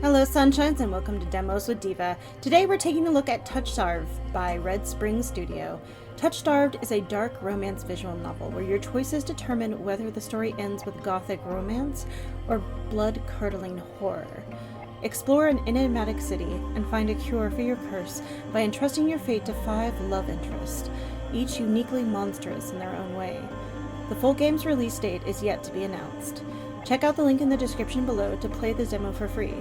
Hello Sunshines and welcome to Demos with deVa. Today we're taking a look at TOUCHSTARVED by Red Spring Studio. TOUCHSTARVED is a dark romance visual novel where your choices determine whether the story ends with gothic romance or blood-curdling horror. Explore an enigmatic city and find a cure for your curse by entrusting your fate to 5 love interests, each uniquely monstrous in their own way. The full game's release date is yet to be announced. Check out the link in the description below to play the demo for free.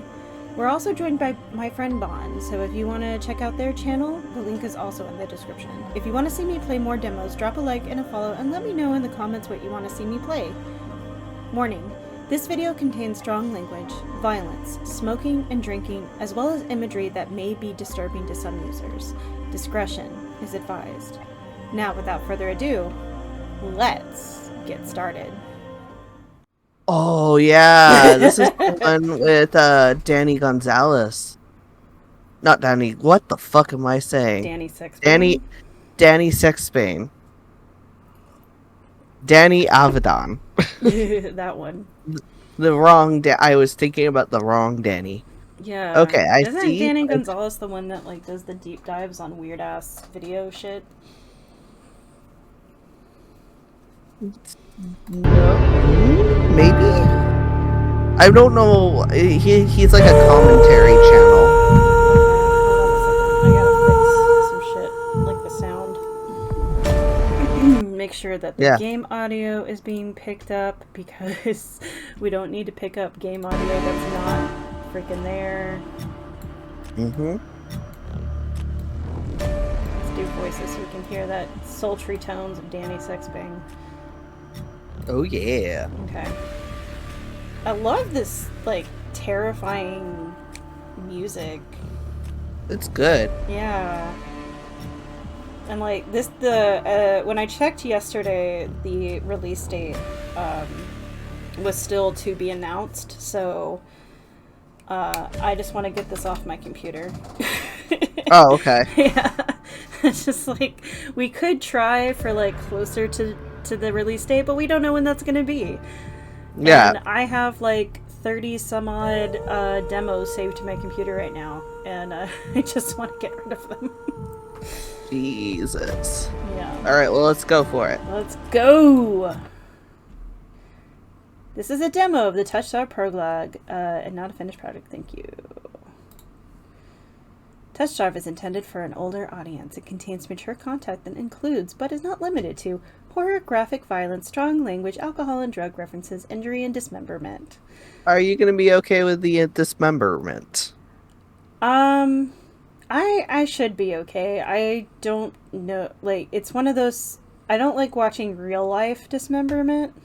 We're also joined by my friend Bon, so if you want to check out their channel, the link is also in the description. If you want to see me play more demos, drop a like and a follow and let me know in the comments what you want to see me play. Warning: this video contains strong language, violence, smoking and drinking, as well as imagery that may be disturbing to some users. Discretion is advised. Now, without further ado, let's get started. Oh yeah, this is the one with Danny Gonzalez. Not Danny. What the fuck am I saying? Danny Sexbane. Danny Sexbane. Danny Avedon. That one. The wrong. I was thinking about the wrong Danny. Yeah. Okay, I Isn't see. Danny Gonzalez the one that like does the deep dives on weird ass video shit? No, maybe. I don't know. He's like a commentary channel. I gotta fix some shit, like the sound. Make sure that the game audio is being picked up because we don't need to pick up game audio that's not freaking there. Mm-hmm. Let's do voices so we can hear that sultry tones of Danny Sexbane. Oh yeah. Okay. I love this like terrifying music. It's good. Yeah. And like this, when I checked yesterday, the release date was still to be announced. So I just want to get this off my computer. Oh, okay. Yeah. It's just like we could try for like closer to the release date, but we don't know when that's going to be. Yeah. And I have like 30 some odd demos saved to my computer right now, and I just want to get rid of them. Jesus. Yeah. Alright, well, let's go for it. Let's go! This is a demo of the TOUCHSTARVED prologue, and not a finished product, thank you. TOUCHSTARVED is intended for an older audience. It contains mature content that includes, but is not limited to, horror, graphic violence, strong language, alcohol and drug references, injury, and dismemberment. Are you going to be okay with the dismemberment? I should be okay. I don't know, like, it's one of those, I don't like watching real life dismemberment.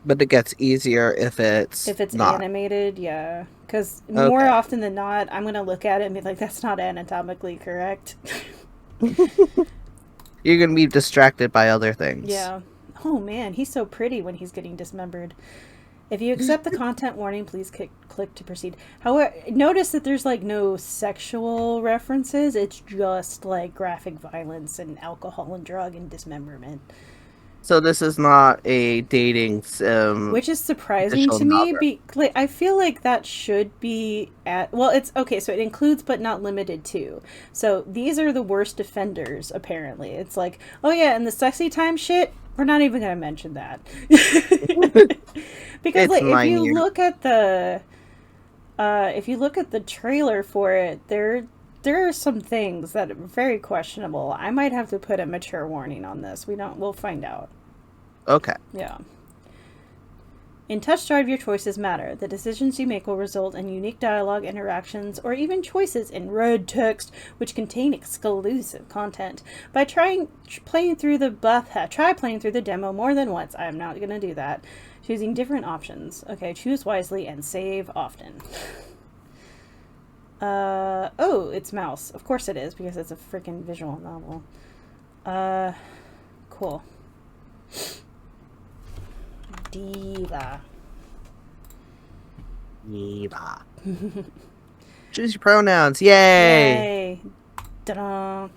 But it gets easier if it's not animated, yeah. Because more often than not, I'm going to look at it and be like, that's not anatomically correct. You're going to be distracted by other things. Yeah. Oh man, he's so pretty when he's getting dismembered. If you accept the content warning, please click to proceed. However, notice that there's like no sexual references. It's just like graphic violence and alcohol and drug and dismemberment. So this is not a dating which is surprising to me. I feel like that should be well, it's okay, so it includes but not limited to. So these are the worst offenders, apparently. It's like, oh yeah, and the sexy time shit, we're not even going to mention that. Because like if you look at the trailer for it, there are some things that are very questionable. I might have to put a mature warning on this. We'll find out. Okay. Yeah. In TOUCHSTARVED, your choices matter. The decisions you make will result in unique dialogue, interactions, or even choices in red text, which contain exclusive content. By try playing through the demo more than once. I am not going to do that. Choosing different options. Okay, choose wisely and save often. Oh, it's mouse. Of course it is, because it's a freaking visual novel. Cool. deVa. Choose your pronouns. Yay! Ta-da!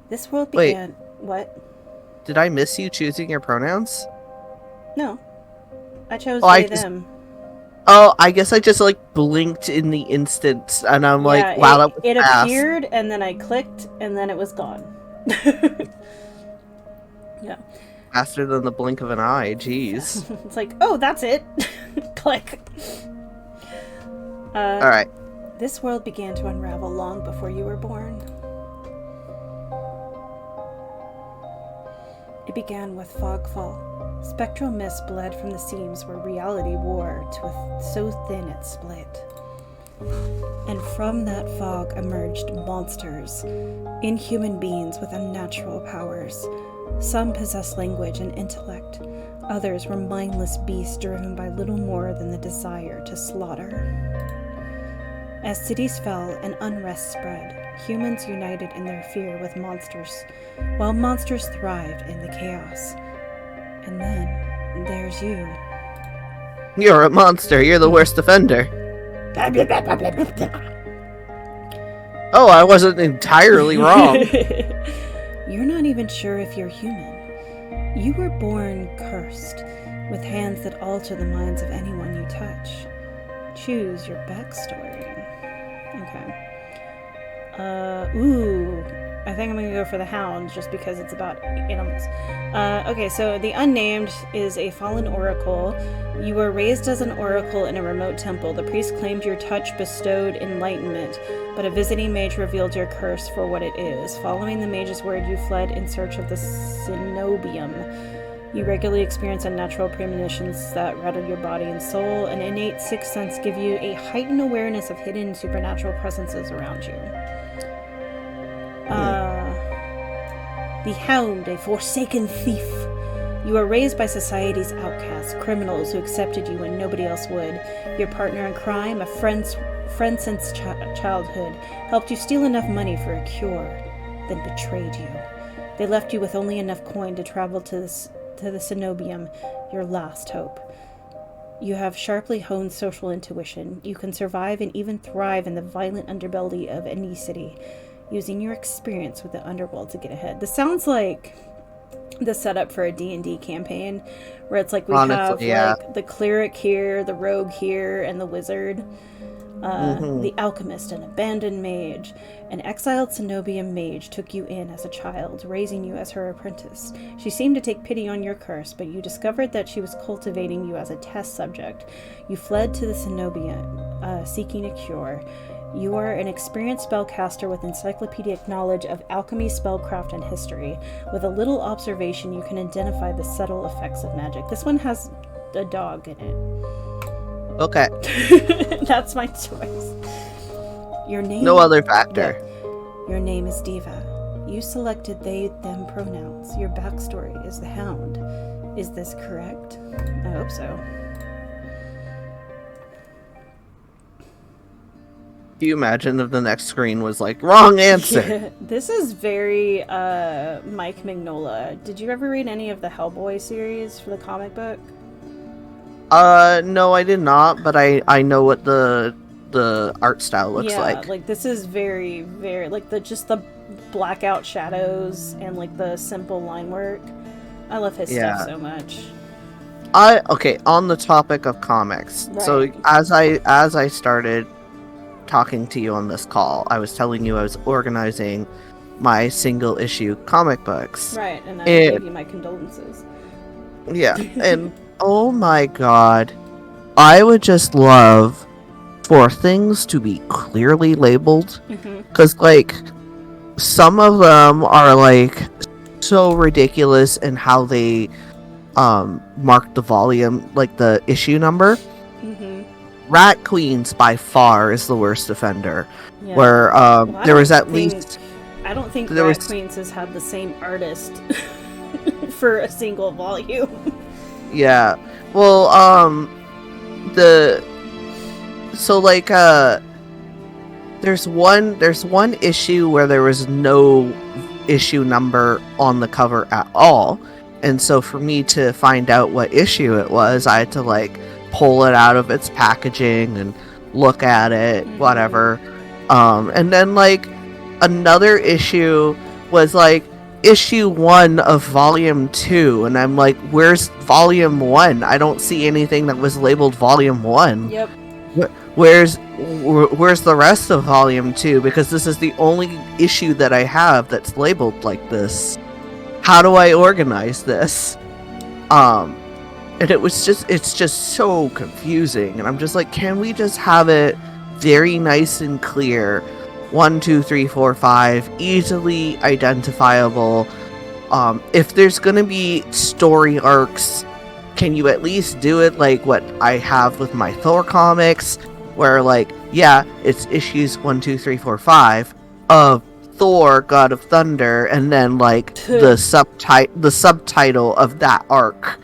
This world began... What? Did I miss you choosing your pronouns? No. I chose they, them. Oh, I guess I just like blinked in the instant, and I'm like, wow, that was it fast. appeared, and then I clicked, and then it was gone. Yeah. Faster than the blink of an eye, jeez. It's like, oh, that's it. Click. Alright. This world began to unravel long before you were born. It began with fogfall. Spectral mist bled from the seams where reality wore so thin it split. And from that fog emerged monsters, inhuman beings with unnatural powers. Some possessed language and intellect. Others were mindless beasts driven by little more than the desire to slaughter. As cities fell and unrest spread, humans united in their fear with monsters, while monsters thrived in the chaos. And then, there's you. You're a monster. You're the worst offender. Oh, I wasn't entirely wrong. You're not even sure if you're human. You were born cursed, with hands that alter the minds of anyone you touch. Choose your backstory. Okay. I think I'm gonna go for the Hound, just because it's about animals. Okay, so the Unnamed is a fallen oracle. You were raised as an oracle in a remote temple. The priest claimed your touch bestowed enlightenment, but a visiting mage revealed your curse for what it is. Following the mage's word, you fled in search of the cenobium. You regularly experience unnatural premonitions that rattle your body and soul. An innate sixth sense give you a heightened awareness of hidden supernatural presences around you. The Hound, a forsaken thief. You are raised by society's outcasts, criminals who accepted you when nobody else would. Your partner in crime, a friend since childhood, helped you steal enough money for a cure, then betrayed you. They left you with only enough coin to travel to the cenobium, your last hope. You have sharply honed social intuition. You can survive and even thrive in the violent underbelly of any city, using your experience with the underworld to get ahead. This sounds like the setup for a D&D campaign, where it's like we have like the cleric here, the rogue here, and the wizard. The alchemist, an abandoned mage. An exiled cenobium mage took you in as a child, raising you as her apprentice. She seemed to take pity on your curse, but you discovered that she was cultivating you as a test subject. You fled to the cenobium, seeking a cure. You are an experienced spellcaster with encyclopedic knowledge of alchemy, spellcraft, and history. With a little observation, you can identify the subtle effects of magic. This one has a dog in it. Okay. That's my choice. Your name... No other factor. Yeah. Your name is deVa. You selected they, them pronouns. Your backstory is the Hound. Is this correct? I hope so. Can you imagine if the next screen was like, wrong answer? Yeah, this is very Mike Mignola. Did you ever read any of the Hellboy series for the comic book? No, I did not, but I know what the art style looks like. Yeah, like this is very, very like the blackout shadows and like the simple line work. I love his stuff so much. Okay, on the topic of comics. Right. So as I started talking to you on this call, I was telling you I was organizing my single issue comic books. Right, and I gave you my condolences. Yeah, and oh my god, I would just love for things to be clearly labeled, because like some of them are like so ridiculous in how they mark the volume, like the issue number. Rat Queens by far is the worst offender. Yeah. Where there was at least... I don't think Rat Queens has had the same artist for a single volume. Yeah. Well, there's one issue where there was no issue number on the cover at all. And so for me to find out what issue it was, I had to like pull it out of its packaging and look at it, whatever. And then like another issue was like issue 1 of volume 2, and I'm like, where's volume 1? I don't see anything that was labeled volume 1. Yep. Where's the rest of volume 2? Because this is the only issue that I have that's labeled like this. How do I organize this? And it's just so confusing, and I'm just like, can we just have it very nice and clear? 1, 2, 3, 4, 5, easily identifiable. If there's gonna be story arcs, can you at least do it like what I have with my Thor comics, where like, yeah, it's issues 1, 2, 3, 4, 5 of Thor, God of Thunder, and then like the subtitle of that arc.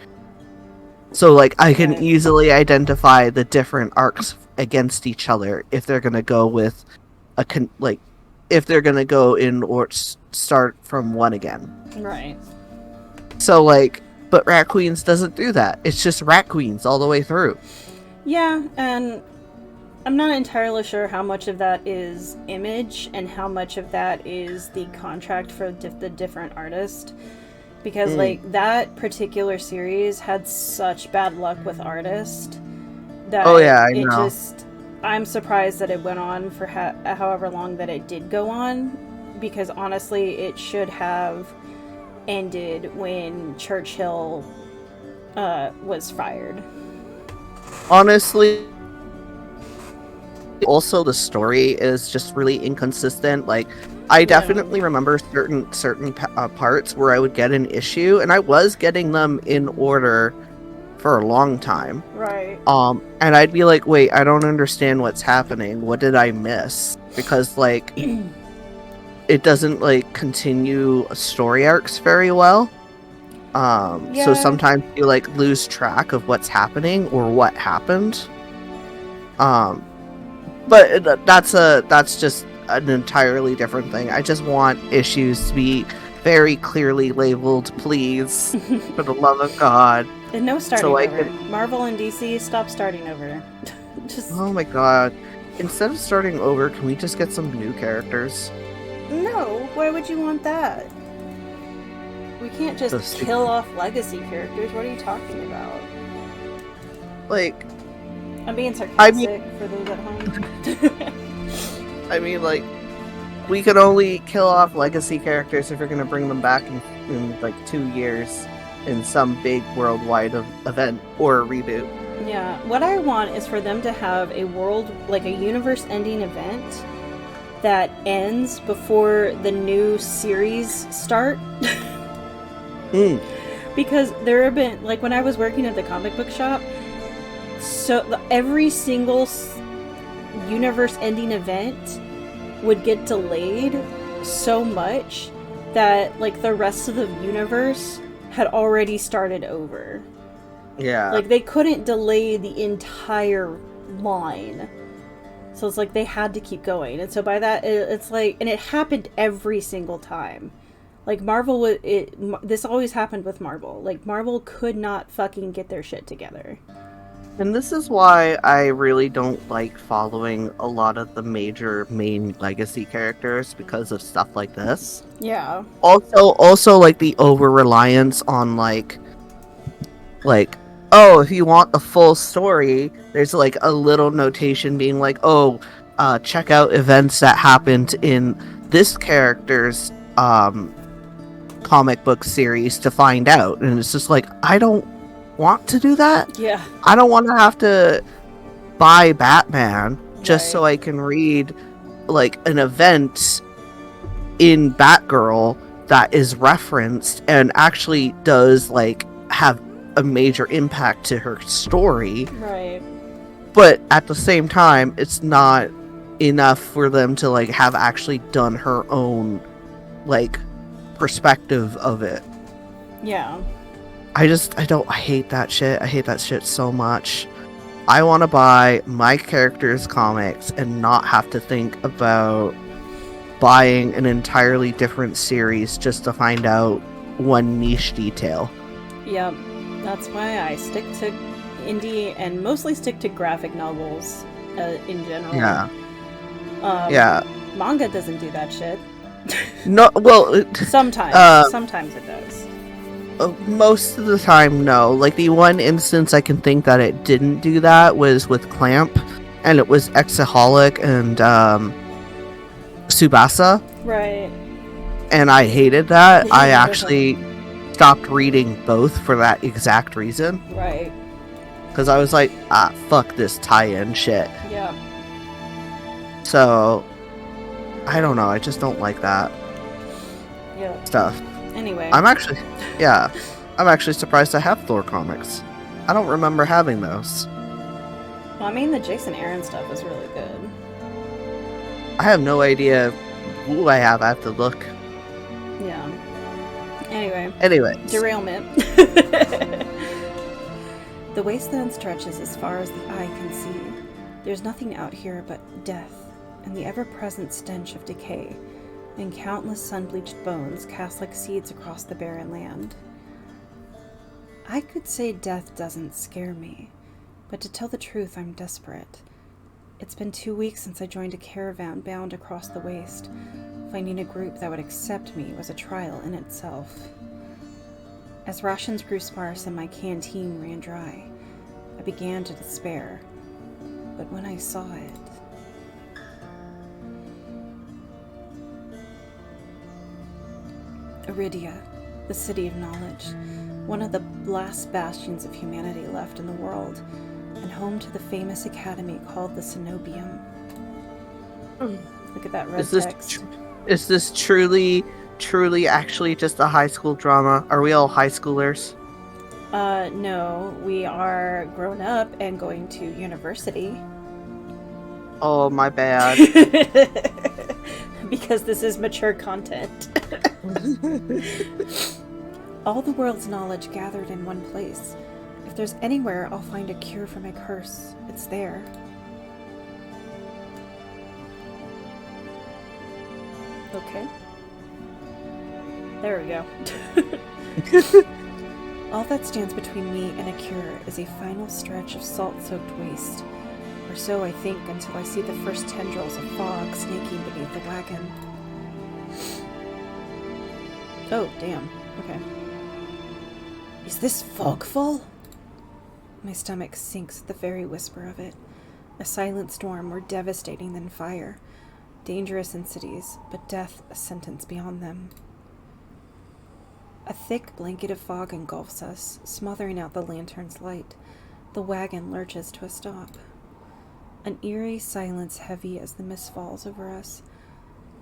So like I can easily identify the different arcs against each other if they're gonna go with if they're gonna go in or start from 1 again. Right. So like, but Rat Queens doesn't do that. It's just Rat Queens all the way through. Yeah, and I'm not entirely sure how much of that is Image and how much of that is the contract for the different artists. Because like that particular series had such bad luck with artists that I know. I'm surprised that it went on for however long that it did go on, because honestly it should have ended when Churchill was fired. Honestly, also the story is just really inconsistent. Like, I definitely remember certain parts where I would get an issue, and I was getting them in order for a long time. Right. And I'd be like, wait, I don't understand what's happening. What did I miss? Because like it doesn't like continue story arcs very well. So sometimes you like lose track of what's happening or what happened. But that's just an entirely different thing. I just want issues to be very clearly labeled, please, for the love of God. And no starting over. Marvel and DC, stop starting over. Oh my God. Instead of starting over, can we just get some new characters? No, why would you want that? We can't just kill off legacy characters. What are you talking about? Like, I'm being sarcastic for those at home. I mean, like, we could only kill off legacy characters if you're going to bring them back in like 2 years in some big worldwide event or a reboot. Yeah, what I want is for them to have a universe-ending event that ends before the new series start. Because there have been, like, when I was working at the comic book shop, so every single universe-ending event would get delayed so much that, like, the rest of the universe had already started over. Yeah. Like, they couldn't delay the entire line. So it's like they had to keep going. And so by that, it's like, and it happened every single time. Like, Marvel, this always happened with Marvel. Like, Marvel could not fucking get their shit together. And this is why I really don't like following a lot of the main legacy characters, because of stuff like this. Yeah. Also like the over-reliance on like, oh, if you want the full story, there's like a little notation being like, oh, check out events that happened in this character's comic book series to find out. And it's just like, I don't want to do that. Yeah. I don't want to have to buy Batman just so I can read like an event in Batgirl that is referenced and actually does like have a major impact to her story. Right. But at the same time, it's not enough for them to like have actually done her own like perspective of it. Yeah. I hate that shit. I hate that shit so much. I want to buy my character's comics and not have to think about buying an entirely different series just to find out one niche detail. Yep. That's why I stick to indie and mostly stick to graphic novels in general. Yeah. Yeah. Manga doesn't do that shit. No, well, Sometimes it does. most of the time, no. Like, the one instance I can think that it didn't do that was with Clamp, and it was Exaholic and Tsubasa, Right. and I hated that. I actually stopped reading both for that exact reason. Right. Because I was like, fuck this tie-in shit. Yeah. So, I don't know. I just don't like that stuff. Anyway. I'm actually surprised I have Thor comics. I don't remember having those. Well, I mean, the Jason Aaron stuff is really good. I have no idea who I have. I have to look. Yeah. Anyway. Anyways. Derailment. The wasteland stretches as far as the eye can see. There's nothing out here but death, and the ever-present stench of decay, and countless sun-bleached bones cast like seeds across the barren land. I could say death doesn't scare me, but to tell the truth, I'm desperate. It's been 2 weeks since I joined a caravan bound across the waste. Finding a group that would accept me was a trial in itself. As rations grew sparse and my canteen ran dry, I began to despair. But when I saw it... Iridia, the city of knowledge, one of the last bastions of humanity left in the world, and home to the famous academy called the Cenobium. Look at that red text. Is this truly actually just a high school drama? Are we all high schoolers? No, we are grown up and going to university. Oh, my bad. Because this is mature content. All the world's knowledge gathered in one place. If there's anywhere I'll find a cure for my curse, it's there. Okay. There we go. All that stands between me and a cure is a final stretch of salt-soaked waste. Or so I think until I see the first tendrils of fog snaking beneath the wagon. Oh, damn. Okay. Is this fogfall? My stomach sinks at the very whisper of it. A silent storm more devastating than fire. Dangerous in cities, but death a sentence beyond them. A thick blanket of fog engulfs us, smothering out the lantern's light. The wagon lurches to a stop. An eerie silence heavy as the mist falls over us.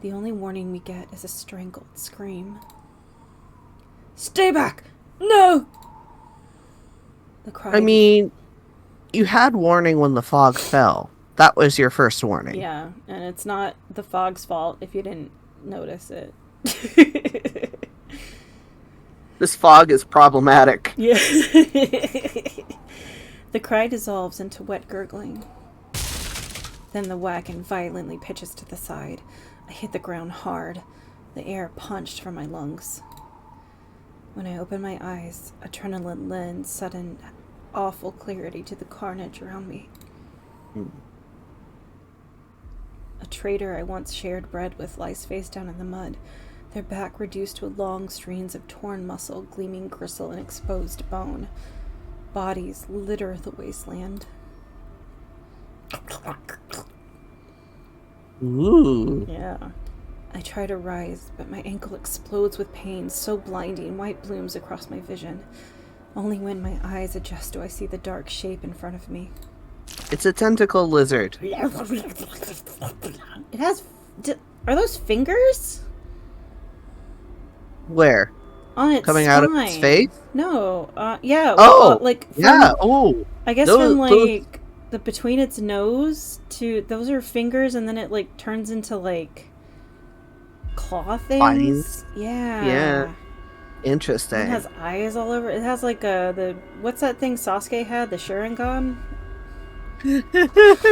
The only warning we get is a strangled scream. Stay back! No! The cry. I mean, you had warning when the fog fell. That was your first warning. Yeah, and it's not the fog's fault if you didn't notice it. This fog is problematic. Yeah. The cry dissolves into wet gurgling. Then the wagon violently pitches to the side. I hit the ground hard, the air punched from my lungs. When I open my eyes, adrenaline lends sudden, awful clarity to the carnage around me. A trader I once shared bread with lies face down in the mud, their back reduced to long streams of torn muscle, gleaming gristle, and exposed bone. Bodies litter the wasteland. Ooh. Yeah. I try to rise, but my ankle explodes with pain, so blinding, white blooms across my vision. Only when my eyes adjust do I see the dark shape in front of me. It's a tentacle lizard. It has... Are those fingers? Where? On its Coming spine. out of its face? No. Yeah. Oh! Like from, yeah, oh! I guess from, like, the between its nose to... Those are fingers, and then it, like, turns into, like... claw things? Spines? Yeah. Yeah. Interesting. It has eyes all over. It has like the what's that thing Sasuke had? The Sharingan?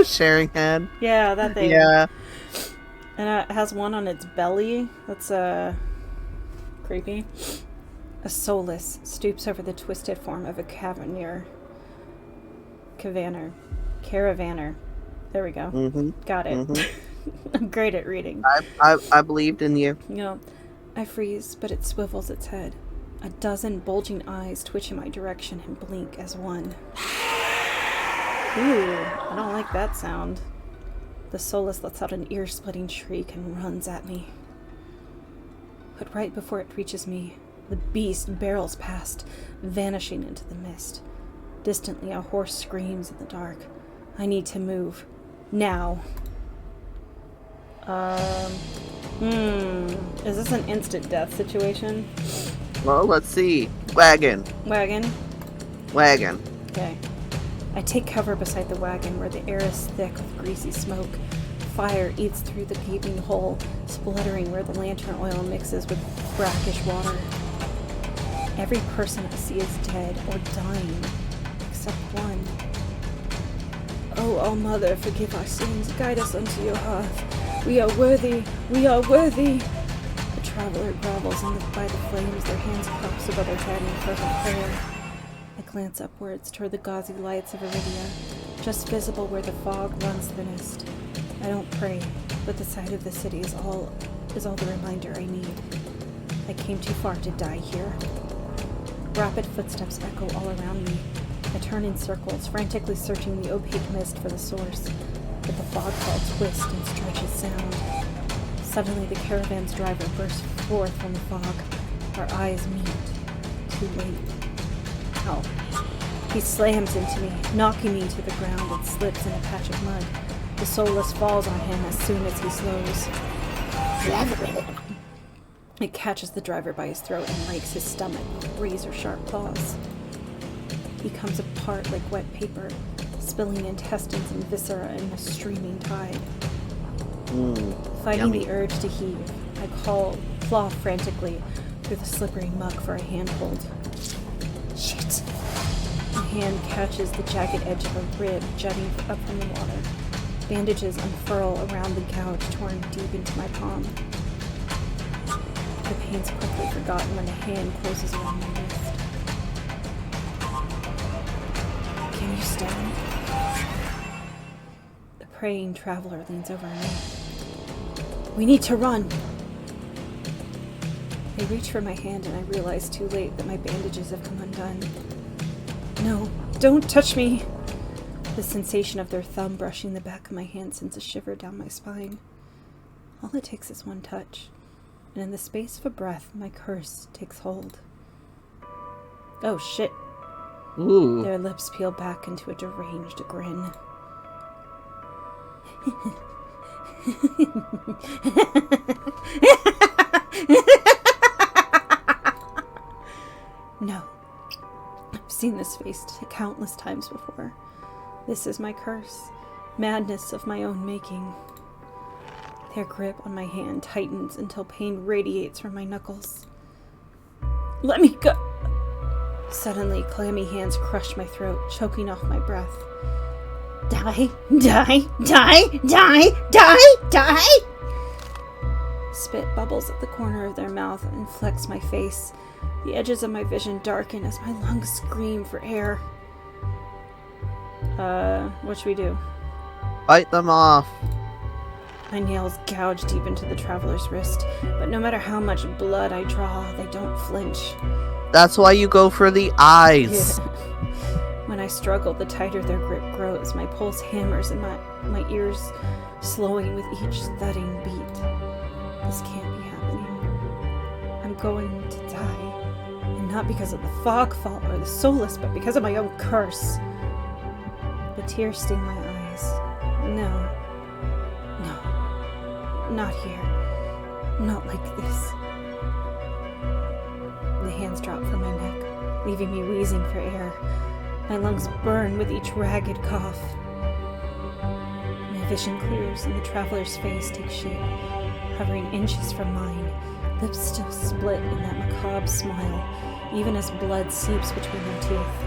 Sharing hand. Yeah, that thing. Yeah. And it has one on its belly. That's creepy. A soulless stoops over the twisted form of a caravaner. There we go. Mm-hmm. Got it. Mm-hmm. I'm great at reading. I believed in you. You know, I freeze, but it swivels its head. A dozen bulging eyes twitch in my direction and blink as one. Ooh, I don't like that sound. The soulless lets out an ear-splitting shriek and runs at me. But right before it reaches me, the beast barrels past, vanishing into the mist. Distantly, a horse screams in the dark. I need to move. Now. Is this an instant death situation? Well, let's see. Wagon. Wagon? Wagon. Okay. I take cover beside the wagon where the air is thick with greasy smoke. Fire eats through the gaping hole, spluttering where the lantern oil mixes with brackish water. Every person I see is dead or dying, except one. Oh, All Mother, forgive our sins, guide us unto your hearth. We are worthy, we are worthy. The traveler grovels by the flames, their hands cupped above their head in fervent prayer. I glance upwards toward the gauzy lights of Iridia, just visible where the fog runs thinnest. I don't pray, but the sight of the city is all the reminder I need. I came too far to die here. Rapid footsteps echo all around me. I turn in circles, frantically searching the opaque mist for the source, but the fog call twists and stretches sound. Suddenly the caravan's driver bursts forth from the fog. Our eyes meet. Too late. Ow. He slams into me, knocking me to the ground and slips in a patch of mud. The soulless falls on him as soon as he slows. It catches the driver by his throat and rakes his stomach with razor-sharp claws. He comes apart like wet paper, spilling intestines and viscera in a streaming tide. Fighting the urge to heave, I claw frantically through the slippery muck for a handhold. Shit! My hand catches the jagged edge of a rib jutting up from the water. Bandages unfurl around the gouge torn deep into my palm. The pain's quickly forgotten when a hand closes around my wrist. Can you stand? The praying traveler leans over me. We need to run! I reach for my hand and I realize too late that my bandages have come undone. No, don't touch me! The sensation of their thumb brushing the back of my hand sends a shiver down my spine. All it takes is one touch, and in the space of a breath, my curse takes hold. Oh shit. Ooh. Their lips peel back into a deranged grin. No. I've seen this face countless times before. This is my curse. Madness of my own making. Their grip on my hand tightens until pain radiates from my knuckles. Let me go! Suddenly, clammy hands crush my throat, choking off my breath. Die! Die! Die! Die! Die! Die! Spit bubbles at the corner of their mouth and flecks my face. The edges of my vision darken as my lungs scream for air. What should we do? Fight them off. My nails gouge deep into the traveler's wrist, but no matter how much blood I draw, they don't flinch. That's why you go for the eyes. Yeah. When I struggle, the tighter their grip grows. My pulse hammers and my ears slowing with each thudding beat. This can't be happening. I'm going to die. And not because of the fog fault or the soulless, but because of my own curse. The tears sting my eyes. No. Not here. Not like this. The hands drop from my neck, leaving me wheezing for air. My lungs burn with each ragged cough. My vision clears and the traveler's face takes shape, hovering inches from mine, lips still split in that macabre smile, even as blood seeps between their teeth.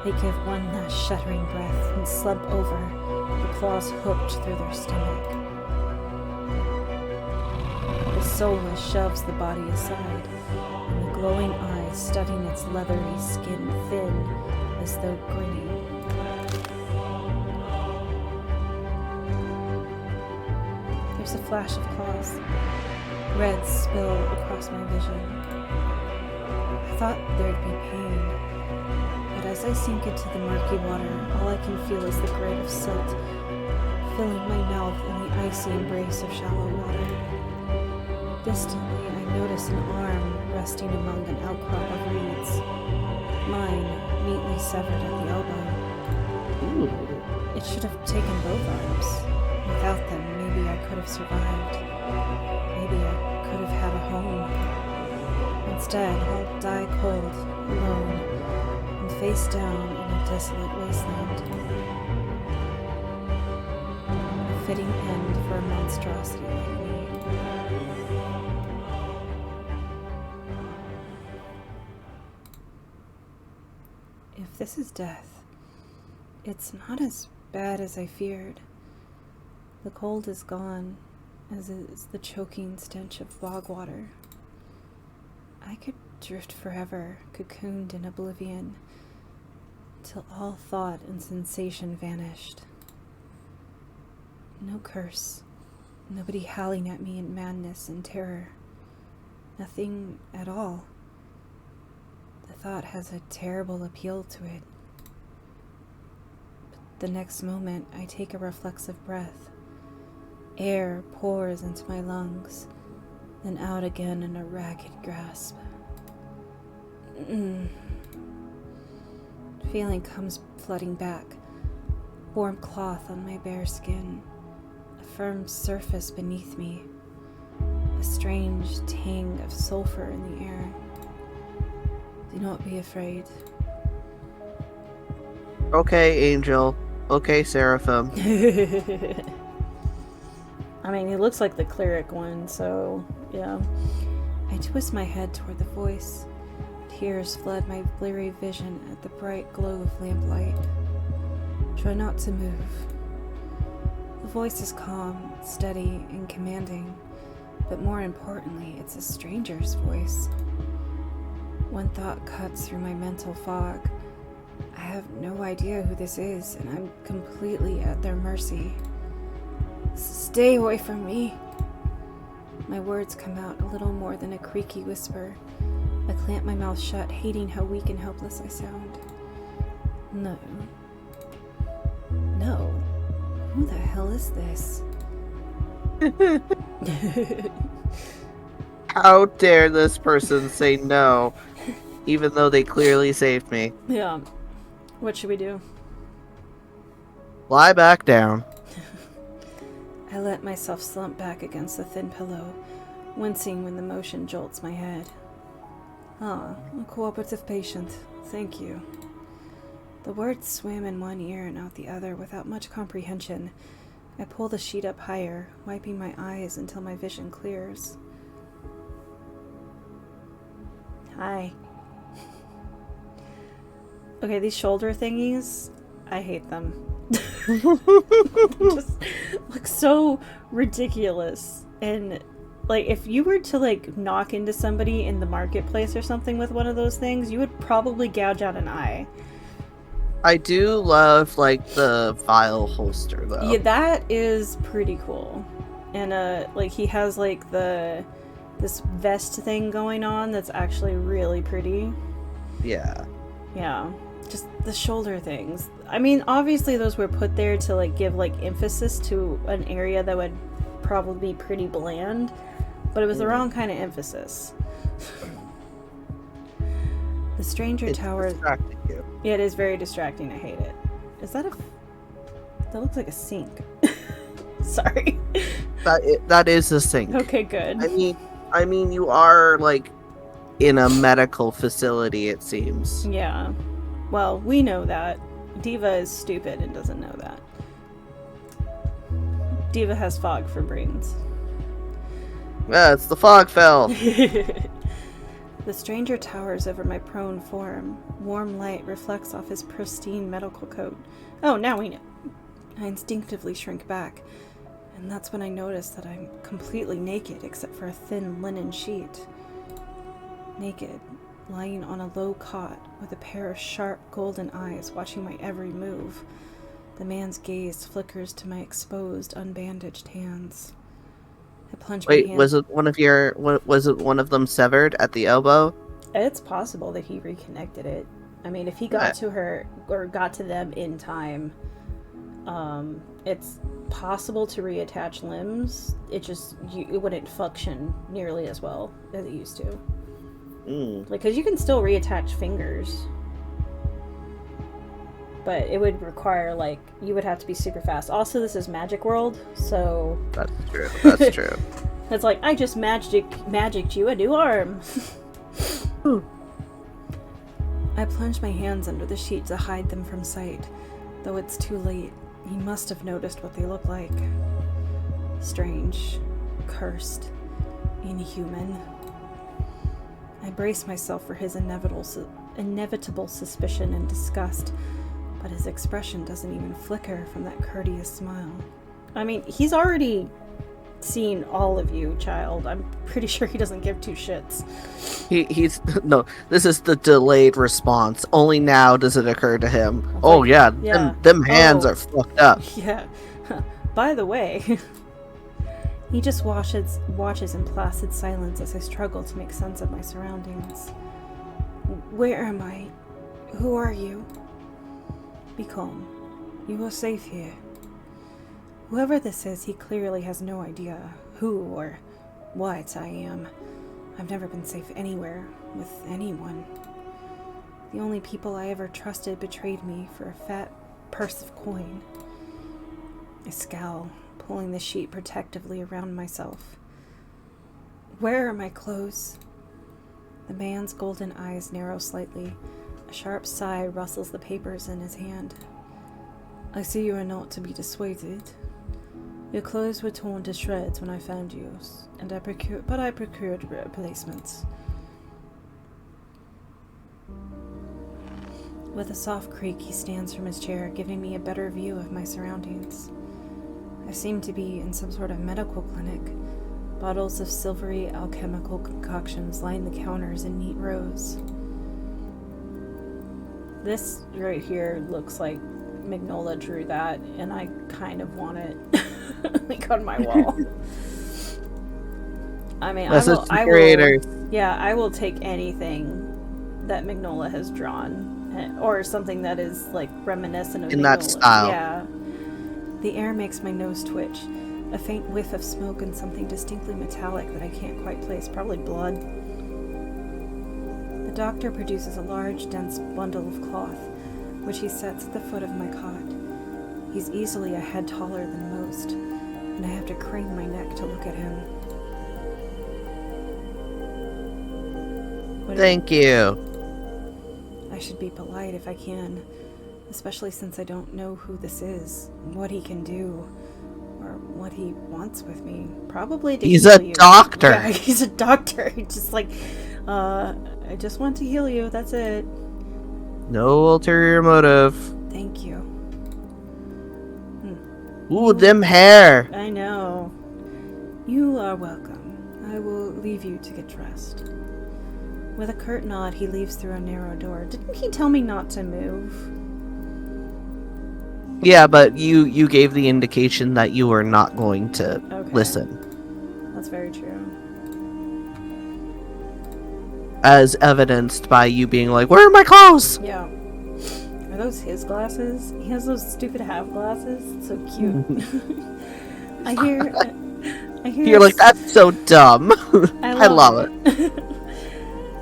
They give one last shuddering breath and slump over, the claws hooked through their stomach. The soulless shoves the body aside, and the glowing eyes studying its leathery skin thin as though grinning. There's a flash of claws. Red spill across my vision. I thought there'd be pain, but as I sink into the murky water, all I can feel is the grit of silt filling my mouth in the icy embrace of shallow water. Distantly, I notice an arm resting among an outcrop of reeds, mine neatly severed at the elbow. Ooh. It should have taken both arms. Without them, maybe I could have survived. Maybe I could have had a home. Instead, I'll die cold, alone, and face down in a desolate wasteland. A fitting end for a monstrosity like me. If this is death, it's not as bad as I feared. The cold is gone, as is the choking stench of bog water. I could drift forever, cocooned in oblivion, till all thought and sensation vanished. No curse, nobody howling at me in madness and terror. Nothing at all. The thought has a terrible appeal to it. But the next moment, I take a reflexive breath. Air pours into my lungs, then out again in a ragged grasp. Feeling comes flooding back. Warm cloth on my bare skin. A firm surface beneath me. A strange tang of sulfur in the air. Do not be afraid. Okay, Angel. Okay, Seraphim. I mean, he looks like the cleric one, so, yeah. I twist my head toward the voice. Tears flood my bleary vision at the bright glow of lamplight. Try not to move. The voice is calm, steady, and commanding, but more importantly, it's a stranger's voice. One thought cuts through my mental fog. I have no idea who this is, and I'm completely at their mercy. Stay away from me. My words come out a little more than a creaky whisper. I clamp my mouth shut, hating how weak and helpless I sound. No. No. Who the hell is this? How dare this person say no, even though they clearly saved me? Yeah. What should we do? Lie back down. I let myself slump back against the thin pillow, wincing when the motion jolts my head. Ah, a cooperative patient. Thank you. The words swam in one ear and out the other without much comprehension. I pull the sheet up higher, wiping my eyes until my vision clears. Hi. Okay, these shoulder thingies, I hate them. Just look so ridiculous. And like, if you were to like knock into somebody in the marketplace or something with one of those things, you would probably gouge out an eye. I do love like the vial holster though. Yeah, that is pretty cool. And like he has like this vest thing going on that's actually really pretty. Yeah. Yeah. Just the shoulder things. I mean, obviously those were put there to like give like emphasis to an area that would probably be pretty bland, but it was the wrong kind of emphasis. The Stranger Tower. Distracting you. Yeah, it is very distracting. I hate it. Is that that looks like a sink. Sorry. That is a sink. Okay, good. I mean, you are like in a medical facility, it seems. Yeah. Well, we know that. deVa is stupid and doesn't know that. deVa has fog for brains. Yeah, it's the fog fell. The stranger towers over my prone form. Warm light reflects off his pristine medical coat. Oh, now we know. I instinctively shrink back, and that's when I notice that I'm completely naked except for a thin linen sheet. Naked, lying on a low cot with a pair of sharp golden eyes watching my every move. The man's gaze flickers to my exposed, unbandaged hands. I plunge my Wait, hand. was it one of them severed at the elbow? It's possible that he reconnected it. I mean, if he got to her or got to them in time, it's possible to reattach limbs. It wouldn't function nearly as well as it used to. Because you can still reattach fingers, but it would require, like, you would have to be super fast. Also, this is Magic World, so that's true. That's true. It's like, I just magicked you a new arm. I plunge my hands under the sheet to hide them from sight, though it's too late. He must have noticed what they look like. Strange, cursed, inhuman. I brace myself for his inevitable suspicion and disgust, but his expression doesn't even flicker from that courteous smile. I mean, he's already seen all of you, child. I'm pretty sure he doesn't give two shits. He's no, this is the delayed response. Only now does it occur to him. Like, oh yeah, yeah. Them hands are fucked up. Yeah. By the way, he just watches in placid silence as I struggle to make sense of my surroundings. Where am I? Who are you? Be calm. You are safe here. Whoever this is, he clearly has no idea who or what I am. I've never been safe anywhere with anyone. The only people I ever trusted betrayed me for a fat purse of coin. I scowl, pulling the sheet protectively around myself. Where are my clothes? The man's golden eyes narrow slightly. A sharp sigh rustles the papers in his hand. I see you are not to be dissuaded. Your clothes were torn to shreds when I found yours, and I procured replacements. With a soft creak, he stands from his chair, giving me a better view of my surroundings. I seem to be in some sort of medical clinic. Bottles of silvery alchemical concoctions line the counters in neat rows. This right here looks like Magnola drew that, and I kind of want it like on my wall. I mean, I will take anything that Magnola has drawn, or something that is like reminiscent of in Magnola. that style. Yeah. The air makes my nose twitch. A faint whiff of smoke and something distinctly metallic that I can't quite place. Probably blood. The doctor produces a large, dense bundle of cloth, which he sets at the foot of my cot. He's easily a head taller than most, and I have to crane my neck to look at him. Thank you. I should be polite if I can, especially since I don't know who this is, what he can do, or what he wants with me. Probably to He's heal a you. doctor. Yeah, he's a doctor. He's just like, I just want to heal you, that's it. No ulterior motive. Thank you. Ooh, them hair. I know. You are welcome. I will leave you to get dressed. With a curt nod, he leaves through a narrow door. Didn't he tell me not to move? Yeah, but you gave the indication that you were not going to listen. That's very true. As evidenced by you being like, where are my clothes? Yeah. Are those his glasses? He has those stupid half glasses. It's so cute. I hear You're like, that's so dumb. I love it.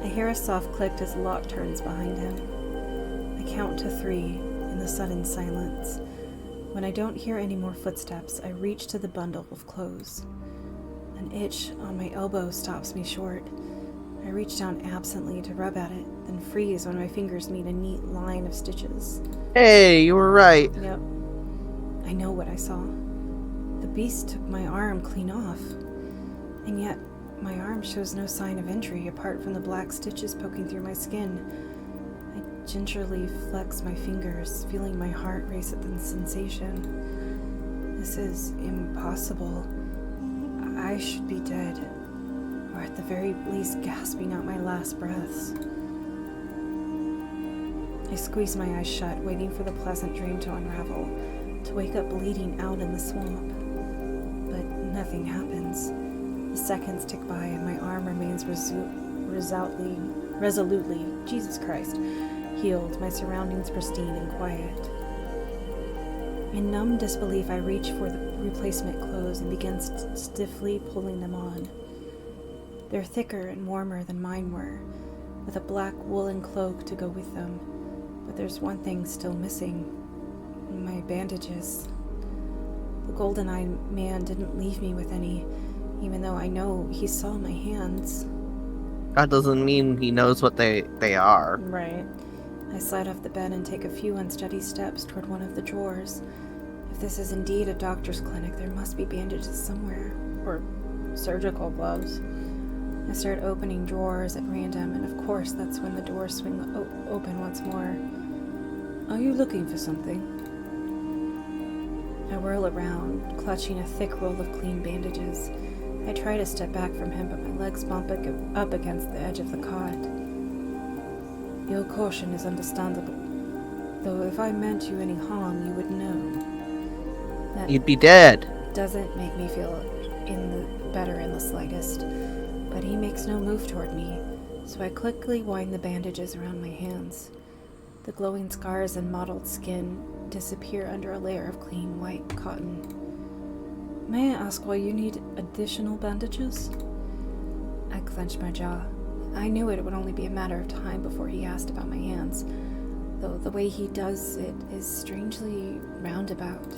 I hear a soft click as the lock turns behind him. I count to 3 in the sudden silence. When I don't hear any more footsteps, I reach to the bundle of clothes. An itch on my elbow stops me short. I reach down absently to rub at it, then freeze when my fingers meet a neat line of stitches. Hey, you were right. Yep. I know what I saw. The beast took my arm clean off. And yet, my arm shows no sign of injury apart from the black stitches poking through my skin. I gingerly flex my fingers, feeling my heart race at the sensation. This is impossible. I should be dead, or at the very least gasping out my last breaths. I squeeze my eyes shut, waiting for the pleasant dream to unravel, to wake up bleeding out in the swamp. But nothing happens. The seconds tick by and my arm remains resolutely, Jesus Christ, healed, my surroundings pristine and quiet. In numb disbelief, I reach for the replacement clothes and begin stiffly pulling them on. They're thicker and warmer than mine were, with a black woolen cloak to go with them. But there's one thing still missing. My bandages. The golden-eyed man didn't leave me with any, even though I know he saw my hands. That doesn't mean he knows what they are. Right. I slide off the bed and take a few unsteady steps toward one of the drawers. If this is indeed a doctor's clinic, there must be bandages somewhere. Or surgical gloves. I start opening drawers at random, and of course that's when the doors swing open once more. Are you looking for something? I whirl around, clutching a thick roll of clean bandages. I try to step back from him, but my legs bump up against the edge of the cot. Your caution is understandable, though if I meant you any harm, you would know. That You'd be dead. doesn't make me feel better in the slightest, but he makes no move toward me, so I quickly wind the bandages around my hands. The glowing scars and mottled skin disappear under a layer of clean white cotton. May I ask why you need additional bandages? I clenched my jaw. I knew it would only be a matter of time before he asked about my hands, though the way he does it is strangely roundabout.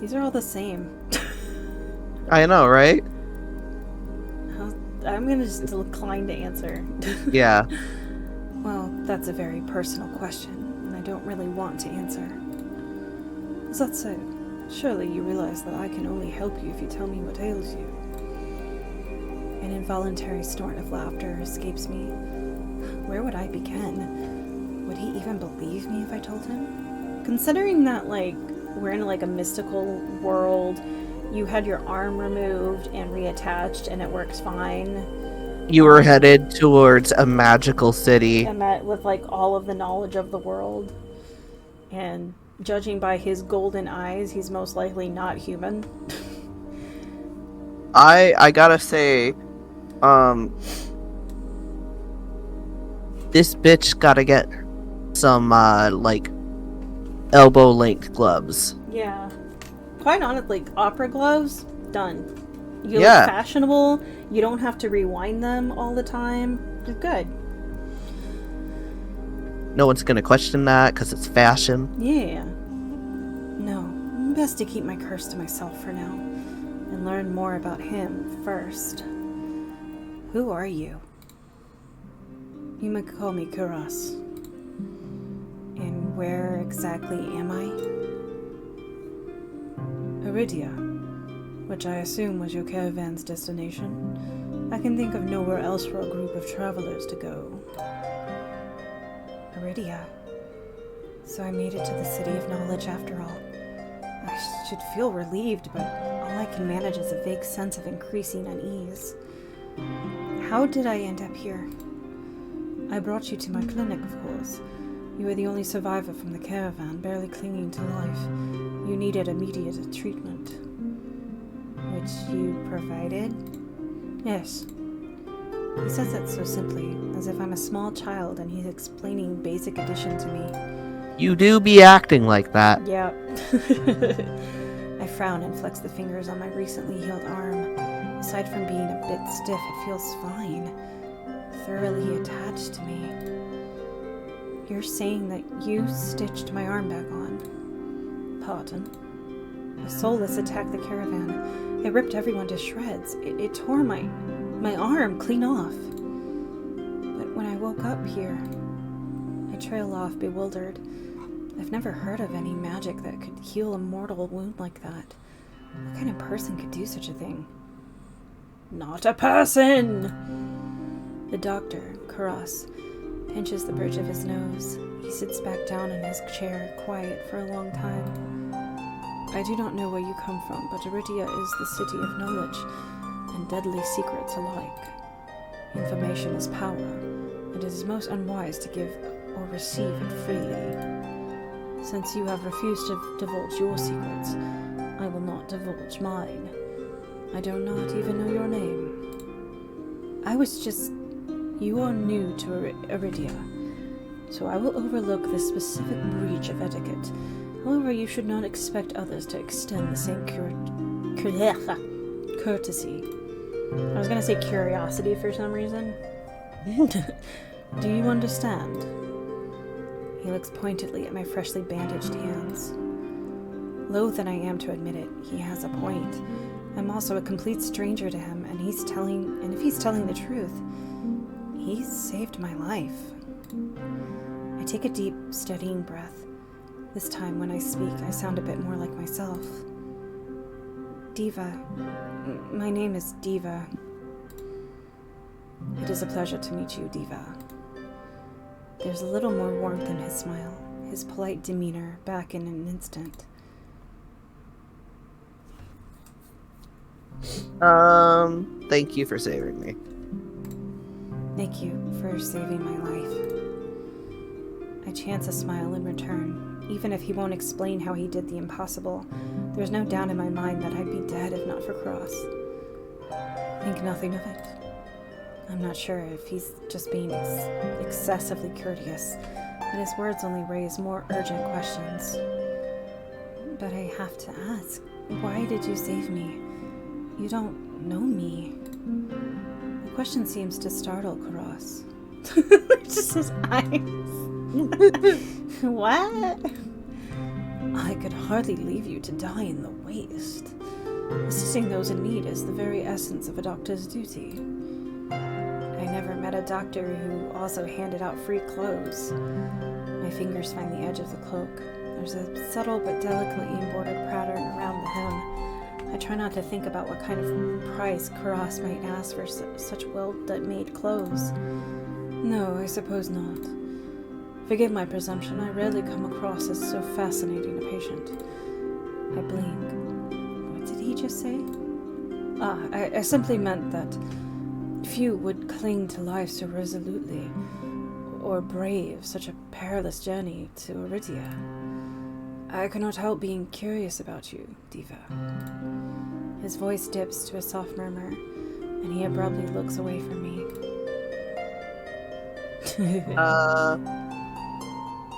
These are all the same. I know, right? I'm gonna just decline to answer. Yeah. Well, that's a very personal question, and I don't really want to answer. Is that so? Surely you realize that I can only help you if you tell me what ails you. An involuntary snort of laughter escapes me. Where would I begin? Would he even believe me if I told him? Considering that, we're in, a mystical world, you had your arm removed and reattached, and it works fine. You were headed towards a magical city. And that with, all of the knowledge of the world. And judging by his golden eyes, he's most likely not human. I gotta say, this bitch gotta get some, elbow-length gloves. Yeah. Quite honestly, opera gloves, done. You Yeah. look fashionable, you don't have to rewind them all the time. You're good. No one's gonna question that, because it's fashion. Yeah. No, best to keep my curse to myself for now, and learn more about him first. Who are you? You might call me Kuras. And where exactly am I? Iridia, which I assume was your caravan's destination. I can think of nowhere else for a group of travelers to go. Iridia. So I made it to the City of Knowledge after all. I should feel relieved, but all I can manage is a vague sense of increasing unease. How did I end up here? I brought you to my clinic, of course. You were the only survivor from the caravan, barely clinging to life. You needed immediate treatment. Which you provided? Yes. He says that so simply, as if I'm a small child and he's explaining basic addition to me. You do be acting like that. Yeah. I frown and flex the fingers on my recently healed arm. Aside from being a bit stiff, it feels fine. Thoroughly attached to me. You're saying that you stitched my arm back on? Pardon? A soulless attacked the caravan. It ripped everyone to shreds. It tore my arm clean off. But when I woke up here, I trail off bewildered. I've never heard of any magic that could heal a mortal wound like that. What kind of person could do such a thing? Not a person! The doctor, Karas, pinches the bridge of his nose. He sits back down in his chair, quiet for a long time. I do not know where you come from, but Iridia is the city of knowledge, and deadly secrets alike. Information is power, and it is most unwise to give or receive it freely. Since you have refused to divulge your secrets, I will not divulge mine. I do not even know your name. You are new to Iridia, so I will overlook this specific breach of etiquette. However, you should not expect others to extend the same courtesy. I was going to say curiosity for some reason. Do you understand? He looks pointedly at my freshly bandaged hands. Loath than I am to admit it, he has a point. I'm also a complete stranger to him, and if he's telling the truth, he saved my life. I take a deep, steadying breath. This time, when I speak, I sound a bit more like myself. deVa. My name is deVa. It is a pleasure to meet you, deVa. There's a little more warmth in his smile, his polite demeanor back in an instant. Thank you for saving me. Thank you for saving my life. I chance a smile in return. Even if he won't explain how he did the impossible, there's no doubt in my mind that I'd be dead if not for Cross. Think nothing of it. I'm not sure if he's just being excessively courteous, but his words only raise more urgent questions. But I have to ask, why did you save me? You don't know me. The question seems to startle Karas. Just his eyes. What? I could hardly leave you to die in the waste. Assisting those in need is the very essence of a doctor's duty. I never met a doctor who also handed out free clothes. My fingers find the edge of the cloak. There's a subtle but delicately embroidered pattern around the hem. I try not to think about what kind of price Karas might ask for such well-made clothes. No, I suppose not. Forgive my presumption, I rarely come across as so fascinating a patient. I blink. What did he just say? I simply meant that few would cling to life so resolutely, or brave such a perilous journey to Iridia. I cannot help being curious about you, deVa. His voice dips to a soft murmur, and he abruptly looks away from me.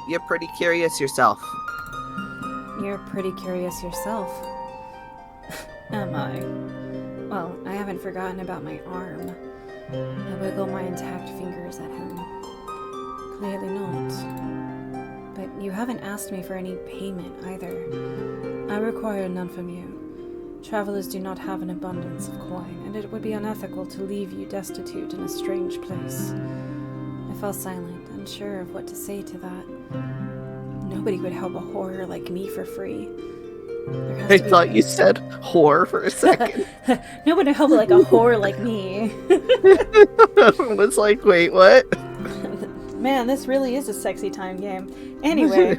You're pretty curious yourself. You're pretty curious yourself. Am I? Well, I haven't forgotten about my arm. I wiggle my intact fingers at him. Clearly not. But you haven't asked me for any payment either. I require none from you. Travelers do not have an abundance of coin, and it would be unethical to leave you destitute in a strange place. I fell silent, unsure of what to say to that. Nobody would help a whore like me for free. I thought you said whore for a second. Nobody would help like a whore like me. I was like, wait, what? Man, this really is a sexy time game. Anyway,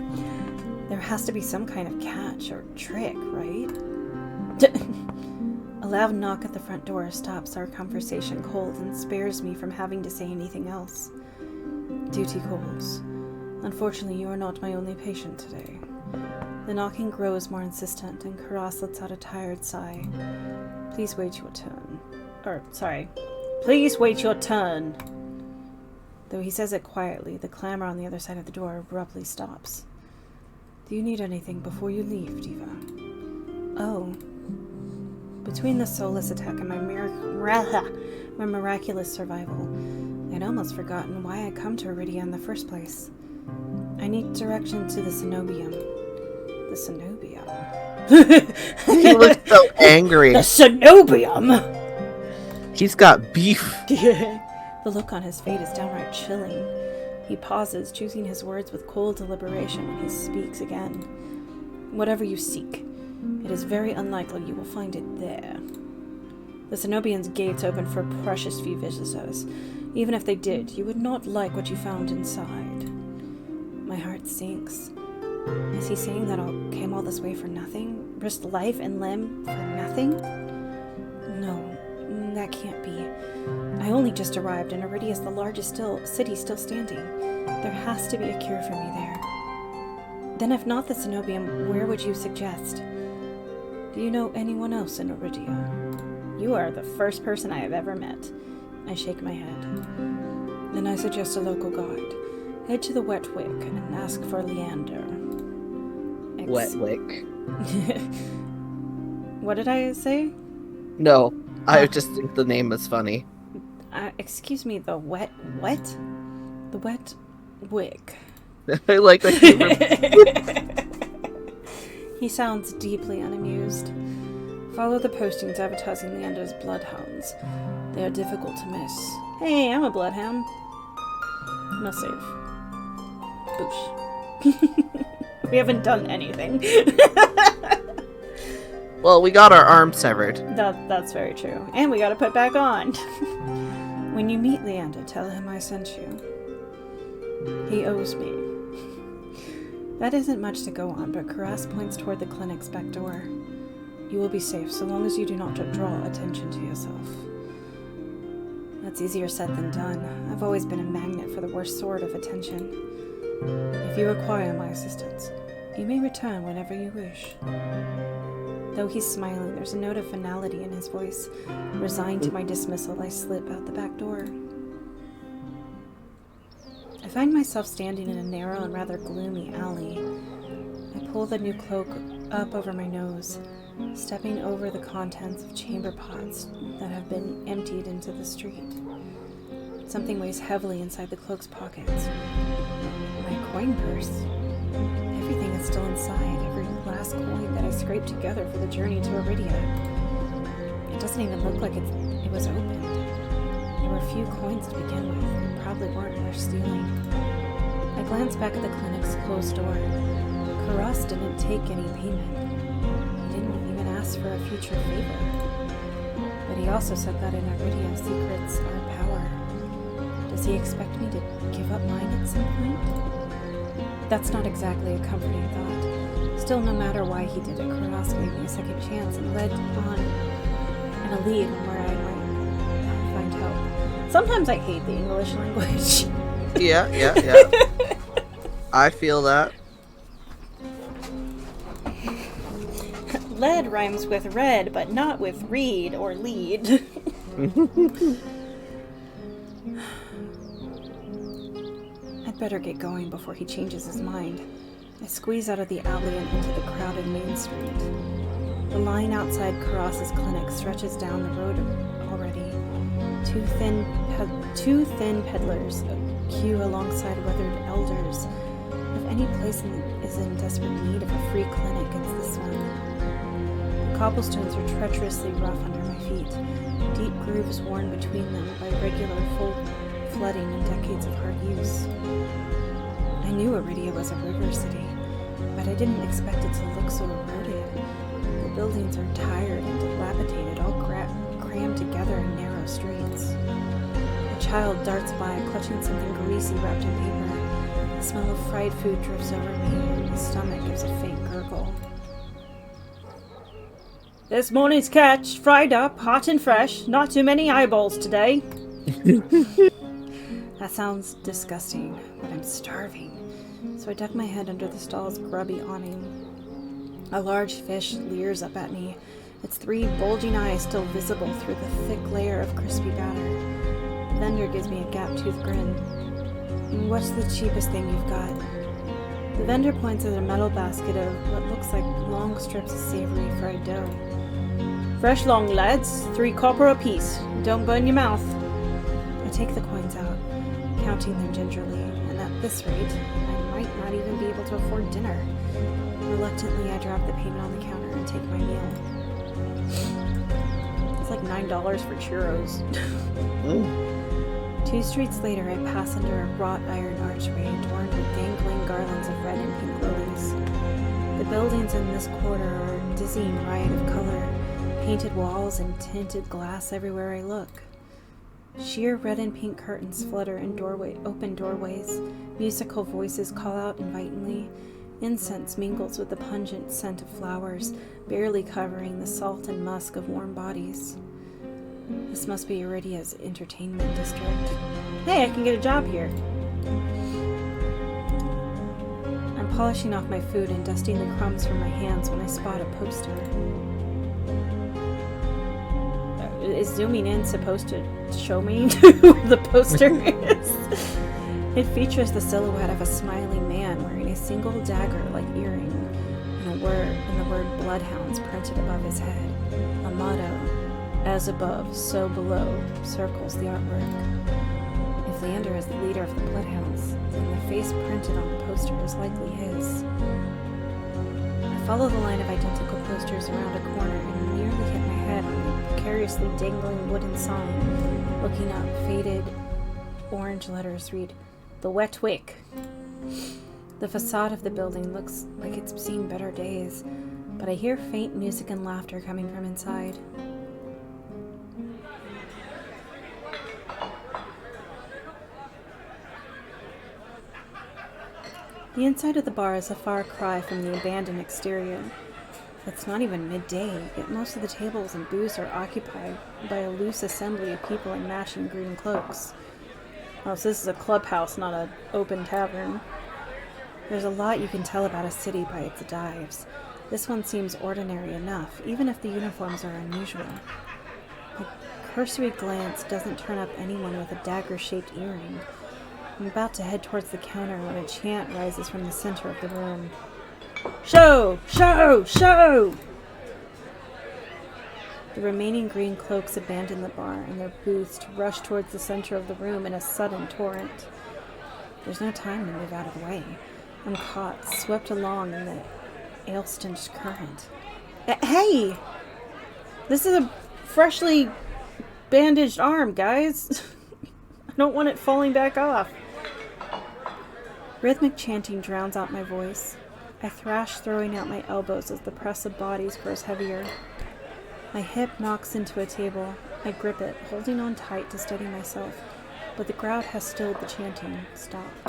there has to be some kind of catch or trick, right? A loud knock at the front door stops our conversation cold and spares me from having to say anything else. Duty calls. Unfortunately, you are not my only patient today. The knocking grows more insistent, and Karas lets out a tired sigh. Please wait your turn. Please wait your turn. Though he says it quietly, the clamor on the other side of the door abruptly stops. Do you need anything before you leave, deVa? Oh. Between the soulless attack and my miraculous survival, I'd almost forgotten why I come to Iridia in the first place. I need direction to the cenobium. The cenobium? He looks so angry. The cenobium! He's got beef. The look on his face is downright chilling. He pauses, choosing his words with cold deliberation, and he speaks again. Whatever you seek, it is very unlikely you will find it there. The cenobium's gates open for a precious few visitors. Even if they did, you would not like what you found inside. My heart sinks. Is he saying that I came all this way for nothing? Risked life and limb for nothing? No, that can't be. I only just arrived, and Iridia is the largest city still standing. There has to be a cure for me there. Then if not the cenobium, where would you suggest? Do you know anyone else in Iridia? You are the first person I have ever met. I shake my head. Then I suggest a local guide. Head to the Wet Wick and ask for Leander. Wet Wick. What did I say? No, I just think the name is funny. Excuse me, the what? The Wet Wick. I like that. He sounds deeply unamused. Follow the postings advertising Leander's bloodhounds. They are difficult to miss. Hey, I'm a bloodhound. No save. Boosh. We haven't done anything. Well, we got our arm severed. That's very true. And we gotta put back on. When you meet Leander, tell him I sent you. He owes me. That isn't much to go on, but Karas points toward the clinic's back door. You will be safe so long as you do not draw attention to yourself. That's easier said than done. I've always been a magnet for the worst sort of attention. If you require my assistance, you may return whenever you wish. Though he's smiling, there's a note of finality in his voice. Resigned to my dismissal, I slip out the back door. I find myself standing in a narrow and rather gloomy alley. I pull the new cloak up over my nose, stepping over the contents of chamber pots that have been emptied into the street. Something weighs heavily inside the cloak's pockets. My coin purse. Everything is still inside, every last coin that I scraped together for the journey to Iridia. It doesn't even look like it was opened. There were few coins to begin with, and probably weren't worth stealing. I glance back at the clinic's closed door. Karas didn't take any payment. He didn't even ask for a future favor. But he also said that in Iridia, secrets are power. Does he expect me to give up mine at some point? That's not exactly a comforting thought. Still, no matter why he did it, Karas gave me a second chance and led on in a lead where I might find help. Sometimes I hate the English language. Yeah. I feel that. Lead rhymes with red, but not with read or lead. I'd better get going before he changes his mind. I squeeze out of the alley and into the crowded main street. The line outside Karas's clinic stretches down the road already. Two thin peddlers queue alongside weathered elders. If any place is in desperate need of a free clinic, it's this one. The cobblestones are treacherously rough under my feet, deep grooves worn between them by regular full flooding and decades of hard use. I knew Iridia was a river city, but I didn't expect it to look so eroded. The buildings are tired and dilapidated, all crammed together in narrow streets. A child darts by, clutching something greasy wrapped in paper. The smell of fried food drifts over me, and my stomach gives a faint gurgle. This morning's catch, fried up, hot and fresh. Not too many eyeballs today. That sounds disgusting, but I'm starving. So I duck my head under the stall's grubby awning. A large fish leers up at me, its 3 bulging eyes still visible through the thick layer of crispy batter. The vendor gives me a gap-toothed grin. What's the cheapest thing you've got? The vendor points at a metal basket of what looks like long strips of savory fried dough. Fresh long, lads. 3 copper apiece. Don't burn your mouth. I take the coins out, counting them gingerly, and at this rate, I might not even be able to afford dinner. Reluctantly, I drop the payment on the counter and take my meal. It's like $9 for churros. 2 streets later, I pass under a wrought iron archway adorned with dangling garlands of red and pink lilies. The buildings in this quarter are a dizzying riot of color, painted walls and tinted glass everywhere I look. Sheer red and pink curtains flutter in open doorways. Musical voices call out invitingly. Incense mingles with the pungent scent of flowers, barely covering the salt and musk of warm bodies. This must be Iridia's entertainment district. Hey, I can get a job here. I'm polishing off my food and dusting the crumbs from my hands when I spot a poster. Is zooming in supposed to show me who the poster is? It features the silhouette of a smiling man wearing a single dagger-like earring and the word bloodhounds printed above his head. A motto, as above, so below, circles the artwork. If Leander is the leader of the bloodhounds, then the face printed on the poster is likely his. I follow the line of identical posters around a corner and nearly hit my head on a precariously dangling wooden sign. Looking up, faded orange letters read, "The Wet Wick." The facade of the building looks like it's seen better days, but I hear faint music and laughter coming from inside. The inside of the bar is a far cry from the abandoned exterior. It's not even midday, yet most of the tables and booths are occupied by a loose assembly of people in matching green cloaks. Oh, so this is a clubhouse, not an open tavern. There's a lot you can tell about a city by its dives. This one seems ordinary enough, even if the uniforms are unusual. A cursory glance doesn't turn up anyone with a dagger-shaped earring. I'm about to head towards the counter when a chant rises from the center of the room. Show! Show! Show! The remaining green cloaks abandon the bar and their booths to rush towards the center of the room in a sudden torrent. There's no time to move out of the way. I'm caught, swept along in the ale-stench current. Hey! This is a freshly bandaged arm, guys. I don't want it falling back off. Rhythmic chanting drowns out my voice. I thrash, throwing out my elbows as the press of bodies grows heavier. My hip knocks into a table. I grip it, holding on tight to steady myself, but the crowd has stilled the chanting, stopped.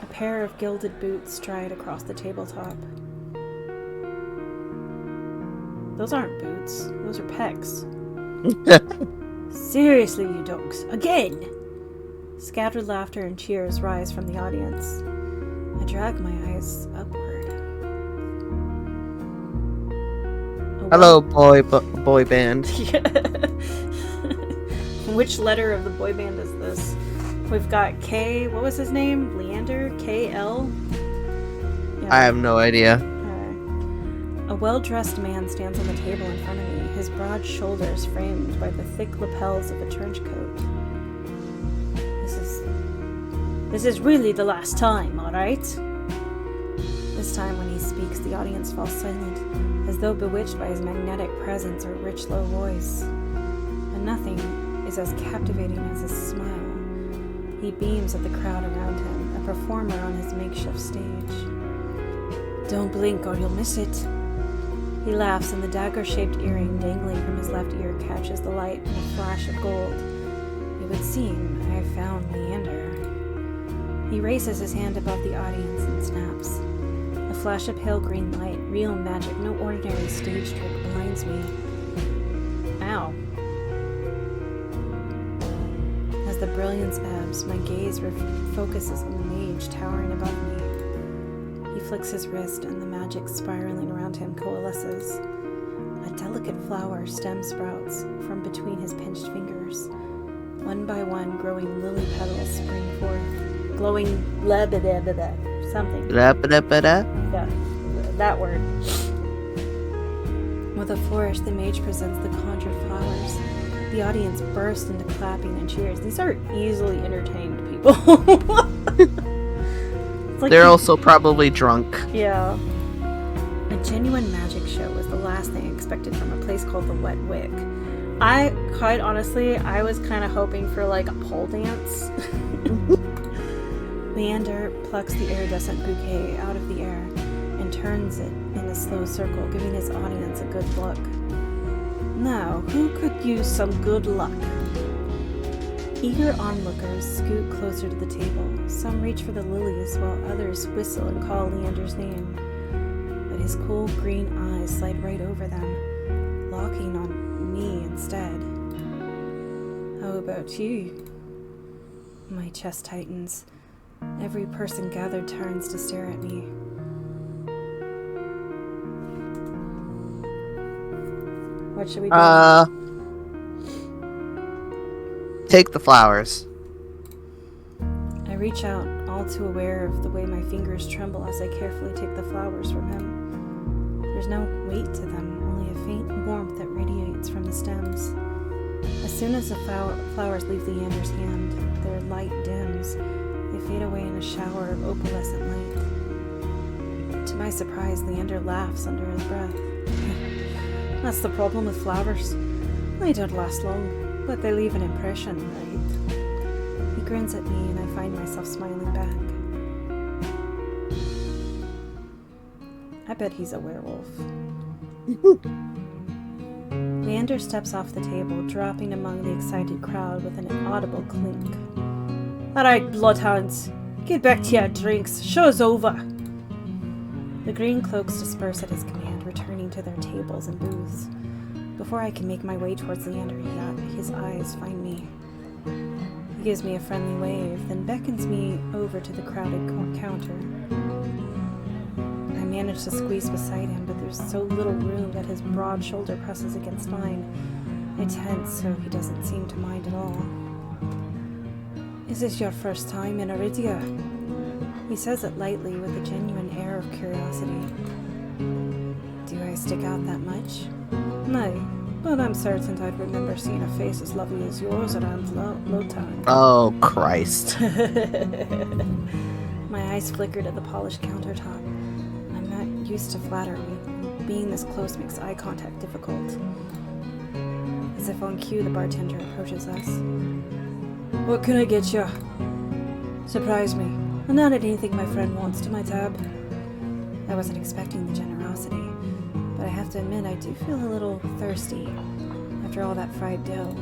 A pair of gilded boots stride across the tabletop. Those aren't boots. Those are pecs. Seriously, you dogs. Again! Scattered laughter and cheers rise from the audience. I drag my eyes upward. Hello, boy band. Which letter of the boy band is this? We've got K, what was his name? Leander? KL? Yeah. I have no idea. A well-dressed man stands on the table in front of me, his broad shoulders framed by the thick lapels of a trench coat. This is really the last time, alright? This time when he speaks, the audience falls silent, as though bewitched by his magnetic presence or rich, low voice. And nothing is as captivating as his smile. He beams at the crowd around him, a performer on his makeshift stage. Don't blink or you'll miss it. He laughs, and the dagger-shaped earring dangling from his left ear catches the light in a flash of gold. It would seem I have found Leander. He raises his hand above the audience and snaps. A flash of pale green light, real magic, no ordinary stage trick, blinds me. Ow. As the brilliance ebbs, my gaze focuses on the mage towering above me. He flicks his wrist, and the magic spiraling around him coalesces. A delicate flower stem sprouts from between his pinched fingers. One by one, growing lily petals spring forth. Glowing something. Yeah, that word. With a flourish, the mage presents the conjured flowers. The audience bursts into clapping and cheers. These are easily entertained people. Like they're also probably drunk. Yeah. A genuine magic show was the last thing I expected from a place called the Wet Wick. Quite honestly, I was kind of hoping for like a pole dance. Leander plucks the iridescent bouquet out of the air and turns it in a slow circle, giving his audience a good look. Now, who could use some good luck? Eager onlookers scoot closer to the table. Some reach for the lilies, while others whistle and call Leander's name. But his cool green eyes slide right over them, locking on me instead. How about you? My chest tightens. Every person gathered turns to stare at me. What should we do? Take the flowers. I reach out, all too aware of the way my fingers tremble as I carefully take the flowers from him. There's no weight to them, only a faint warmth that radiates from the stems. As soon as the flowers leave Leander's hand, their light dims. They fade away in a shower of opalescent light. To my surprise, Leander laughs under his breath. That's the problem with flowers. They don't last long, but they leave an impression, right? He grins at me and I find myself smiling back. I bet he's a werewolf. Leander steps off the table, dropping among the excited crowd with an audible clink. Alright, bloodhounds, get back to your drinks. Show's over. The green cloaks disperse at his command, returning to their tables and booths. Before I can make my way towards Leander, his eyes find me. He gives me a friendly wave, then beckons me over to the crowded counter. I manage to squeeze beside him, but there's so little room that his broad shoulder presses against mine. I tense, so he doesn't seem to mind at all. Is this your first time in Aridia? He says it lightly with a genuine air of curiosity. Do I stick out that much? No, but I'm certain I'd remember seeing a face as lovely as yours around Lotan. Oh, Christ. My eyes flickered at the polished countertop. I'm not used to flattery. Being this close makes eye contact difficult. As if on cue, the bartender approaches us. What can I get you? Surprise me. And not anything my friend wants to my tab. I wasn't expecting the generosity, but I have to admit I do feel a little thirsty after all that fried dough.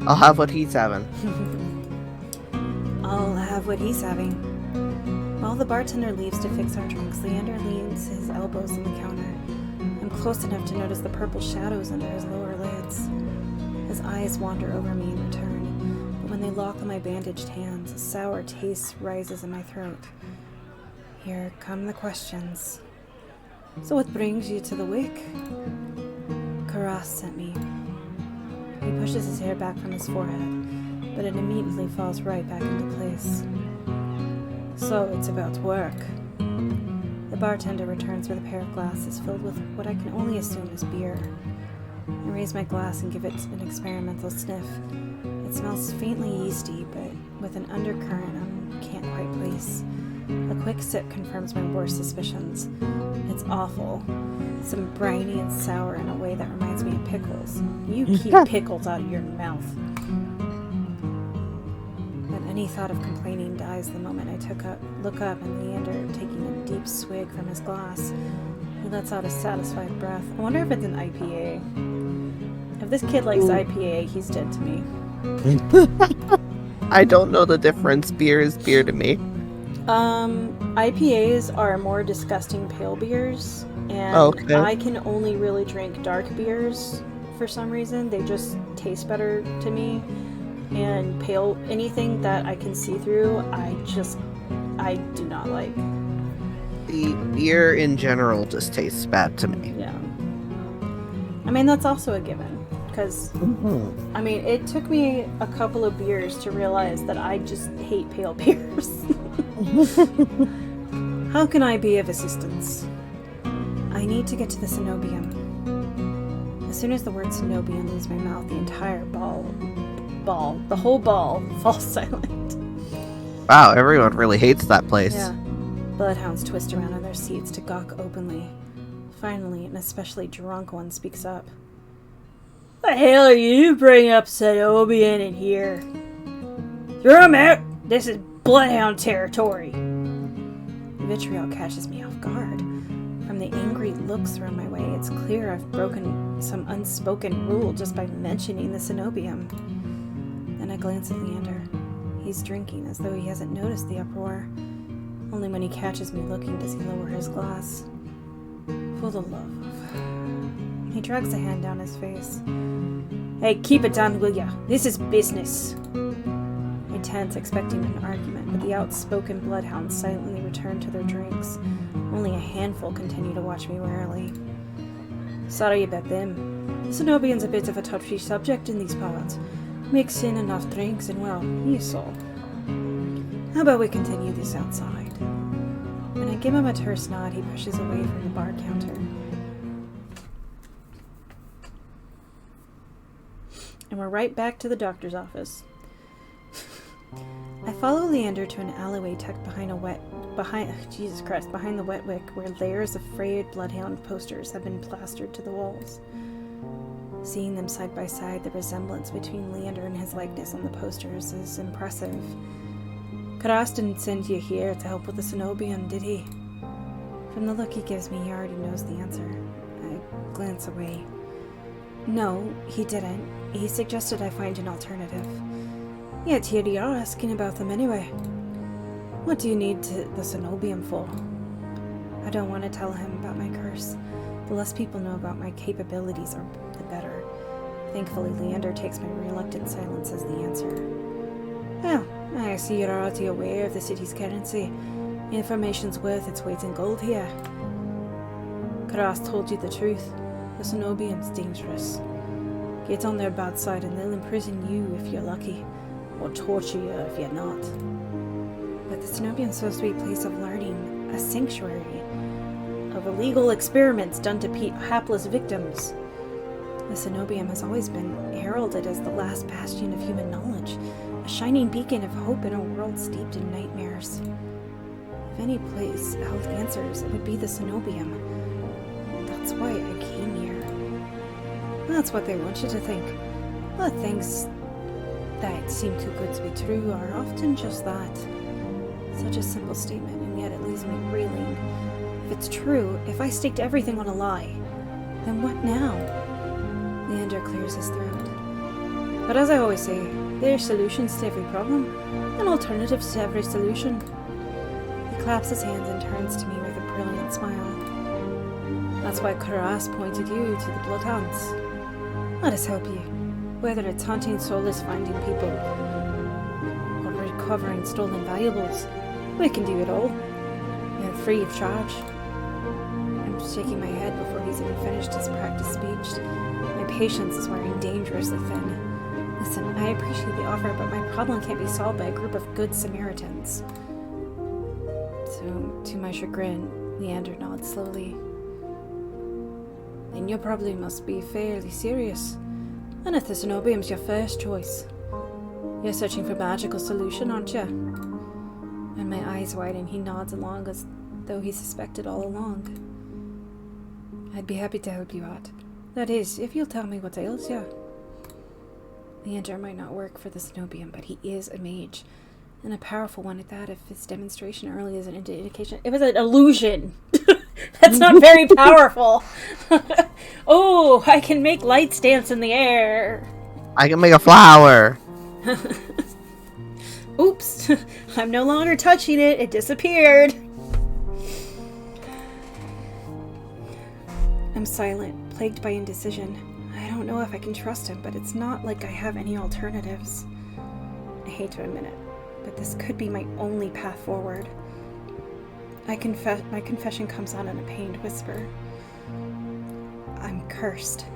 I'll have what he's having. I'll have what he's having. While the bartender leaves to fix our drinks, Leander leans his elbows on the counter. I'm close enough to notice the purple shadows under his lower lids. His eyes wander over me in return, but when they lock on my bandaged hands, a sour taste rises in my throat. Here come the questions. So what brings you to the Wick? Karas sent me. He pushes his hair back from his forehead, but it immediately falls right back into place. So it's about work. The bartender returns with a pair of glasses filled with what I can only assume is beer. I raise my glass and give it an experimental sniff. It smells faintly yeasty, but with an undercurrent I can't quite place. A quick sip confirms my worst suspicions. It's awful. Some briny and sour in a way that reminds me of pickles. You keep pickles out of your mouth. But any thought of complaining dies the moment I look up and Leander taking a deep swig from his glass. He lets out a satisfied breath. I wonder if it's an IPA. If this kid likes IPA, he's dead to me. I don't know the difference. Beer is beer to me. IPAs are more disgusting pale beers, and okay. I can only really drink dark beers for some reason. They just taste better to me. And pale, anything that I can see through, I do not like. The beer in general just tastes bad to me. Yeah. I mean, that's also a given. Because, I mean, it took me a couple of beers to realize that I just hate pale beers. How can I be of assistance? I need to get to the cenobium. As soon as the word cenobium leaves my mouth, the entire the whole ball falls silent. Wow, everyone really hates that place. Yeah. Bloodhounds twist around in their seats to gawk openly. Finally, an especially drunk one speaks up. The hell are you bringing up Cenobian in here? Throw him out! This is Bloodhound territory! The vitriol catches me off guard. From the angry looks thrown my way, it's clear I've broken some unspoken rule just by mentioning the Cenobium. Then I glance at Leander. He's drinking as though he hasn't noticed the uproar. Only when he catches me looking does he lower his glass. For the love of... He drags a hand down his face. Hey, keep it down, will ya? This is business. I tense, expecting an argument. but the outspoken bloodhounds silently returned to their drinks. Only a handful continued to watch me warily. Sorry about them. The Cenobian's a bit of a touchy subject in these parts. Mix in enough drinks and, well, you saw. How about we continue this outside? When I give him a terse nod, he pushes away from the bar counter. And we're right back to the doctor's office. I follow Leander to an alleyway tucked behind the wet wick, where layers of frayed bloodhound posters have been plastered to the walls. Seeing them side by side, the resemblance between Leander and his likeness on the posters is impressive. Karas didn't send you here to help with the Cenobian, did he? From the look he gives me, he already knows the answer. I glance away. No, he didn't. He suggested I find an alternative. Yet here you are asking about them anyway. What do you need the Cenobium for? I don't want to tell him about my curse. The less people know about my capabilities, the better. Thankfully, Leander takes my reluctant silence as the answer. Well, I see you're already aware of the city's currency. Information's worth its weight in gold here. Karas told you the truth. The Cenobium's dangerous. Get on their bad side and they'll imprison you if you're lucky, or torture you if you're not. But the Cenobium's supposed to be a place of learning, a sanctuary of illegal experiments done to hapless victims. The Cenobium has always been heralded as the last bastion of human knowledge, a shining beacon of hope in a world steeped in nightmares. If any place held answers, it would be the Cenobium. That's why I came here. That's what they want you to think. But things that seem too good to be true are often just that. Such a simple statement, and yet it leaves me reeling. If it's true, if I staked everything on a lie, then what now? Leander clears his throat. But as I always say, there are solutions to every problem, and alternatives to every solution. He claps his hands and turns to me with a brilliant smile. That's why Karas pointed you to the bloodhounds. Let us help you. Whether it's hunting soulless, finding people, or recovering stolen valuables, we can do it all. And free of charge. I'm shaking my head before he's even finished his practice speech. My patience is wearing dangerously thin. Listen, I appreciate the offer, but my problem can't be solved by a group of good Samaritans. So, to my chagrin, Leander nods slowly. Then you probably must be fairly serious. And if the Cenobium's your first choice, you're searching for a magical solution, aren't you? And my eyes widen, he nods along as though he suspected all along. I'd be happy to help you out. That is, if you'll tell me what ails you. Leander might not work for the Cenobium, but he is a mage. And a powerful one at that, if his demonstration early is an indication. It was an illusion! That's not very powerful! Oh, I can make lights dance in the air! I can make a flower! Oops! I'm no longer touching it, it disappeared! I'm silent, plagued by indecision. I don't know if I can trust him, but it's not like I have any alternatives. I hate to admit it, but this could be my only path forward. My confession comes out in a pained whisper. I'm cursed.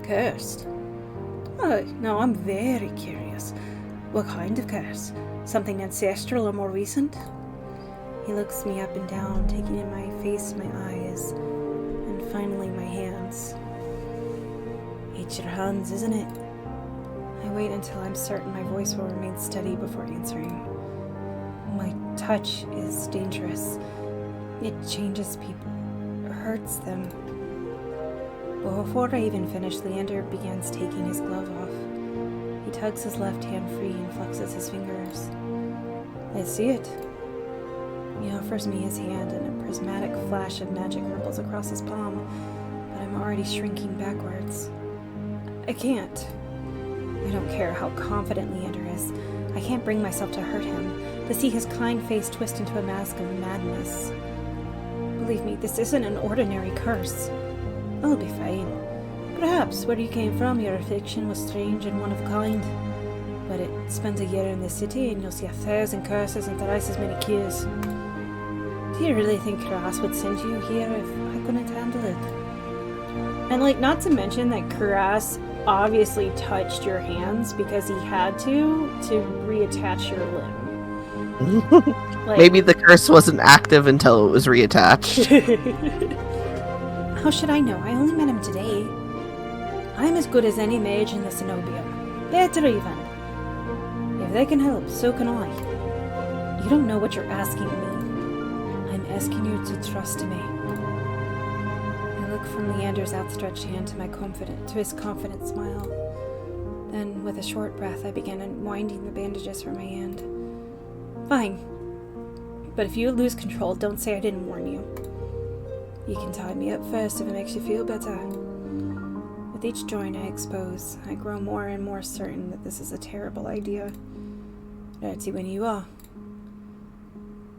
Cursed? Oh, no, I'm very curious. What kind of curse? Something ancestral or more recent? He looks me up and down, taking in my face, my eyes, and finally my hands. It's your hands, isn't it? I wait until I'm certain my voice will remain steady before answering. My touch is dangerous. It changes people, hurts them. But before I even finish, Leander begins taking his glove off. He tugs his left hand free and flexes his fingers. I see it. He offers me his hand, and a prismatic flash of magic ripples across his palm, but I'm already shrinking backwards. I can't. I don't care how confident Leander is. I can't bring myself to hurt him, to see his kind face twist into a mask of madness. Believe me, this isn't an ordinary curse. I'll be fine. Perhaps where you came from, your affliction was strange and one of a kind. But it spends a year in the city and you'll see 1,000 curses and thrice as many cures. Do you really think Kuras would send you here if I couldn't handle it? And, like, not to mention that Kuras obviously touched your hands because he had to reattach your limb. Like, maybe the curse wasn't active until it was reattached. How should I know? I only met him today. I'm as good as any mage in the Cenobium. Better even. If they can help, so can I. You don't know what you're asking me. I'm asking you to trust me. I look from Leander's outstretched hand to his confident smile. Then, with a short breath, I began unwinding the bandages from my hand. Fine. But if you lose control, don't say I didn't warn you. You can tie me up first if it makes you feel better. With each joint I expose, I grow more and more certain that this is a terrible idea. Ready when you are.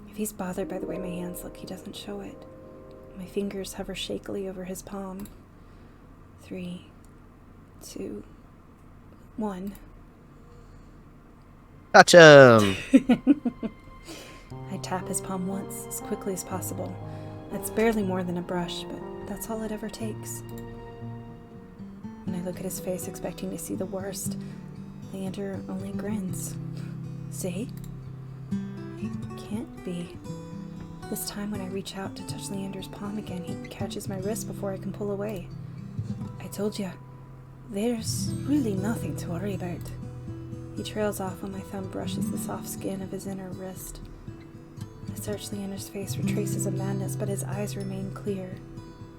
If he's bothered by the way my hands look, he doesn't show it. My fingers hover shakily over his palm. 3, 2, 1. Gotcha! I tap his palm once, as quickly as possible. That's barely more than a brush, but that's all it ever takes. When I look at his face, expecting to see the worst, Leander only grins. See? It can't be. This time when I reach out to touch Leander's palm again, he catches my wrist before I can pull away. I told you, there's really nothing to worry about. He trails off when my thumb brushes the soft skin of his inner wrist. I search Leander's face for traces of madness, but his eyes remain clear,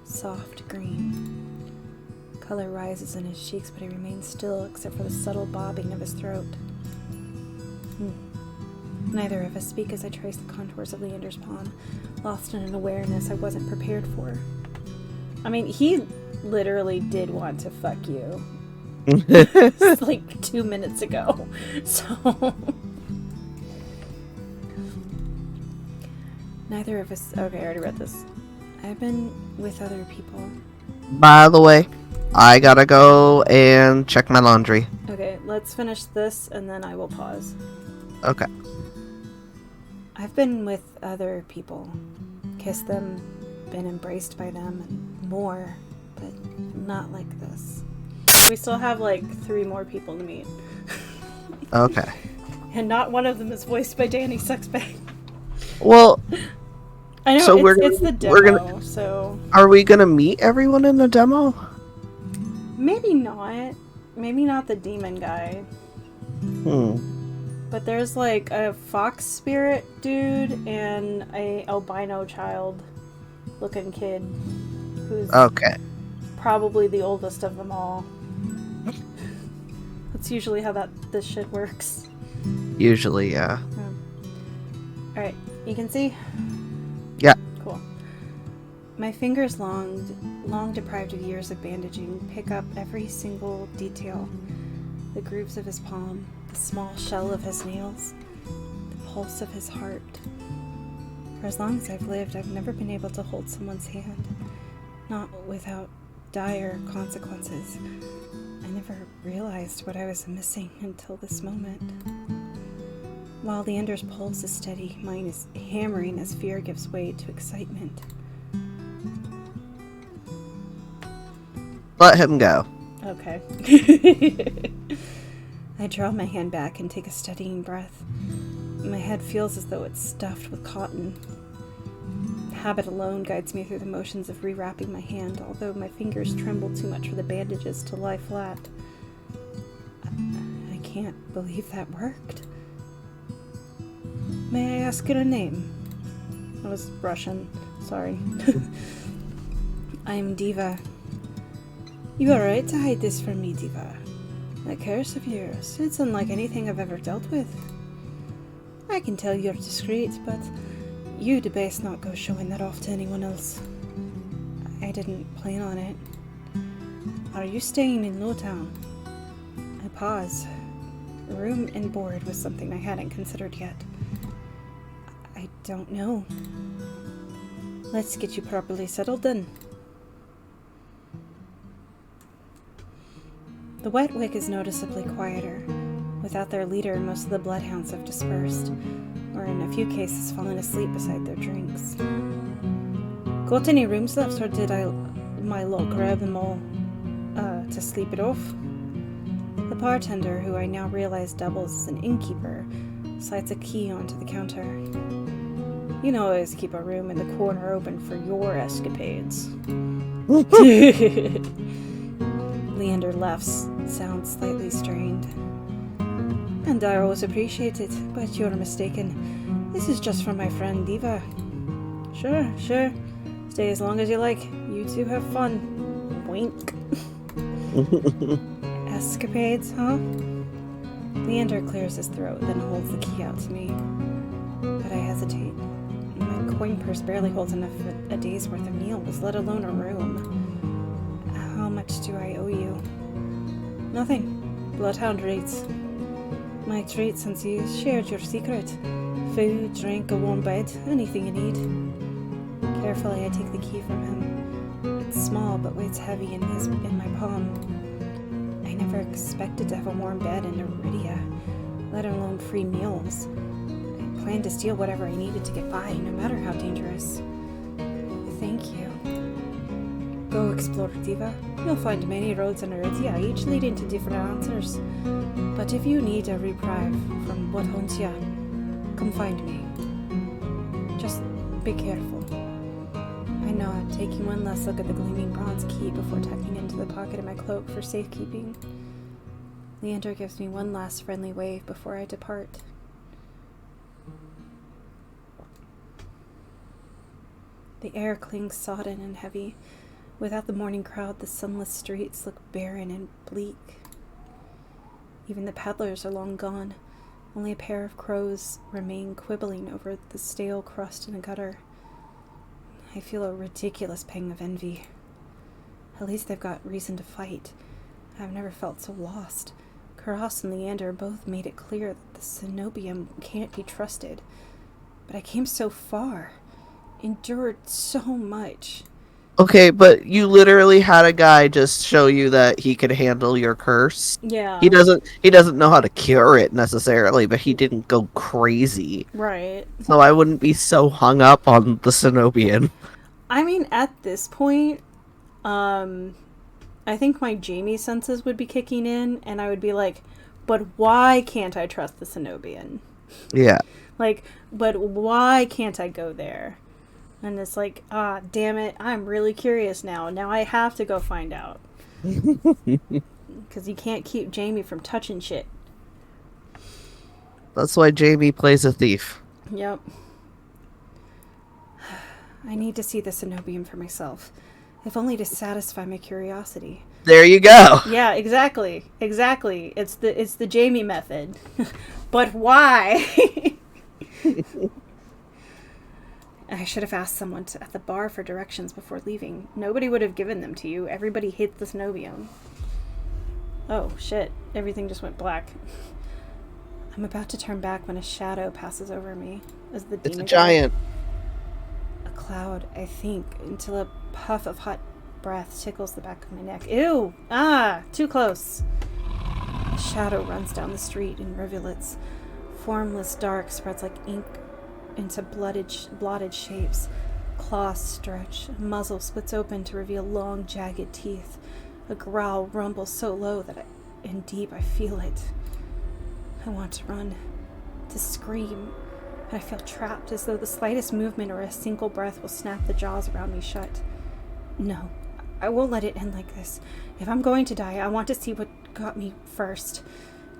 soft green. Color rises in his cheeks, but he remains still except for the subtle bobbing of his throat. Neither of us speak as I trace the contours of Leander's palm, lost in an awareness I wasn't prepared for. I mean, he literally did want to fuck you. Like 2 minutes ago. So... Neither of us... Okay, I already read this. I've been with other people. By the way, I gotta go and check my laundry. Okay, let's finish this and then I will pause. Okay. I've been with other people. Kissed them, been embraced by them, and more. But not like this. We still have like 3 more people to meet. Okay. And not one of them is voiced by Danny Suxbay. Well, I know, so it's the demo, so... Are we gonna meet everyone in the demo? Maybe not. Maybe not the demon guy. But there's like a fox spirit dude and a albino child looking kid who's probably the oldest of them all. That's usually how this shit works. Usually, yeah. Alright, you can see? Yeah. Cool. My fingers, long deprived of years of bandaging, pick up every single detail. The grooves of his palm, the small shell of his nails, the pulse of his heart. For as long as I've lived, I've never been able to hold someone's hand, not without dire consequences. I never realized what I was missing until this moment. While Leander's pulse is steady, mine is hammering as fear gives way to excitement. Let him go. Okay. I draw my hand back and take a steadying breath. My head feels as though it's stuffed with cotton. Habit alone guides me through the motions of rewrapping my hand, although my fingers tremble too much for the bandages to lie flat. I can't believe that worked. May I ask your name? I was Russian. Sorry. I'm deVa. You are right to hide this from me, deVa. That curse of yours, it's unlike anything I've ever dealt with. I can tell you're discreet, but you'd best not go showing that off to anyone else. I didn't plan on it. Are you staying in Lowtown? I pause. Room and board was something I hadn't considered yet. I don't know. Let's get you properly settled then. The wet wick is noticeably quieter. Without their leader, most of the bloodhounds have dispersed, or in a few cases fallen asleep beside their drinks. Got any rooms left, or did my lot grab them all to sleep it off? The bartender, who I now realize doubles as an innkeeper, slides a key onto the counter. You know, always keep a room in the corner open for your escapades. Leander laughs, sounds slightly strained. And I always appreciate it, but you're mistaken. This is just for my friend deVa. Sure. Stay as long as you like. You two have fun. Wink. Escapades, huh? Leander clears his throat, then holds the key out to me. But I hesitate. My coin purse barely holds enough for a day's worth of meals, let alone a room. How much do I owe you? Nothing. Bloodhound rates. My treat since you shared your secret. Food, drink, a warm bed, anything you need. Carefully, I take the key from him. It's small, but weighs heavy in my palm. I never expected to have a warm bed in Iridia, let alone free meals. I planned to steal whatever I needed to get by, no matter how dangerous. Thank you. Go explore deVa. You'll find many roads in Iridia, each leading to different answers. But if you need a reprieve from what haunts ya, come find me. Just be careful. I nod, taking one last look at the gleaming bronze key before tucking into the pocket of my cloak for safekeeping. Leander gives me one last friendly wave before I depart. The air clings sodden and heavy. Without the morning crowd, the sunless streets look barren and bleak. Even the peddlers are long gone. Only a pair of crows remain quibbling over the stale crust in a gutter. I feel a ridiculous pang of envy. At least they've got reason to fight. I've never felt so lost. Karas and Leander both made it clear that the cenobium can't be trusted. But I came so far, endured so much. Okay, but you literally had a guy just show you that he could handle your curse. Yeah. He doesn't know how to cure it necessarily, but he didn't go crazy. Right. So I wouldn't be so hung up on the cenobian. I mean, at this point, I think my Jamie senses would be kicking in, and I would be like, but why can't I trust the cenobian? Yeah. Like, but why can't I go there? And it's like, damn it, I'm really curious now. Now I have to go find out. Because you can't keep Jamie from touching shit. That's why Jamie plays a thief. Yep. I need to see the cenobium for myself. If only to satisfy my curiosity. There you go. Yeah, exactly. It's the Jamie method. But why? I should have asked someone at the bar for directions before leaving. Nobody would have given them to you. Everybody hates the cenobium. Oh, shit. Everything just went black. I'm about to turn back when a shadow passes over me. As the It's a giant. A cloud, I think, until a puff of hot breath tickles the back of my neck. Ew! Too close. A shadow runs down the street in rivulets. Formless dark spreads like ink into blotted shapes. Claws stretch. A muzzle splits open to reveal long, jagged teeth. A growl rumbles so low that and deep I feel it. I want to run, to scream, but I feel trapped as though the slightest movement or a single breath will snap the jaws around me shut. No, I won't let it end like this. If I'm going to die, I want to see what got me first.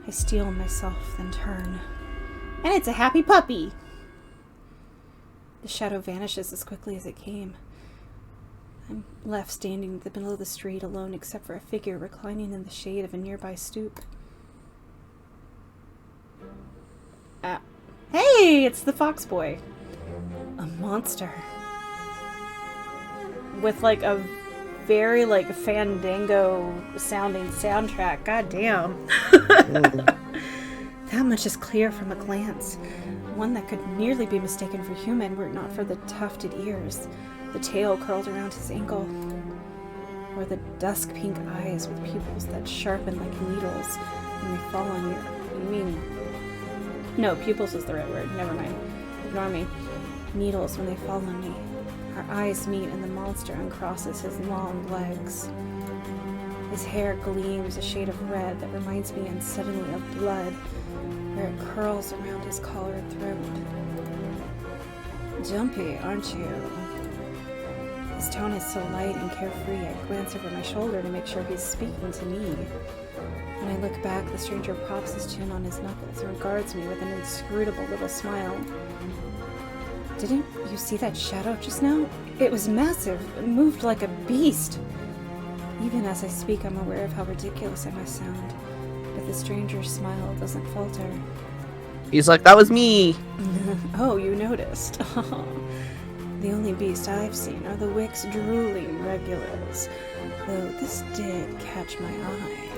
I steel myself, then turn. And it's a happy puppy! The shadow vanishes as quickly as it came. I'm left standing in the middle of the street alone except for a figure reclining in the shade of a nearby stoop. Hey, it's the fox boy. A monster. With like a very like Fandango sounding soundtrack. God damn. That much is clear from a glance. One that could nearly be mistaken for human were it not for the tufted ears, the tail curled around his ankle, or the dusk pink eyes with pupils that sharpen like needles when they fall on your You mean... No, pupils is the right word. Never mind. Ignore me. Needles when they fall on me. Our eyes meet and the monster uncrosses his long legs. His hair gleams a shade of red that reminds me unsettlingly of blood, where it curls around his collar and throat. Jumpy, aren't you? His tone is so light and carefree, I glance over my shoulder to make sure he's speaking to me. When I look back, the stranger props his chin on his knuckles and regards me with an inscrutable little smile. Didn't you see that shadow just now? It was massive. It moved like a beast. Even as I speak, I'm aware of how ridiculous I must sound, but the stranger's smile doesn't falter. He's like, that was me! Oh, you noticed. The only beast I've seen are the Wick's drooling regulars, though this did catch my eye.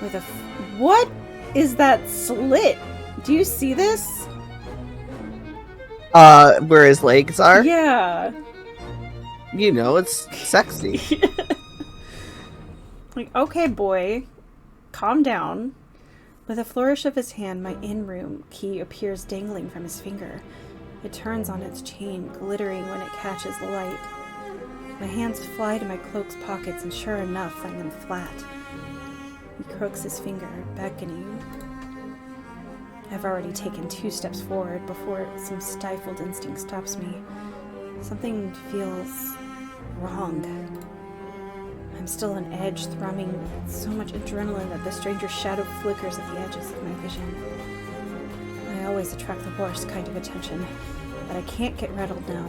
With a what is that slit? Do you see this? Where his legs are? Yeah. You know, it's sexy. Like, okay, boy, calm down. With a flourish of his hand, my in-room key appears dangling from his finger. It turns on its chain, glittering when it catches the light. My hands fly to my cloak's pockets and sure enough find them flat. He crooks his finger, beckoning. I've already taken 2 steps forward before some stifled instinct stops me. Something feels wrong. I'm still on edge, thrumming with so much adrenaline that the stranger's shadow flickers at the edges of my vision. I always attract the worst kind of attention, but I can't get rattled now.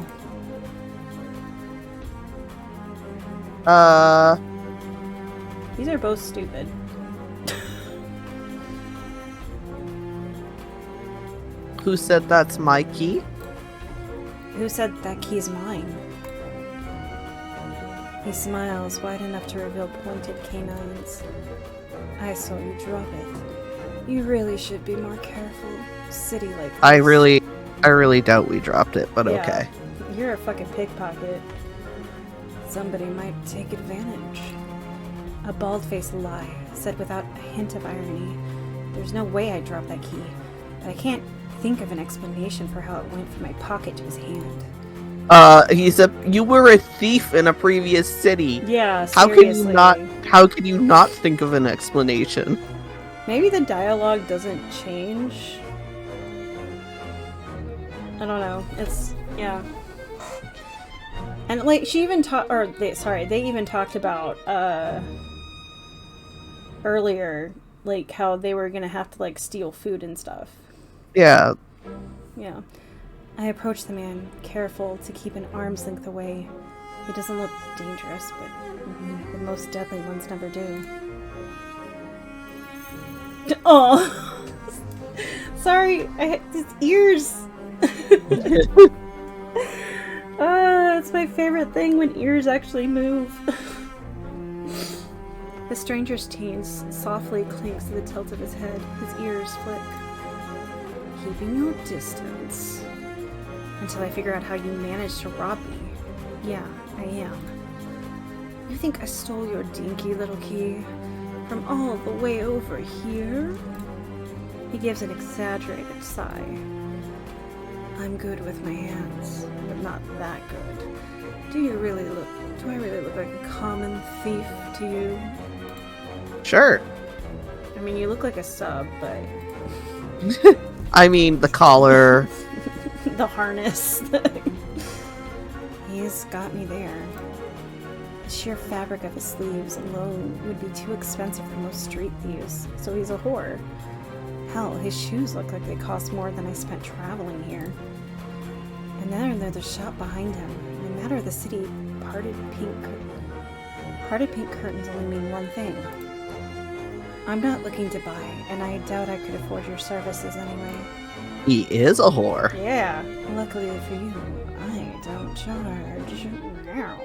These are both stupid. Who said that's my key? Who said that key's mine? He smiles wide enough to reveal pointed canines. I saw you drop it. You really should be more careful. City like this. I really doubt we dropped it, but Yeah, okay. You're a fucking pickpocket. Somebody might take advantage. A bald-faced lie, said without a hint of irony. There's no way I dropped that key, but I can't think of an explanation for how it went from my pocket to his hand. You were a thief in a previous city. Yeah, How seriously. how can you not think of an explanation? Maybe the dialogue doesn't change. I don't know. It's, yeah. And, like, she even they even talked about, earlier, like, how they were gonna have to, like, steal food and stuff. Yeah. Yeah. I approach the man, careful to keep an arm's length away. He doesn't look dangerous, but the most deadly ones never do. Oh, sorry, I had his ears. It's my favorite thing when ears actually move. The stranger's chain softly clinks to the tilt of his head. His ears flick. Keeping your distance. Until I figure out how you managed to rob me. Yeah, I am. You think I stole your dinky little key? From all the way over here? He gives an exaggerated sigh. I'm good with my hands, but not that good. Do I really look like a common thief to you? Sure. I mean, you look like a sub, but... I mean, the collar. The harness. He's got me there. The sheer fabric of his sleeves alone would be too expensive for most street thieves, so he's a whore. Hell, his shoes look like they cost more than I spent traveling here. And then there's the shop behind him. No matter the city, parted pink curtains only mean one thing. I'm not looking to buy, and I doubt I could afford your services anyway. He is a whore. Yeah, luckily for you, I don't charge. Now.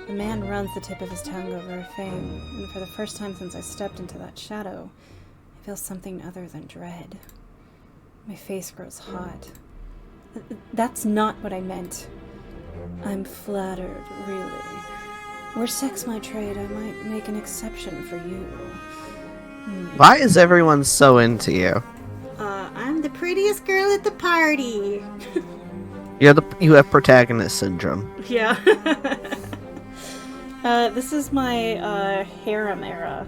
The man runs the tip of his tongue over her fang, and for the first time since I stepped into that shadow, I feel something other than dread. My face grows hot. That's not what I meant. I'm flattered, really. Were sex my trade, I might make an exception for you. Why is everyone so into you? I'm the prettiest girl at the party. You have protagonist syndrome. Yeah. This is my harem era.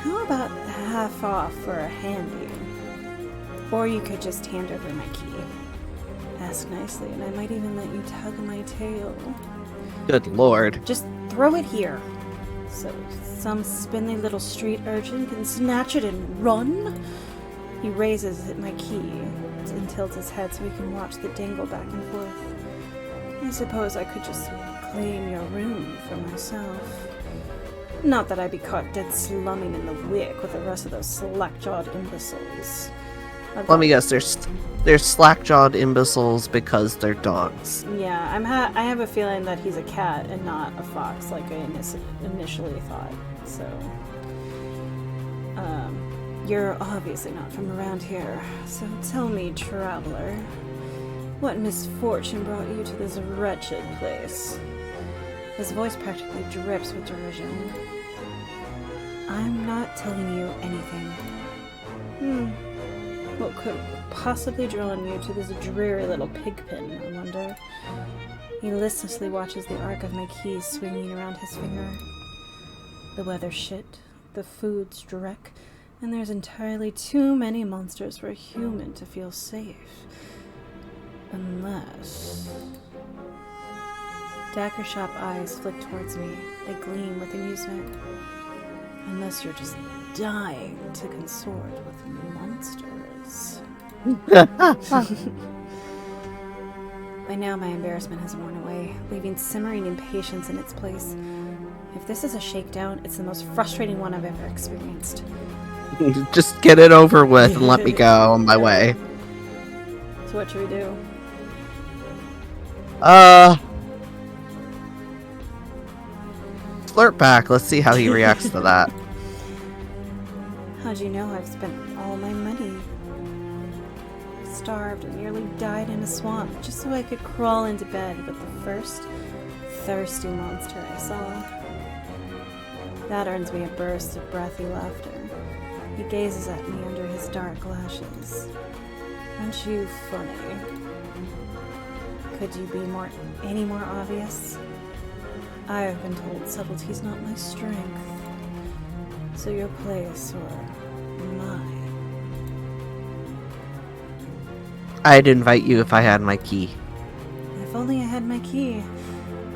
How about half off for a handy? Or you could just hand over my key. Ask nicely, and I might even let you tug my tail. Good lord. Just throw it here, so some spindly little street urchin can snatch it and run. He raises my key and tilts his head so he can watch the dangle back and forth. I suppose I could just claim your room for myself. Not that I'd be caught dead slumming in the wick with the rest of those slack-jawed imbeciles. Let me guess, they're slack-jawed imbeciles because they're dogs. Yeah, I have a feeling that he's a cat and not a fox like I initially thought, so... You're obviously not from around here, so tell me, traveler, what misfortune brought you to this wretched place? His voice practically drips with derision. I'm not telling you anything. What could possibly drawn you to this dreary little pigpen, I wonder? He listlessly watches the arc of my keys swinging around his finger. The weather's shit, the food's dreck, and there's entirely too many monsters for a human to feel safe. Unless... Dagger sharp eyes flick towards me. They gleam with amusement. Unless you're just dying to consort with monsters. By now my embarrassment has worn away, leaving simmering impatience in its place. If this is a shakedown, it's the most frustrating one I've ever experienced. Just get it over with and let me go on my way. So what should we do? Flirt back. Let's see how he reacts to that. How'd you know I've spent all my money? Starved and nearly died in a swamp just so I could crawl into bed with the first thirsty monster I saw. That earns me a burst of breathy laughter. He gazes at me under his dark lashes. Aren't you funny? Could you be any more obvious? I have been told subtlety's not my strength. So your place or mine? I'd invite you if I had my key. If only I had my key,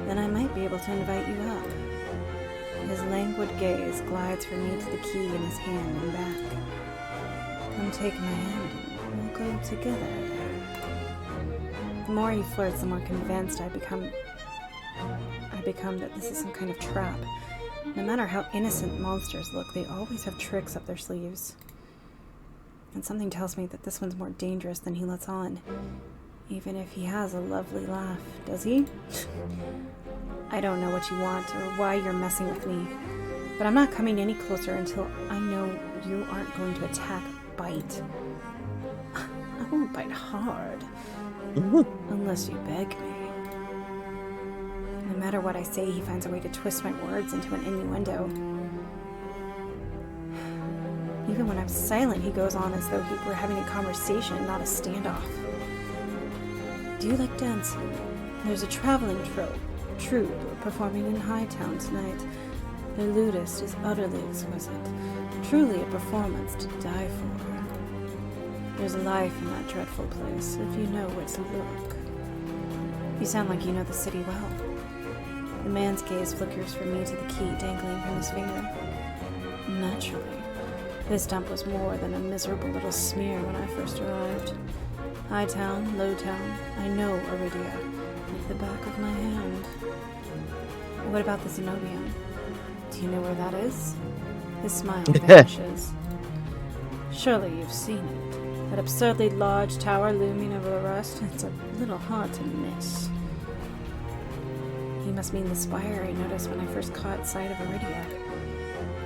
then I might be able to invite you up. His languid gaze glides from me to the key in his hand and back. Come take my hand and we'll go together. The more he flirts, the more convinced I become that this is some kind of trap. No matter how innocent monsters look, they always have tricks up their sleeves. And something tells me that this one's more dangerous than he lets on. Even if he has a lovely laugh, does he? I don't know what you want or why you're messing with me, but I'm not coming any closer until I know you aren't going to attack, bite. I won't bite hard, unless you beg me. No matter what I say, he finds a way to twist my words into an innuendo. Even when I'm silent, he goes on as though we were having a conversation, not a standoff. Do you like dancing? There's a traveling troupe performing in Hightown tonight. Their lutist is utterly exquisite. Truly a performance to die for. There's life in that dreadful place, if you know where to look. You sound like you know the city well. The man's gaze flickers from me to the key dangling from his finger. Naturally. This dump was more than a miserable little smear when I first arrived. Hightown, Lowtown, I know Iridia, like the back of my hand. What about the Zenobium? Do you know where that is? His smile vanishes. Surely you've seen it. That absurdly large tower looming over the rest, it's a little hard to miss. You must mean the spire I noticed when I first caught sight of Iridia.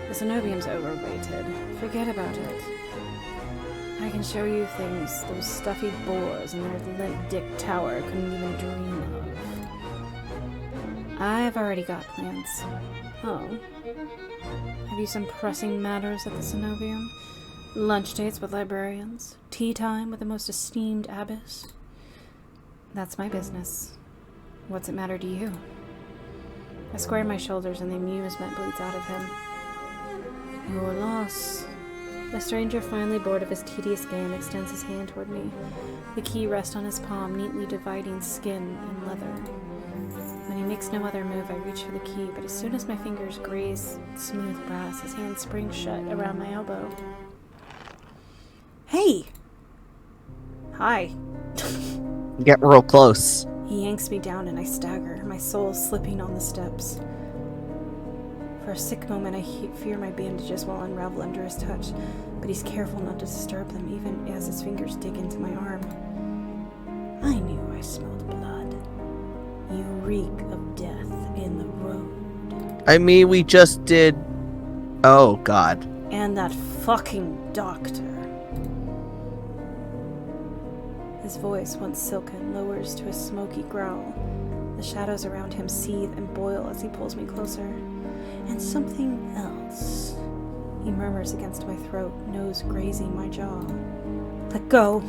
The Zenobium's overrated. Forget about it. I can show you things those stuffy boars in their lint dick tower couldn't even dream of. I've already got plans. Oh. Have you some pressing matters at the Cenobium? Lunch dates with librarians? Tea time with the most esteemed abbess? That's my business. What's it matter to you? I square my shoulders and the amusement bleeds out of him. Your loss. The stranger, finally bored of his tedious game, extends his hand toward me. The key rests on his palm, neatly dividing skin and leather. When he makes no other move, I reach for the key, but as soon as my fingers graze smooth brass, his hand springs shut around my elbow. Hey! Hi. Get real close. He yanks me down and I stagger, my soul slipping on the steps. For a sick moment, I fear my bandages will unravel under his touch, but he's careful not to disturb them, even as his fingers dig into my arm. I knew I smelled blood. You reek of death in the road. I mean, we just did... Oh, God. And that fucking doctor. His voice, once silken, lowers to a smoky growl. The shadows around him seethe and boil as he pulls me closer. And something else. He murmurs against my throat, nose grazing my jaw. Let go.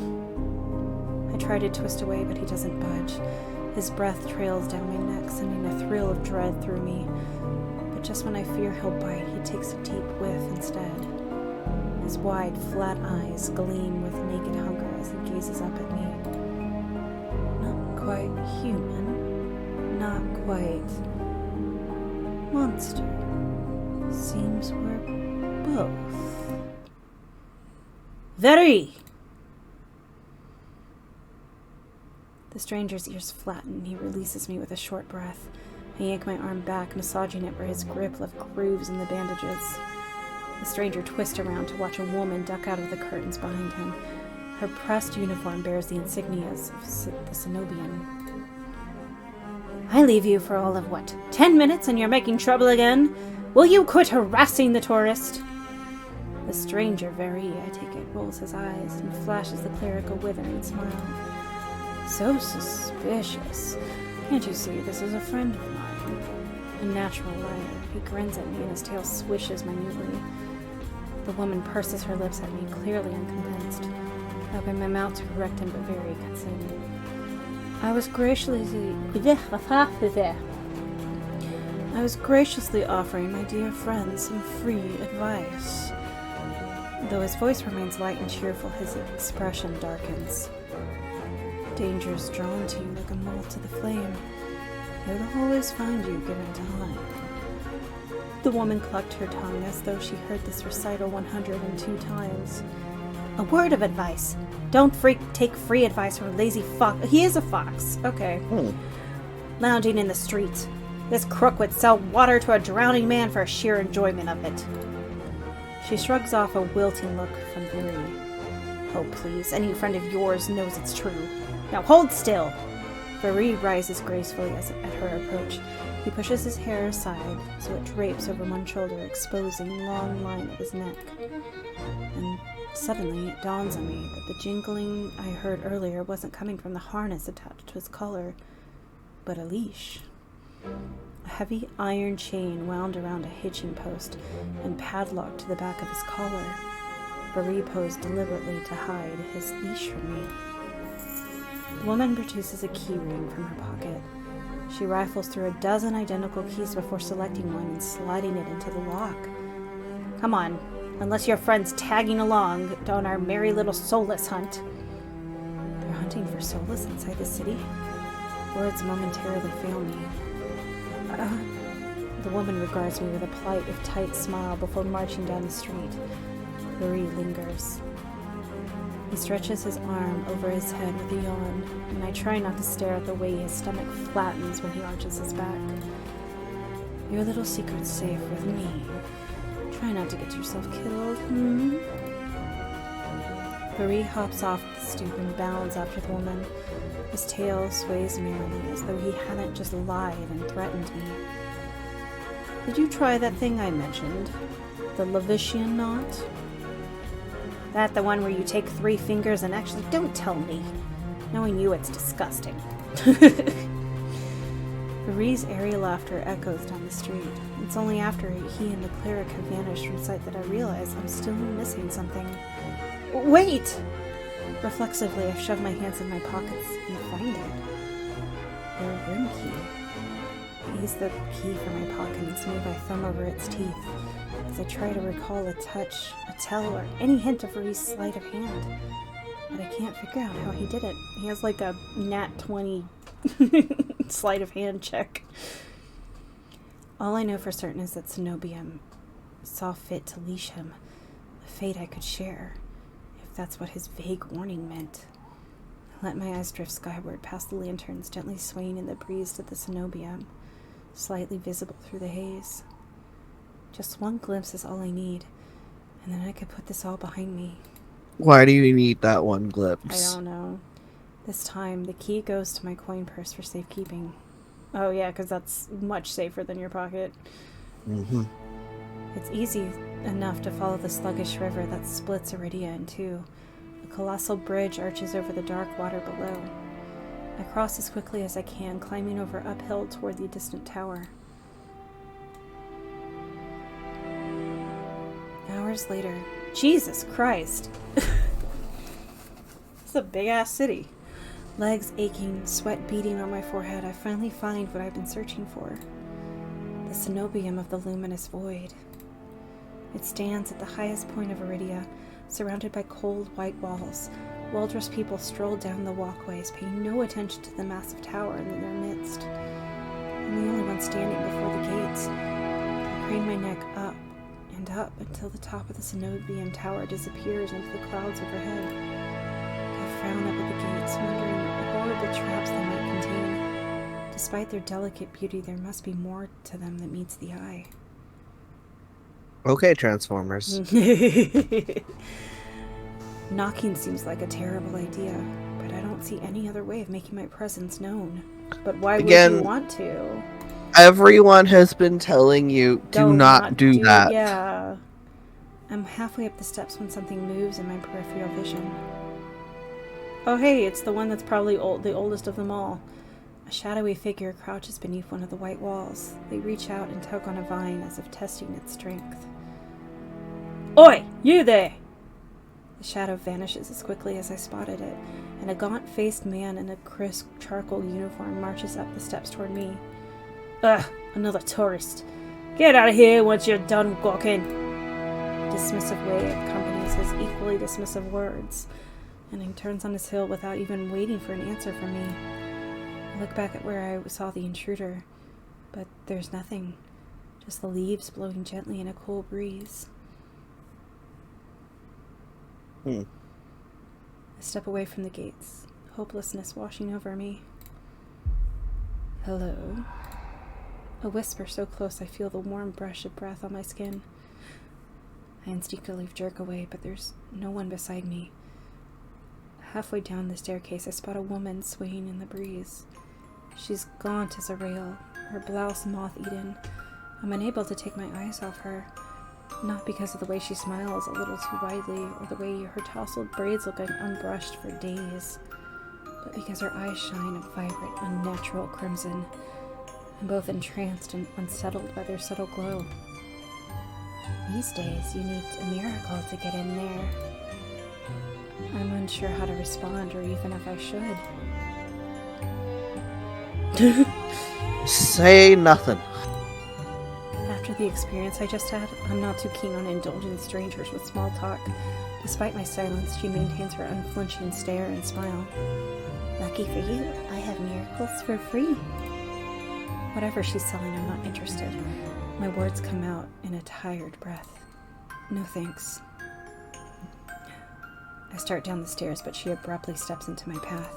I try to twist away, but he doesn't budge. His breath trails down my neck, sending a thrill of dread through me. But just when I fear he'll bite, he takes a deep whiff instead. His wide, flat eyes gleam with naked hunger as he gazes up at me. Not quite human. Not quite monster. Seems we're both. Very! The stranger's ears flatten. He releases me with a short breath. I yank my arm back, massaging it where his grip left grooves in the bandages. The stranger twists around to watch a woman duck out of the curtains behind him. Her pressed uniform bears the insignias of the Cenobian. I leave you for all of what? 10 minutes and you're making trouble again? Will you quit harassing the tourist? The stranger, very, I take it, rolls his eyes and flashes the cleric a withering smile. So suspicious. Can't you see this is a friend of mine? A natural liar. He grins at me and his tail swishes minutely. The woman purses her lips at me, clearly unconvinced. I open my mouth to correct him, but very concerned. I was graciously offering my dear friend some free advice. Though his voice remains light and cheerful, his expression darkens. Danger's drawn to you like a moth to the flame. It'll always find you given time. The woman clucked her tongue as though she heard this recital 102 times. A word of advice. Don't take free advice from a lazy fox. He is a fox. Okay. Lounging in the streets. This crook would sell water to a drowning man for sheer enjoyment of it. She shrugs off a wilting look from Yuri. Oh, please. Any friend of yours knows it's true. Now hold still. Barry rises gracefully at her approach. He pushes his hair aside so it drapes over one shoulder, exposing a long line of his neck. And suddenly it dawns on me that the jingling I heard earlier wasn't coming from the harness attached to his collar, but a leash. A heavy iron chain wound around a hitching post and padlocked to the back of his collar. Barry posed deliberately to hide his leash from me. The woman produces a key ring from her pocket. She rifles through a dozen identical keys before selecting one and sliding it into the lock. Come on, unless your friend's tagging along on our merry little soulless hunt. They're hunting for soulless inside the city? Words momentarily fail me. The woman regards me with a polite, if tight, smile before marching down the street. Barry lingers. He stretches his arm over his head with a yawn, and I try not to stare at the way his stomach flattens when he arches his back. Your little secret's safe with me. Try not to get yourself killed, Barry hops off the stoop and bounds after the woman. His tail sways merrily, as though he hadn't just lied and threatened me. Did you try that thing I mentioned? The Levitian knot? That the one where you take 3 fingers and actually don't tell me. Knowing you, it's disgusting. Varese' airy laughter echoes down the street. It's only after he and the cleric have vanished from sight that I realize I'm still missing something. Wait! Reflexively, I shove my hands in my pockets and find it. The room key. I use the key for my pocket and smooth my thumb over its teeth as I try to recall a touch, a tell, or any hint of Varese's sleight of hand. But I can't figure out how he did it. He has like a nat 20 sleight of hand check. All I know for certain is that Zenobia saw fit to leash him, a fate I could share, if that's what his vague warning meant. I let my eyes drift skyward past the lanterns gently swaying in the breeze to the Zenobia, slightly visible through the haze. Just one glimpse is all I need, and then I could put this all behind me. Why do you need that one glimpse? I don't know. This time, the key goes to my coin purse for safekeeping. Oh yeah, because that's much safer than your pocket. Mm-hmm. It's easy enough to follow the sluggish river that splits Iridia in two. A colossal bridge arches over the dark water below. I cross as quickly as I can, climbing over uphill toward the distant tower. Hours later. Jesus Christ! It's a big-ass city. Legs aching, sweat beading on my forehead, I finally find what I've been searching for. The cenobium of the luminous void. It stands at the highest point of Iridia, surrounded by cold white walls. Well-dressed people stroll down the walkways, paying no attention to the massive tower in their midst. I'm the only one standing before the gates. I crane my neck up and up until the top of the cenobium tower disappears into the clouds overhead. I frown up at the gates, wondering what horrible traps they might contain. Despite their delicate beauty, there must be more to them that meets the eye. Okay, Transformers. Knocking seems like a terrible idea, but I don't see any other way of making my presence known. But why would you want to? Everyone has been telling you, do not do that. Yeah. I'm halfway up the steps when something moves in my peripheral vision. Oh hey, it's the one that's probably the oldest of them all. A shadowy figure crouches beneath one of the white walls. They reach out and tug on a vine as if testing its strength. Oi, you there! The shadow vanishes as quickly as I spotted it, and a gaunt-faced man in a crisp charcoal uniform marches up the steps toward me. Ugh, another tourist. Get out of here once you're done walking. Dismissive way accompanies his equally dismissive words, and he turns on his heel without even waiting for an answer from me. I look back at where I saw the intruder, but there's nothing. Just the leaves blowing gently in a cool breeze. I step away from the gates, hopelessness washing over me. Hello? A whisper so close I feel the warm brush of breath on my skin. I instinctively jerk away, but there's no one beside me. Halfway down the staircase, I spot a woman swaying in the breeze. She's gaunt as a rail, her blouse moth-eaten. I'm unable to take my eyes off her, not because of the way she smiles a little too widely, or the way her tousled braids look unbrushed for days, but because her eyes shine a vibrant, unnatural crimson. I'm both entranced and unsettled by their subtle glow. These days, you need a miracle to get in there. I'm unsure how to respond, or even if I should. Say nothing. After the experience I just had, I'm not too keen on indulging strangers with small talk. Despite my silence, she maintains her unflinching stare and smile. Lucky for you, I have miracles for free. Whatever she's selling, I'm not interested. My words come out in a tired breath. No thanks. I start down the stairs, but she abruptly steps into my path.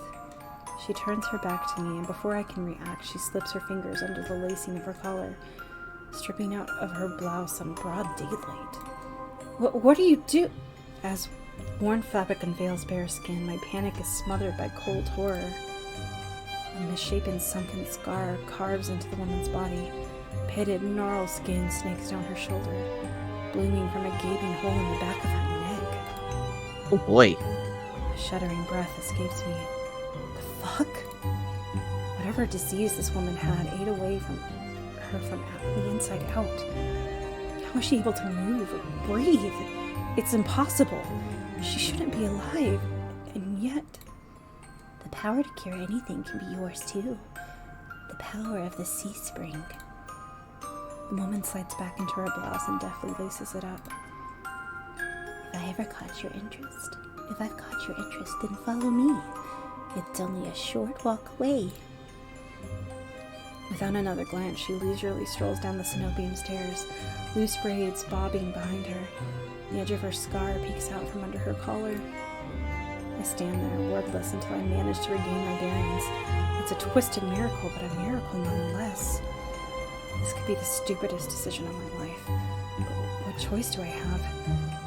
She turns her back to me, and before I can react, she slips her fingers under the lacing of her collar, stripping out of her blouse on broad daylight. What do you do? As worn fabric unveils bare skin, my panic is smothered by cold horror. A misshapen, sunken scar carves into the woman's body. Pitted, gnarled skin snakes down her shoulder, blooming from a gaping hole in the back of her neck. Oh boy. A shuddering breath escapes me. The fuck? Whatever whatever disease this woman had ate away from her from the inside out. How is she able to move or breathe? It's impossible. She shouldn't be alive. And yet... The power to cure anything can be yours too. The power of the sea spring. The woman slides back into her blouse and deftly laces it up. If I ever caught your interest, then follow me. It's only a short walk away. Without another glance, she leisurely strolls down the snow-beam stairs, loose braids bobbing behind her. The edge of her scar peeks out from under her collar. I stand there, wordless, until I manage to regain my bearings. It's a twisted miracle, but a miracle nonetheless. This could be the stupidest decision of my life. But what choice do I have?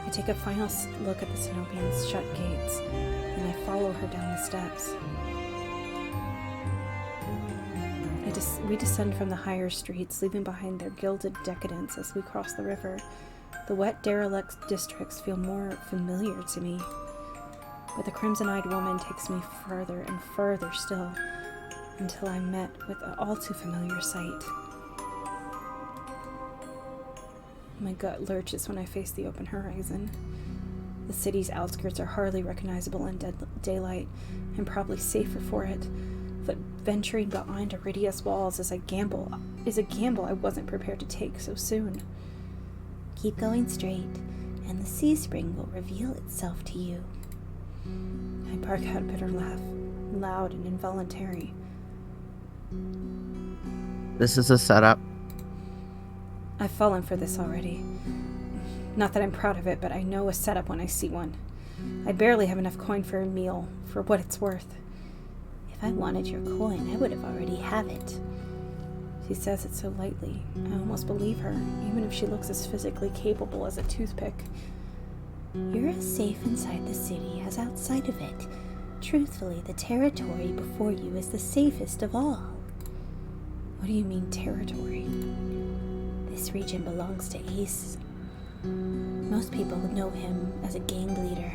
I take a final look at the snow-beam's shut gates, and I follow her down the steps. We descend from the higher streets, leaving behind their gilded decadence as we cross the river. The wet, derelict districts feel more familiar to me, but the crimson-eyed woman takes me further and further still, until I'm met with an all-too-familiar sight. My gut lurches when I face the open horizon. The city's outskirts are hardly recognizable in daylight, and probably safer for it. But venturing behind Iridia's walls is a gamble I wasn't prepared to take so soon. Keep going straight, and the sea spring will reveal itself to you. I bark out a bitter laugh, loud and involuntary. This is a setup. I've fallen for this already. Not that I'm proud of it, but I know a setup when I see one. I barely have enough coin for a meal, for what it's worth. If I wanted your coin, I would have already have it. She says it so lightly, I almost believe her, even if she looks as physically capable as a toothpick. You're as safe inside the city as outside of it. Truthfully, the territory before you is the safest of all. What do you mean, territory? This region belongs to Ace. Most people know him as a gang leader,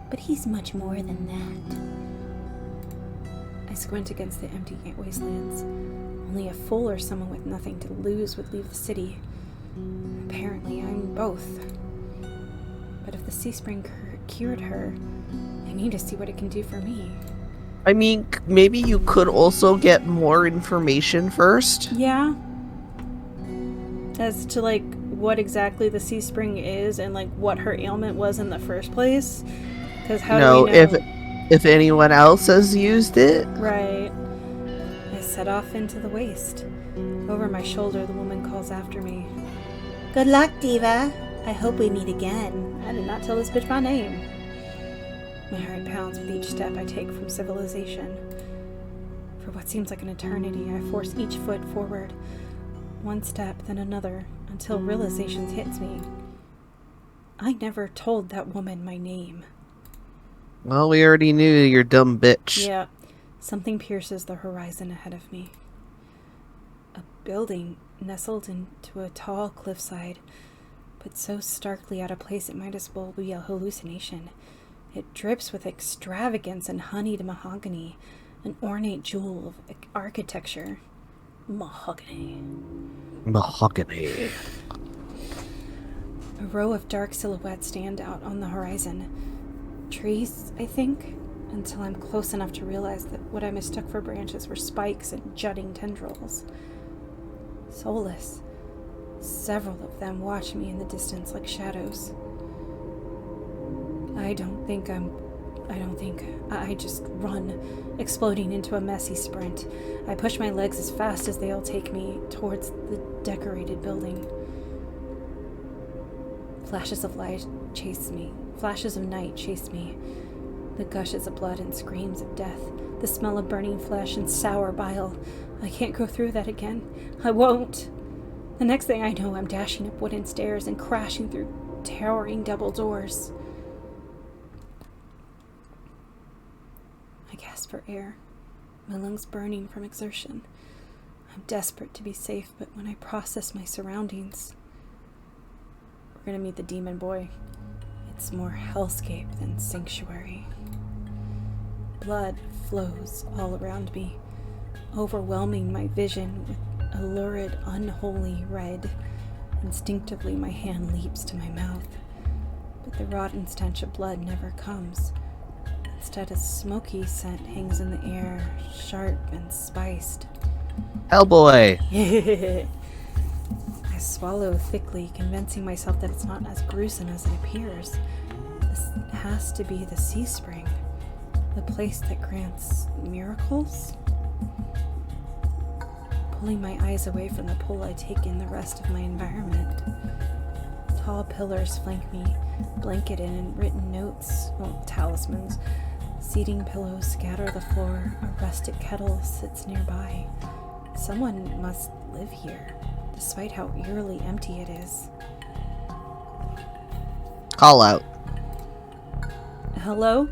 but he's much more than that. I squint against the empty wastelands. Only a fool or someone with nothing to lose would leave the city. Apparently, I'm both. But if the sea spring cured her, I need to see what it can do for me. I mean, maybe you could also get more information first. Yeah. As to, like, what exactly the sea spring is and, like, what her ailment was in the first place. Because how do we know? If anyone else has used it. Right. I set off into the waste. Over my shoulder, the woman calls after me. Good luck, deVa. I hope we meet again. I did not tell this bitch my name. My heart pounds with each step I take from civilization. For what seems like an eternity, I force each foot forward. One step, then another, until realization hits me. I never told that woman my name. Well, we already knew, you're dumb bitch. Yeah. Something pierces the horizon ahead of me. A building nestled into a tall cliffside, but so starkly out of place it might as well be a hallucination. It drips with extravagance and honeyed mahogany, an ornate jewel of architecture. Mahogany. Mahogany. A row of dark silhouettes stand out on the horizon. Trees, I think, until I'm close enough to realize that what I mistook for branches were spikes and jutting tendrils. Soulless. Several of them watch me in the distance like shadows. I just run, exploding into a messy sprint. I push my legs as fast as they'll take me towards the decorated building. Flashes of light chase me. Flashes of night chase me. The gushes of blood and screams of death. The smell of burning flesh and sour bile. I can't go through that again. I won't. The next thing I know, I'm dashing up wooden stairs and crashing through towering double doors. I gasp for air, my lungs burning from exertion. I'm desperate to be safe, but when I process my surroundings... We're gonna meet the demon boy. It's more hellscape than sanctuary. Blood flows all around me. overwhelming my vision with a lurid, unholy red. Instinctively, my hand leaps to my mouth, but the rotten stench of blood never comes. Instead, a smoky scent hangs in the air, sharp and spiced. Hellboy! I swallow thickly, convincing myself that it's not as gruesome as it appears. This has to be the sea spring, the place that grants miracles. Pulling my eyes away from the pool, I take in the rest of my environment. Tall pillars flank me, blanketed in written notes, talismans. Seating pillows scatter the floor. A rustic kettle sits nearby. Someone must live here, despite how eerily empty it is. Call out. Hello?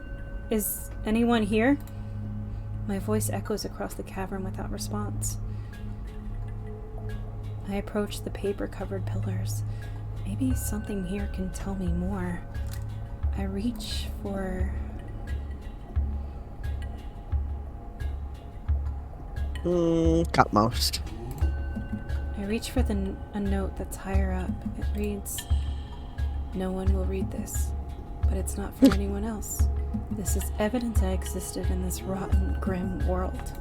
Is anyone here? My voice echoes across the cavern without response. I approach the paper-covered pillars. Maybe something here can tell me more. I reach for... Got most. I reach for a note that's higher up. It reads, "No one will read this, but it's not for anyone else. This is evidence I existed in this rotten, grim world.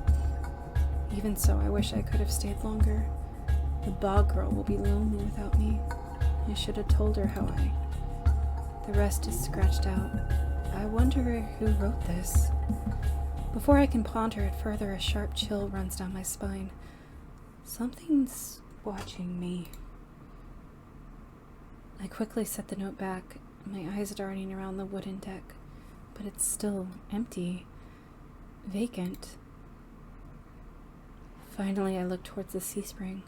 Even so, I wish I could have stayed longer. The bog girl will be lonely without me. I should have told her how I..." The rest is scratched out. I wonder who wrote this. Before I can ponder it further, a sharp chill runs down my spine. Something's watching me. I quickly set the note back, my eyes darting around the wooden deck, but it's still empty, vacant. Finally, I look towards the sea spring.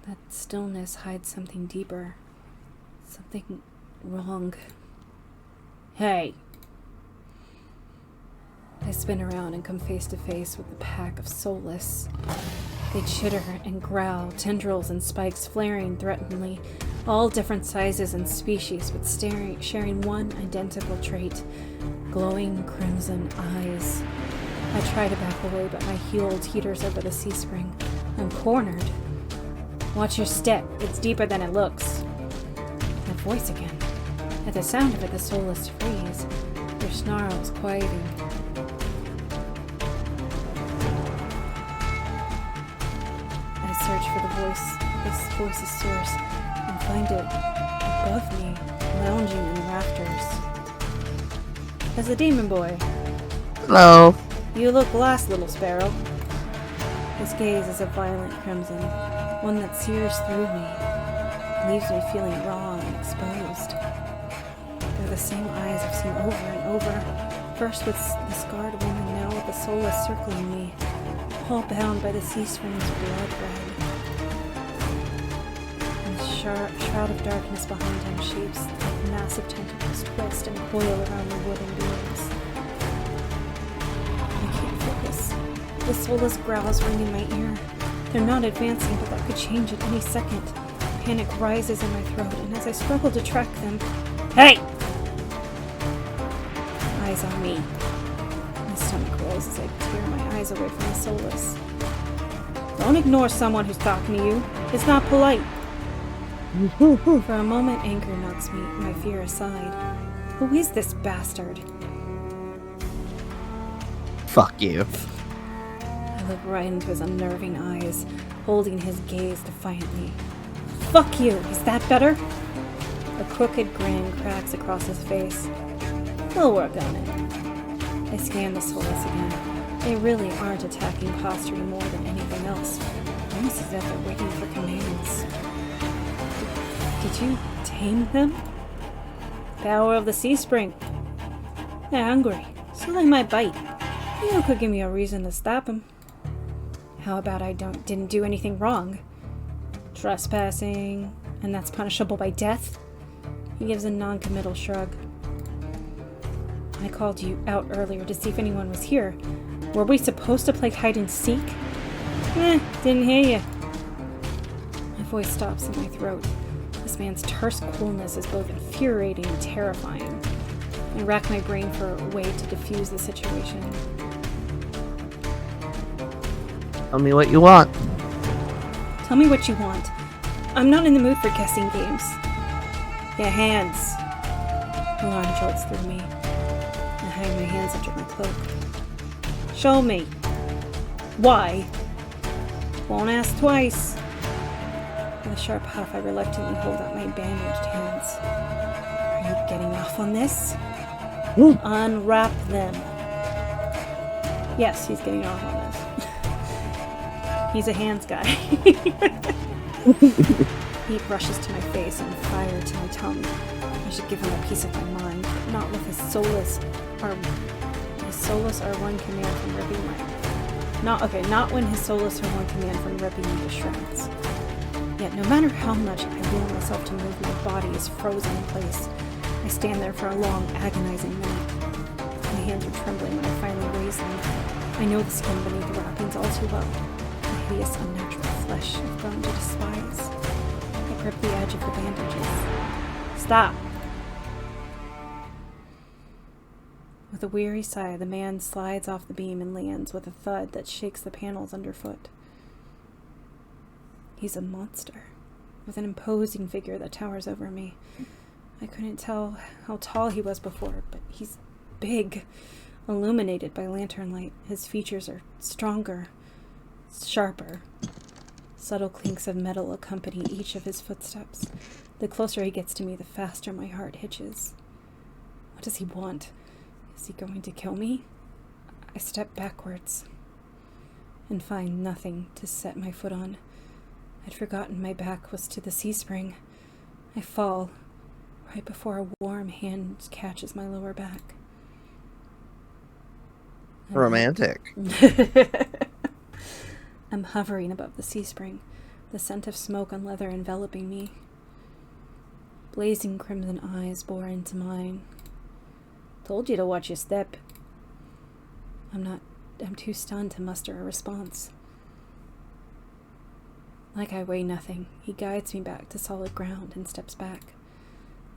That stillness hides something deeper, something wrong. Hey! I spin around and come face to face with a pack of soulless. They chitter and growl, tendrils and spikes flaring threateningly, all different sizes and species, but sharing one identical trait: glowing crimson eyes. I try to back away, but my heel teeters over the sea spring. I'm cornered. "Watch your step. It's deeper than it looks." That voice again. At the sound of it, the soulless freeze, their snarls quieting. I search for this voice's source, and find it above me, lounging in the rafters. As a demon boy. Hello. "You look lost, little sparrow." His gaze is a violent crimson, one that sears through me, leaves me feeling raw and exposed. They're the same eyes I've seen over and over, first with the scarred woman, now with the soulless circling me, all bound by the sea spring's blood red. And the shroud of darkness behind him shapes like massive tentacles twist and coil around the wooden beams. I can't focus. The soulless growls ring in my ear. They're not advancing, but that could change at any second. Panic rises in my throat, and as I struggle to track them... Hey! Eyes on me. My stomach rolls as I tear my eyes away from the soulless. Don't ignore someone who's talking to you. It's not polite. For a moment, anger knocks my fear aside. Who is this bastard? Fuck you. I look right into his unnerving eyes, holding his gaze defiantly. Fuck you! Is that better? A crooked grin cracks across his face. We'll work on it. I scan the soulless again. They really aren't attacking posturing more than anything else. Almost as if they're waiting for commands. Did you tame them? Power of the sea spring. They're hungry, so they might bite. You could give me a reason to stop them. How about I didn't do anything wrong? Trespassing, and that's punishable by death? He gives a non-committal shrug. I called you out earlier to see if anyone was here. Were we supposed to play hide and seek? Didn't hear you. My voice stops in my throat. This man's terse coolness is both infuriating and terrifying. I rack my brain for a way to defuse the situation. Tell me what you want. Tell me what you want. I'm not in the mood for guessing games. Yeah, hands. Alarm jolts through me. I hide my hands under my cloak. Show me. Why? Won't ask twice. With a sharp huff, I reluctantly hold out my bandaged hands. Are you getting off on this? Ooh. Unwrap them. Yes, he's getting off on this. He's a hands guy. Heat rushes to my face and fire to my tongue. I should give him a piece of my mind, but not with his soulless R1 command from ripping not when his soulless R1 command from ripping me to shreds. Yet no matter how much I will myself to move, my body is frozen in place. I stand there for a long, agonizing minute. My hands are trembling when I finally raise them. I know the skin beneath the wrappings all too well. The hideous, unnatural flesh I've grown to despise. I grip the edge of the bandages. Stop! With a weary sigh, the man slides off the beam and lands with a thud that shakes the panels underfoot. He's a monster, with an imposing figure that towers over me. I couldn't tell how tall he was before, but he's big, illuminated by lantern light. His features are stronger, sharper. Subtle clinks of metal accompany each of his footsteps. The closer he gets to me, the faster my heart hitches. What does he want? Is he going to kill me? I step backwards and find nothing to set my foot on. I'd forgotten my back was to the sea spring. I fall right before a warm hand catches my lower back. Romantic. I'm hovering above the sea spring, the scent of smoke on leather enveloping me. Blazing crimson eyes bore into mine. Told you to watch your step. I'm too stunned to muster a response. Like I weigh nothing, he guides me back to solid ground and steps back.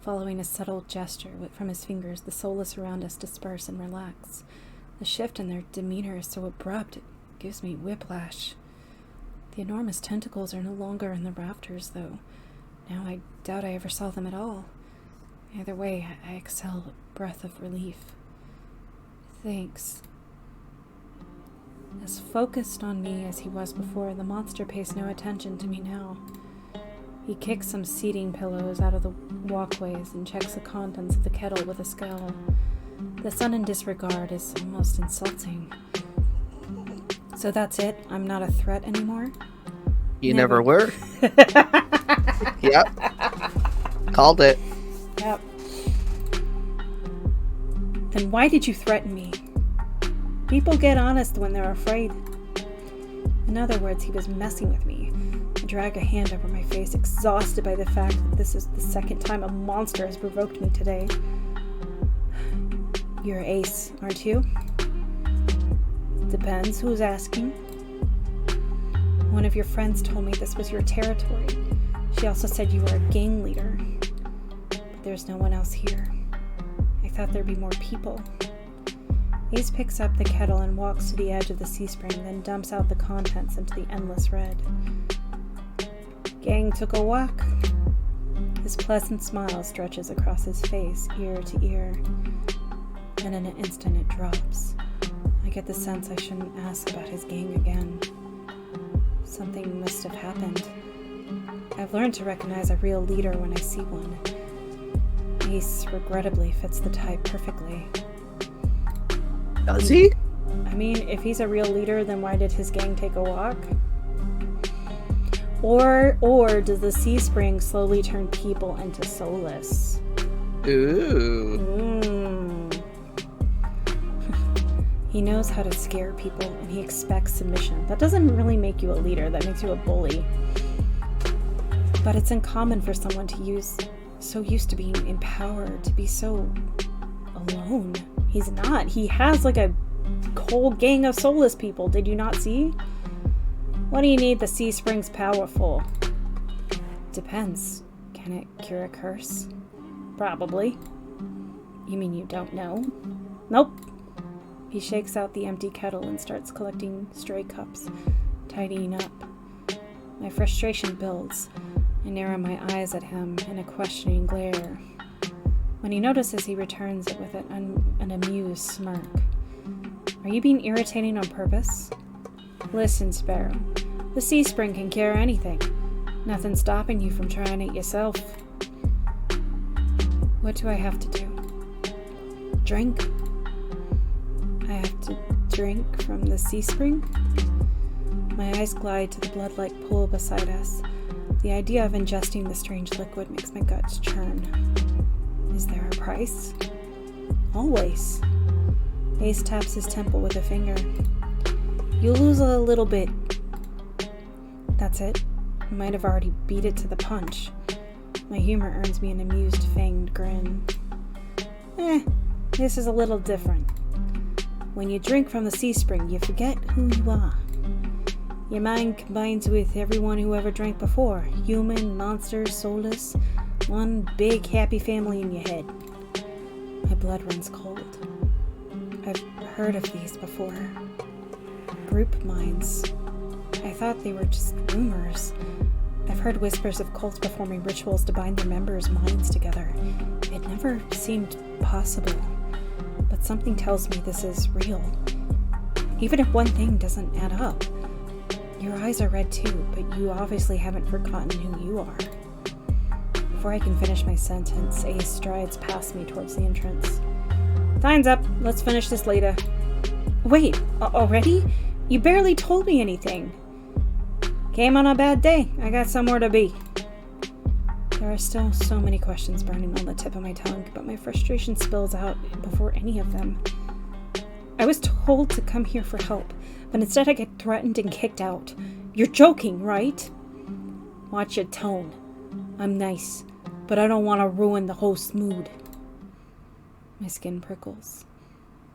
Following a subtle gesture from his fingers, the soulless around us disperse and relax. The shift in their demeanor is so abrupt, it gives me whiplash. The enormous tentacles are no longer in the rafters, though. Now I doubt I ever saw them at all. Either way, I exhale a breath of relief. Thanks. As focused on me as he was before, the monster pays no attention to me now. He kicks some seating pillows out of the walkways and checks the contents of the kettle with a scowl. The sudden disregard is almost insulting. So that's it? I'm not a threat anymore? You never were. Yep. Called it. Yep. Then why did you threaten me? People get honest when they're afraid. In other words, he was messing with me. I drag a hand over my face, exhausted by the fact that this is the second time a monster has provoked me today. You're Ace, aren't you? Depends who's asking. One of your friends told me this was your territory. She also said you were a gang leader. But there's no one else here. I thought there'd be more people. Ace picks up the kettle and walks to the edge of the sea spring, then dumps out the contents into the endless red. Gang took a walk. His pleasant smile stretches across his face, ear to ear. Then in an instant it drops. I get the sense I shouldn't ask about his gang again. Something must have happened. I've learned to recognize a real leader when I see one. Ace regrettably fits the type perfectly. Does he? I mean, if he's a real leader, then why did his gang take a walk? Or does the sea spring slowly turn people into soulless? Ooh. He knows how to scare people, and he expects submission. That doesn't really make you a leader, that makes you a bully. But it's uncommon for someone so used to being empowered to be so alone. He's not. He has like a whole gang of soulless people. Did you not see? What do you need the sea spring's power for? Depends. Can it cure a curse? Probably. You mean you don't know? Nope. He shakes out the empty kettle and starts collecting stray cups. tidying up. My frustration builds. I narrow my eyes at him in a questioning glare. When he notices, he returns it with an amused smirk. Are you being irritating on purpose? Listen, Sparrow. The sea spring can cure anything. Nothing's stopping you from trying it yourself. What do I have to do? Drink? I have to drink from the sea spring? My eyes glide to the blood-like pool beside us. The idea of ingesting the strange liquid makes my guts churn. Is there a price? Always. Ace taps his temple with a finger. You lose a little bit. That's it. I might have already beat it to the punch. My humor earns me an amused, fanged grin. This is a little different. When you drink from the sea spring, you forget who you are. Your mind combines with everyone who ever drank before. Human, monsters, soulless. One big happy family in your head. My blood runs cold. I've heard of these before. Group minds. I thought they were just rumors. I've heard whispers of cults performing rituals to bind their members' minds together. It never seemed possible. But something tells me this is real. Even if one thing doesn't add up. Your eyes are red too, but you obviously haven't forgotten who you are. Before I can finish my sentence, Ace strides past me towards the entrance. Time's up. Let's finish this later. Wait, already? You barely told me anything. Came on a bad day. I got somewhere to be. There are still so many questions burning on the tip of my tongue, but my frustration spills out before any of them. I was told to come here for help, but instead I get threatened and kicked out. You're joking, right? Watch your tone. I'm nice, but I don't want to ruin the host's mood. My skin prickles.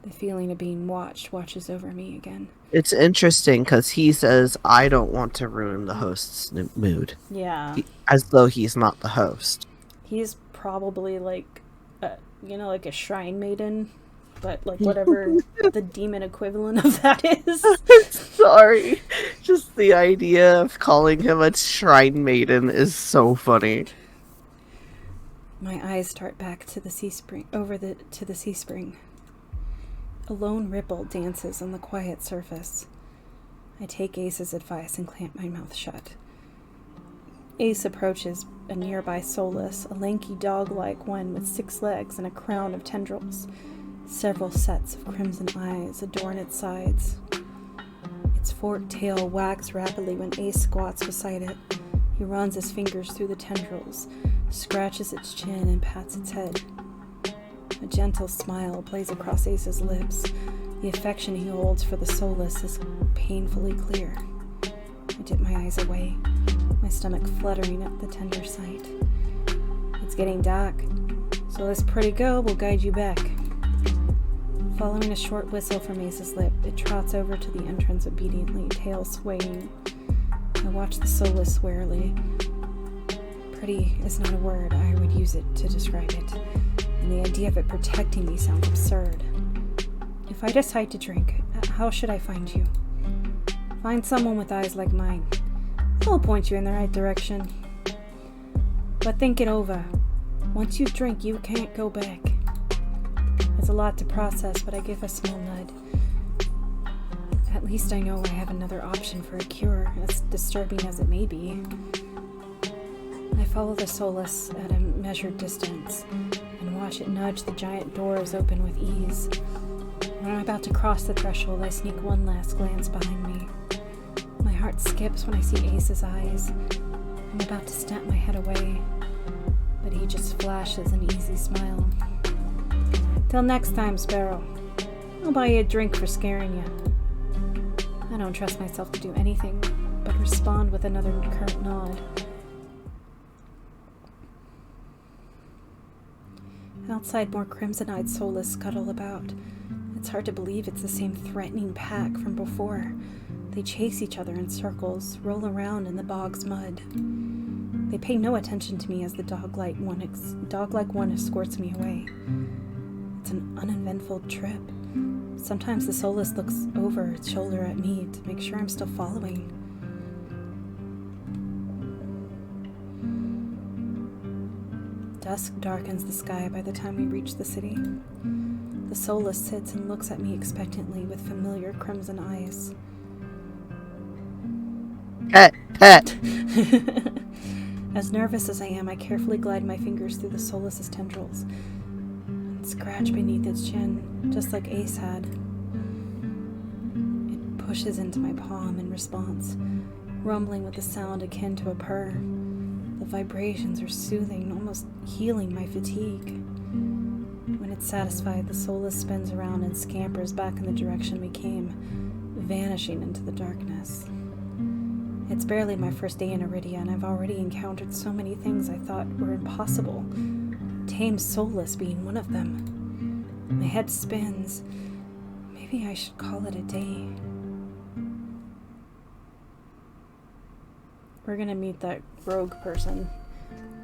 The feeling of being watched washes over me again. It's interesting because he says, I don't want to ruin the host's mood. Yeah. As though he's not the host. He's probably like a shrine maiden, but like whatever the demon equivalent of that is. Sorry. Just the idea of calling him a shrine maiden is so funny. My eyes start back to the sea spring, to the sea spring. A lone ripple dances on the quiet surface. I take Ace's advice and clamp my mouth shut. Ace approaches a nearby soulless, a lanky dog-like one with 6 legs and a crown of tendrils. Several sets of crimson eyes adorn its sides. Its forked tail wags rapidly when Ace squats beside it. He runs his fingers through the tendrils, scratches its chin, and pats its head. A gentle smile plays across Ace's lips. The affection he holds for the soulless is painfully clear. I dip my eyes away, my stomach fluttering at the tender sight. It's getting dark, so this pretty girl will guide you back. Following a short whistle from Ace's lip, it trots over to the entrance obediently, tail swaying. I watch the soulless warily. Pretty is not a word. I would use it to describe it. And the idea of it protecting me sounds absurd. If I decide to drink, how should I find you? Find someone with eyes like mine. I'll point you in the right direction. But think it over. Once you drink, you can't go back. It's a lot to process, but I give a small nod. At least I know I have another option for a cure, as disturbing as it may be. I follow the soulless at a measured distance and watch it nudge the giant doors open with ease. When I'm about to cross the threshold, I sneak one last glance behind me. My heart skips when I see Ace's eyes. I'm about to snap my head away, but he just flashes an easy smile. Till next time, Sparrow. I'll buy you a drink for scaring you. I don't trust myself to do anything but respond with another curt nod. Outside, more crimson-eyed soulless scuttle about. It's hard to believe it's the same threatening pack from before. They chase each other in circles, roll around in the bog's mud. They pay no attention to me as the dog-like one escorts me away. It's an uneventful trip. Sometimes the soulless looks over its shoulder at me to make sure I'm still following. Dusk darkens the sky by the time we reach the city. The soulless sits and looks at me expectantly with familiar crimson eyes. Pet! As nervous as I am, I carefully glide my fingers through the soulless's tendrils and scratch beneath its chin, just like Ace had. It pushes into my palm in response, rumbling with a sound akin to a purr. The vibrations are soothing, almost healing my fatigue. When it's satisfied, the soulless spins around and scampers back in the direction we came, vanishing into the darkness. It's barely my first day in Iridia, and I've already encountered so many things I thought were impossible, tame soulless being one of them. My head spins. Maybe I should call it a day. We're gonna meet that rogue person.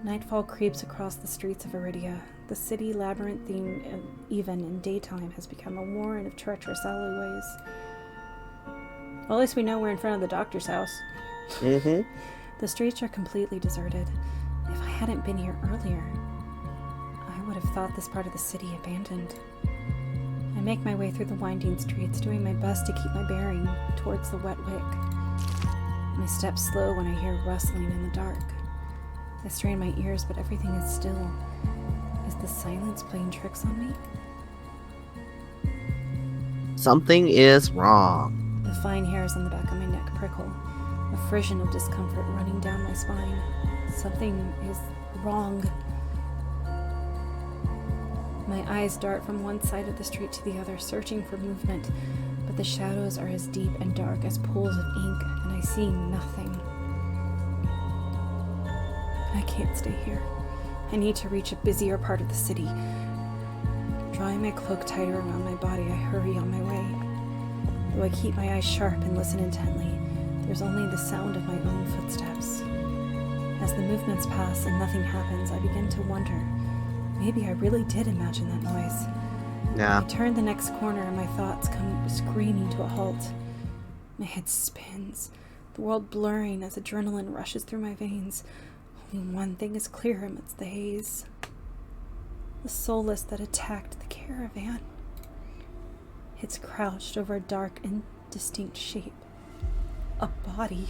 Nightfall creeps across the streets of Iridia. The city, labyrinthine even in daytime, has become a warren of treacherous alleyways. Well, at least we know we're in front of the doctor's house. Mm-hmm. The streets are completely deserted. If I hadn't been here earlier, I would have thought this part of the city abandoned. I make my way through the winding streets, doing my best to keep my bearing towards the wet wick. My steps slow when I hear rustling in the dark. I strain my ears, but everything is still. Is the silence playing tricks on me? Something is wrong. The fine hairs on the back of my neck prickle, a frisson of discomfort running down my spine. Something is wrong. My eyes dart from one side of the street to the other, searching for movement, but the shadows are as deep and dark as pools of ink, and I see nothing. I can't stay here. I need to reach a busier part of the city. Drawing my cloak tighter around my body, I hurry on my way. Though I keep my eyes sharp and listen intently, there's only the sound of my own footsteps. As the movements pass and nothing happens, I begin to wonder, maybe I really did imagine that noise. Yeah. I turn the next corner and my thoughts come screaming to a halt. My head spins, the world blurring as adrenaline rushes through my veins. Only one thing is clear amidst the haze. The soulless that attacked the caravan. It's crouched over a dark, indistinct shape. A body.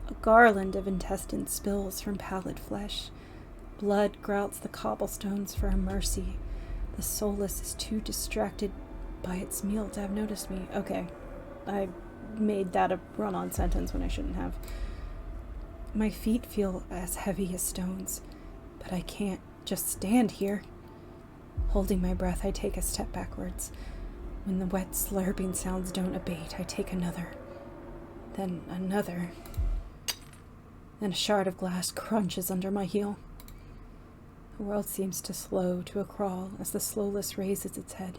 A garland of intestines spills from pallid flesh. Blood grouts the cobblestones for a mercy. The soulless is too distracted by its meal to have noticed me. Okay, I made that a run-on sentence when I shouldn't have. My feet feel as heavy as stones, but I can't just stand here. Holding my breath, I take a step backwards. When the wet, slurping sounds don't abate, I take another. Then another. Then a shard of glass crunches under my heel. The world seems to slow to a crawl as the soulless raises its head,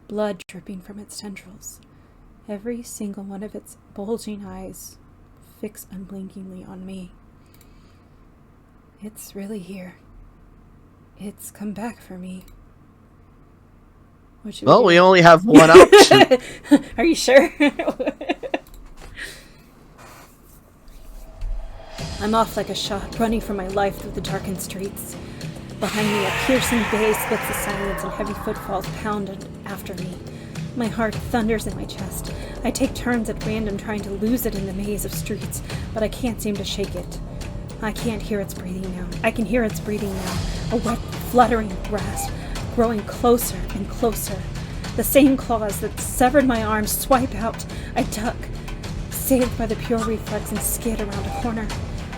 blood dripping from its tendrils. Every single one of its bulging eyes fix unblinkingly on me. It's really here. It's come back for me. What should Well, do? we only have one option. Are you sure? I'm off like a shot, running for my life through the darkened streets. Behind me, a piercing bay splits the silence and heavy footfalls pound after me. My heart thunders in my chest. I take turns at random trying to lose it in the maze of streets, but I can't seem to shake it. I can't hear its breathing now. I can hear its breathing now. A wet, fluttering grasp, growing closer and closer. The same claws that severed my arms swipe out. I duck, saved by the pure reflex, and skid around a corner.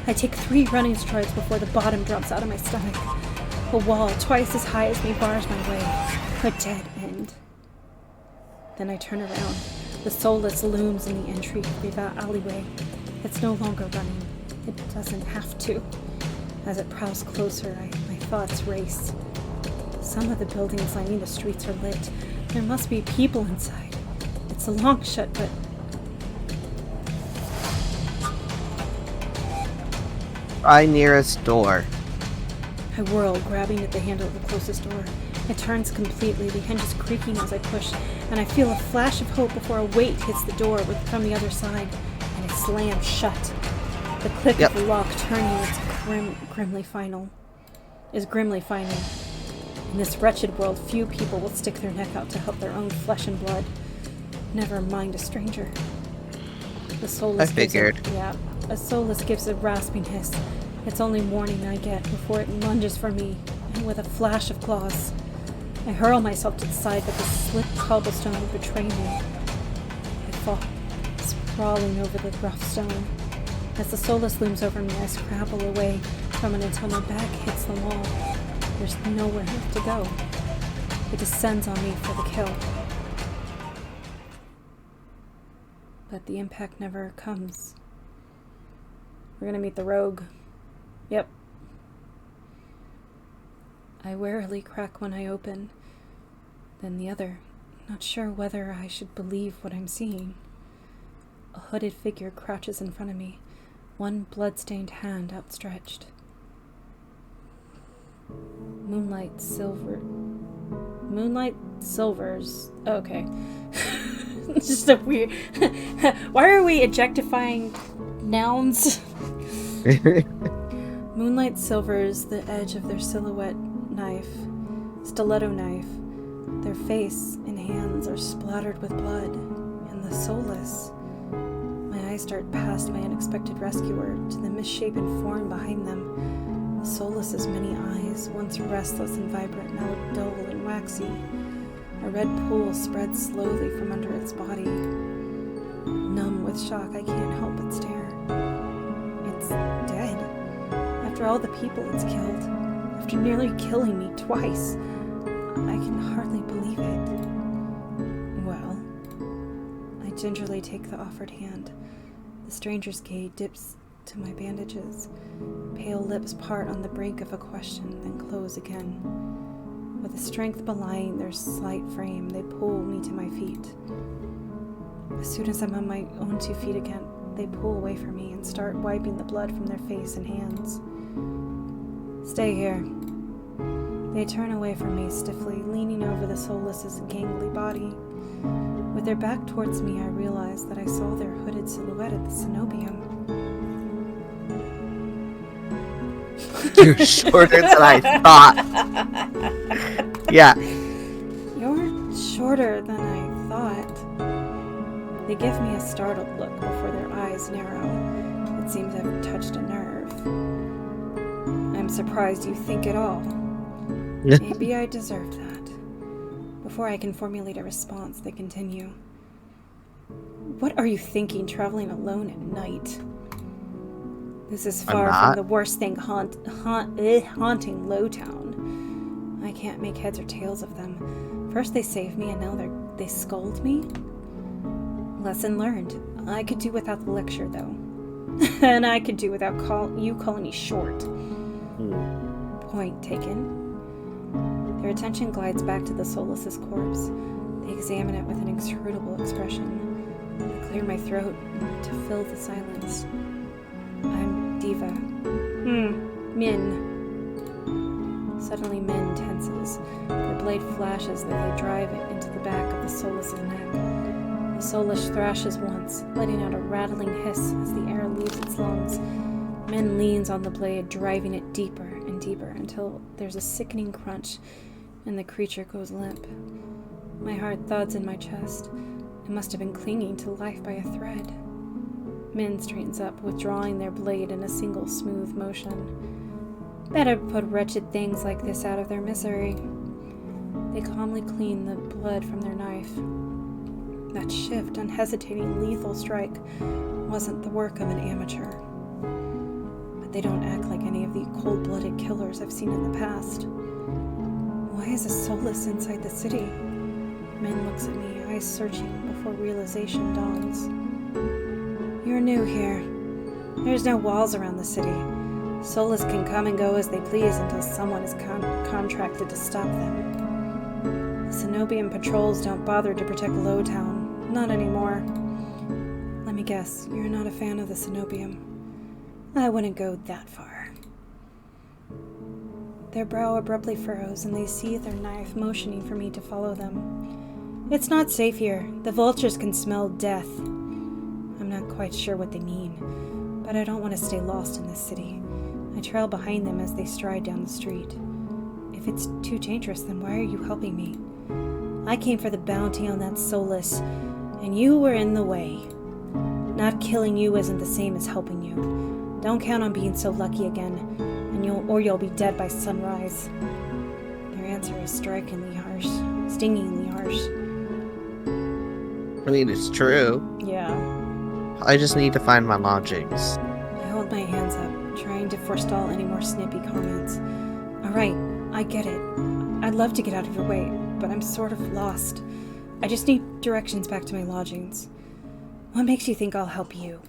I take 3 running strides before the bottom drops out of my stomach. A wall twice as high as me bars my way. A dead end. Then I turn around. The soulless looms in the entry of the alleyway. It's no longer running. It doesn't have to. As it prowls closer, my thoughts race. Some of the buildings lining the streets are lit. There must be people inside. It's a long shot, but... Try nearest door. I whirl, grabbing at the handle of the closest door. It turns completely, the hinges creaking as I push, and I feel a flash of hope before a weight hits the door from the other side, and it slams shut. The click of the lock turning its grimly final. is grimly final. In this wretched world, few people will stick their neck out to help their own flesh and blood. Never mind a stranger. The soulless I figured. A soulless gives a rasping hiss. It's only warning I get before it lunges for me, and with a flash of claws, I hurl myself to the side, but the slick cobblestone would betray me. I fall, sprawling over the rough stone. As the soulless looms over me, I scrabble away from it until my back hits the wall. There's nowhere left to go. It descends on me for the kill. But the impact never comes. We're gonna meet the rogue. Yep. I warily crack one eye open, then the other, not sure whether I should believe what I'm seeing. A hooded figure crouches in front of me, one blood-stained hand outstretched. Moonlight silvers. Oh, okay. It's just a weird... Why are we objectifying nouns? Moonlight silvers the edge of their stiletto knife. Their face and hands are splattered with blood, and the soulless. My eyes dart past my unexpected rescuer to the misshapen form behind them. The soulless's many eyes, once restless and vibrant, now look dull and waxy. A red pool spreads slowly from under its body. Numb with shock, I can't help but stare. It's dead. After all the people it's killed, after nearly killing me twice, I can hardly believe it. Well, I gingerly take the offered hand. The stranger's gaze dips to my bandages. Pale lips part on the brink of a question, then close again. With the strength belying their slight frame, they pull me to my feet. As soon as I'm on my own 2 feet again, they pull away from me and start wiping the blood from their face and hands. Stay here. They turn away from me stiffly, leaning over the soulless's gangly body. With their back towards me, I realized that I saw their hooded silhouette at the cenobium. You're shorter than I thought. Yeah. You're shorter than I thought. They give me a startled look before their eyes narrow. It seems I've touched a nerve. I'm surprised you think at all. Maybe I deserve that. Before I can formulate a response, they continue. What are you thinking traveling alone at night? This is far from the worst thing haunting Lowtown. I can't make heads or tails of them. First they save me, and now they scold me? Lesson learned. I could do without the lecture, though. And I could do without you calling me short. Point taken. Their attention glides back to the soulless's corpse. They examine it with an inscrutable expression. I clear my throat to fill the silence. I'm deVa. Min. Suddenly Min tenses. Their blade flashes as they drive it into the back of the soulless's neck. The soulless thrashes once, letting out a rattling hiss as the air leaves its lungs. Min leans on the blade, driving it deeper and deeper until there's a sickening crunch and the creature goes limp. My heart thuds in my chest. It must have been clinging to life by a thread. Min straightens up, withdrawing their blade in a single smooth motion. Better put wretched things like this out of their misery. They calmly clean the blood from their knife. That shift, unhesitating, lethal strike wasn't the work of an amateur. But they don't act like any of the cold-blooded killers I've seen in the past. Why is a soulless inside the city? Min looks at me, eyes searching before realization dawns. You're new here. There's no walls around the city. Soulless can come and go as they please until someone is contracted to stop them. The Cenobian patrols don't bother to protect Lowtown. Not anymore. Let me guess, you're not a fan of the Cenobium. I wouldn't go that far. Their brow abruptly furrows, and they see their knife, motioning for me to follow them. It's not safe here. The vultures can smell death. I'm not quite sure what they mean, but I don't want to stay lost in this city. I trail behind them as they stride down the street. If it's too dangerous, then why are you helping me? I came for the bounty on that soulless, and you were in the way. Not killing you isn't the same as helping you. Don't count on being so lucky again, and you'll be dead by sunrise. Their answer is strikingly harsh, stingingly harsh. I mean, it's true. Yeah. I just need to find my lodgings. I hold my hands up, trying to forestall any more snippy comments. Alright, I get it. I'd love to get out of your way, but I'm sort of lost. I just need directions back to my lodgings. What makes you think I'll help you?